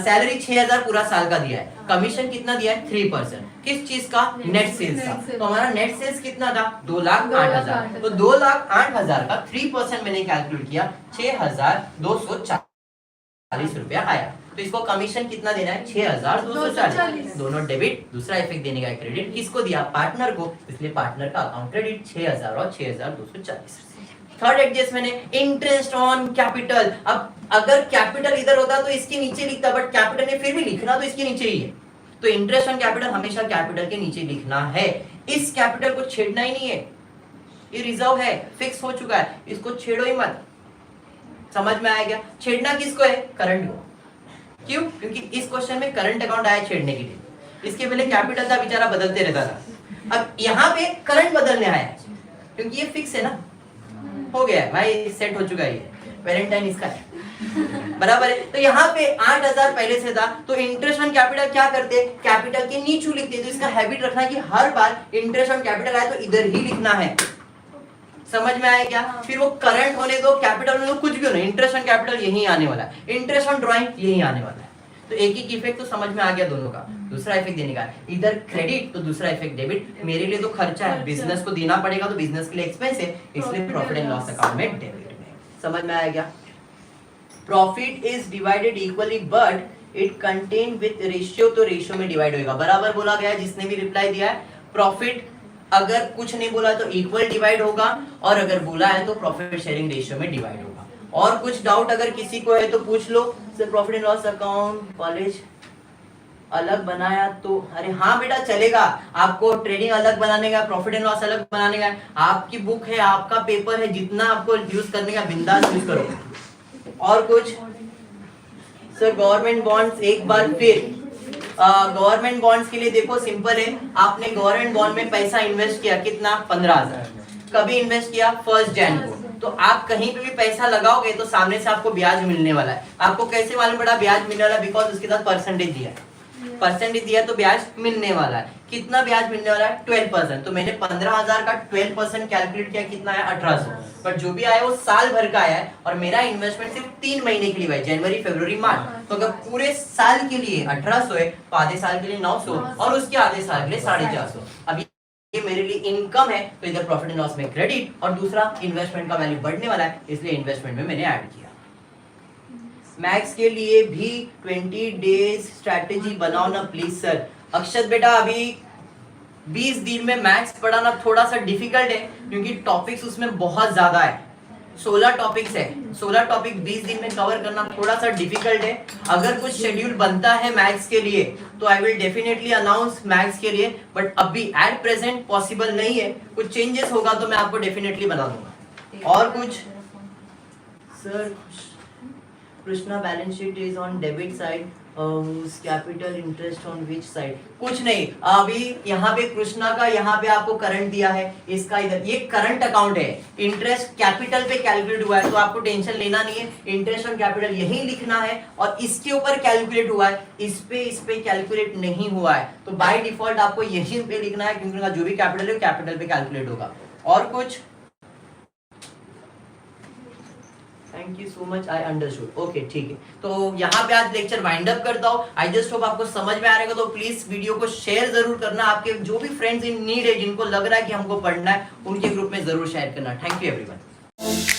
सैलरी 6000 पूरा साल का दिया है, कमीशन कितना दिया है? 3%। किस चीज का? नेट सेल्स का। तो हमारा नेट सेल्स कितना था? 2,08,000। तो 2,08,000 का 3% मैंने कैलकुलेट किया, 6,240 रुपया आया। तो इसको कमीशन कितना देना है? 6,240। दोनों डेबिट, दूसरा इफेक्ट देने का क्रेडिट। किसको दिया? पार्टनर को, इसलिए पार्टनर का अकाउंट क्रेडिट 6,000 और 6,240। थर्ड एडजस्टमेंट है इंटरेस्ट ऑन कैपिटल। अब अगर कैपिटल इधर होता तो इसके नीचे लिखता, बट कैपिटल ने फिर भी लिखना तो इसके नीचे ही है। तो इंटरेस्ट ऑन कैपिटल हमेशा कैपिटल के नीचे लिखना है। इस कैपिटल को छेड़ना ही नहीं है, ये रिजर्व है, फिक्स हो चुका है, इसको छेड़ो ही मत। समझ में आया क्या? छेड़ना किसको है? करंट को। क्यों? क्योंकि इस क्वेश्चन में करंट अकाउंट आया छेड़ने के लिए। इसके पहले कैपिटल था, बेचारा बदलते रहता था। अब यहाँ पे करंट बदलने आया है क्योंकि ये फिक्स है ना, हो गया है भाई, सेट हो चुका है। वैलेंटाइन इसका है, बराबर है। तो यहाँ पे 8,000 पहले से था, तो इंटरेस्ट ऑन कैपिटल क्या करते? कैपिटल के नीचे लिखते। तो इसका हैबिट रखना कि हर बार इंटरेस्ट ऑन कैपिटल आए तो इधर ही लिखना है। समझ में आया क्या? फिर वो करंट होने दो, कैपिटल होने दो, कुछ भी होने, इंटरेस्ट ऑन कैपिटल यही आने वाला है, इंटरेस्ट ऑन ड्राइंग यही आने वाला है। तो एक ही इफेक्ट तो समझ में आ गया दोनों का। दूसरा इफेक्ट देने का है, इधर क्रेडिट तो दूसरा इफेक्ट डेबिट। मेरे लिए तो खर्चा है, बिजनेस को देना पड़ेगा तो बिजनेस के लिए एक्सपेंस है, इसलिए प्रॉफिट एंड लॉस अकाउंट में डेबिट में। समझ में आया क्या? Profit is divided equally but it contain with ratio, तो रेशियो में डिवाइड होगा। बराबर बोला गया है, जिसने भी रिप्लाई दिया है। प्रॉफिट अगर कुछ नहीं बोला तो इक्वल डिवाइड होगा, और अगर बोला है तो प्रॉफिट शेयरिंग रेशियो में डिवाइड होगा। और कुछ डाउट अगर किसी को है तो पूछ लो। Sir profit and loss account college अलग बनाया तो, अरे हाँ बेटा चलेगा, आपको ट्रेडिंग अलग बनाने का, प्रॉफिट एंड लॉस अलग बनाने का, आपकी बुक है, आपका पेपर है, जितना आपको यूज करने का बिंदास यूज करो। और कुछ सर गवर्नमेंट बॉन्ड्स एक बार फिर, गवर्नमेंट बॉन्ड्स के लिए देखो सिंपल है, आपने गवर्नमेंट बॉन्ड में पैसा इन्वेस्ट किया कितना 15,000, कभी इन्वेस्ट किया 1 जनवरी को, तो आप कहीं पे भी पैसा लगाओगे तो सामने से आपको ब्याज मिलने वाला है। आपको कैसे मालूम पड़ा ब्याज मिलने वाला है? बिकॉज उसके साथ परसेंटेज दिया है, परसेंटेज दिया तो ब्याज मिलने वाला है। कितना ब्याज मिलने वाला है? 12%। तो मैंने 15,000 का 12% कैलकुलेट किया, कितना है 1800। पर जो भी आया वो साल भर का आया है और मेरा इन्वेस्टमेंट सिर्फ 3 महीने के लिए हुआ है, जनवरी फरवरी मार्च। तो अगर पूरे साल के लिए 1800 है तो आधे साल के लिए 900 और उसके आधे साल के लिए 450। अब ये मेरे लिए इनकम है तो इधर प्रॉफिट एंड लॉस में क्रेडिट और दूसरा इन्वेस्टमेंट का वैल्यू बढ़ने वाला है, इसलिए इन्वेस्टमेंट में मैंने ऐड किया। मैथ्स के लिए भी 20 डेज स्ट्रैटेजी बनाओ ना प्लीज सर। अक्षत बेटा अभी 20 दिन में मैथ्स पढ़ाना थोड़ा सा डिफिकल्ट है क्योंकि टॉपिक्स उसमें बहुत ज्यादा है, 16 टॉपिक्स है, 16 टॉपिक 20 दिन में कवर करना थोड़ा सा डिफिकल्ट है। अगर कुछ शेड्यूल बनता है मैथ्स के लिए तो I will definitely announce maths के लिए, बट अभी एट प्रेजेंट पॉसिबल नहीं है। कुछ चेंजेस होगा तो मैं आपको डेफिनेटली बता दूंगा। और कुछ sir Krishna balance sheet is on debit side, capital interest on which side? कुछ नहीं, अभी यहाँ पे कृष्णा का यहाँ पे आपको करंट दिया है, इसका इधर ये करंट अकाउंट है, इंटरेस्ट कैपिटल पे कैलकुलेट हुआ है तो आपको टेंशन लेना नहीं है। इंटरेस्ट ऑन कैपिटल यही लिखना है और इसके ऊपर कैलकुलेट हुआ है, इस पे कैलकुलेट नहीं हुआ है, तो बाय डिफॉल्ट आपको यही पे लिखना है क्योंकि जो भी कैपिटल है कैपिटल पे कैलकुलेट होगा। और कुछ? Thank you so much, I understood. Okay ठीक है, तो यहाँ पे आज लेक्चर वाइंड अप करता हूँ। आई जस्ट होप आपको समझ में आ रहेगा, तो प्लीज वीडियो को शेयर जरूर करना, आपके जो भी फ्रेंड्स इन नीड है जिनको लग रहा है कि हमको पढ़ना है उनके ग्रुप में जरूर शेयर करना। Thank you everyone.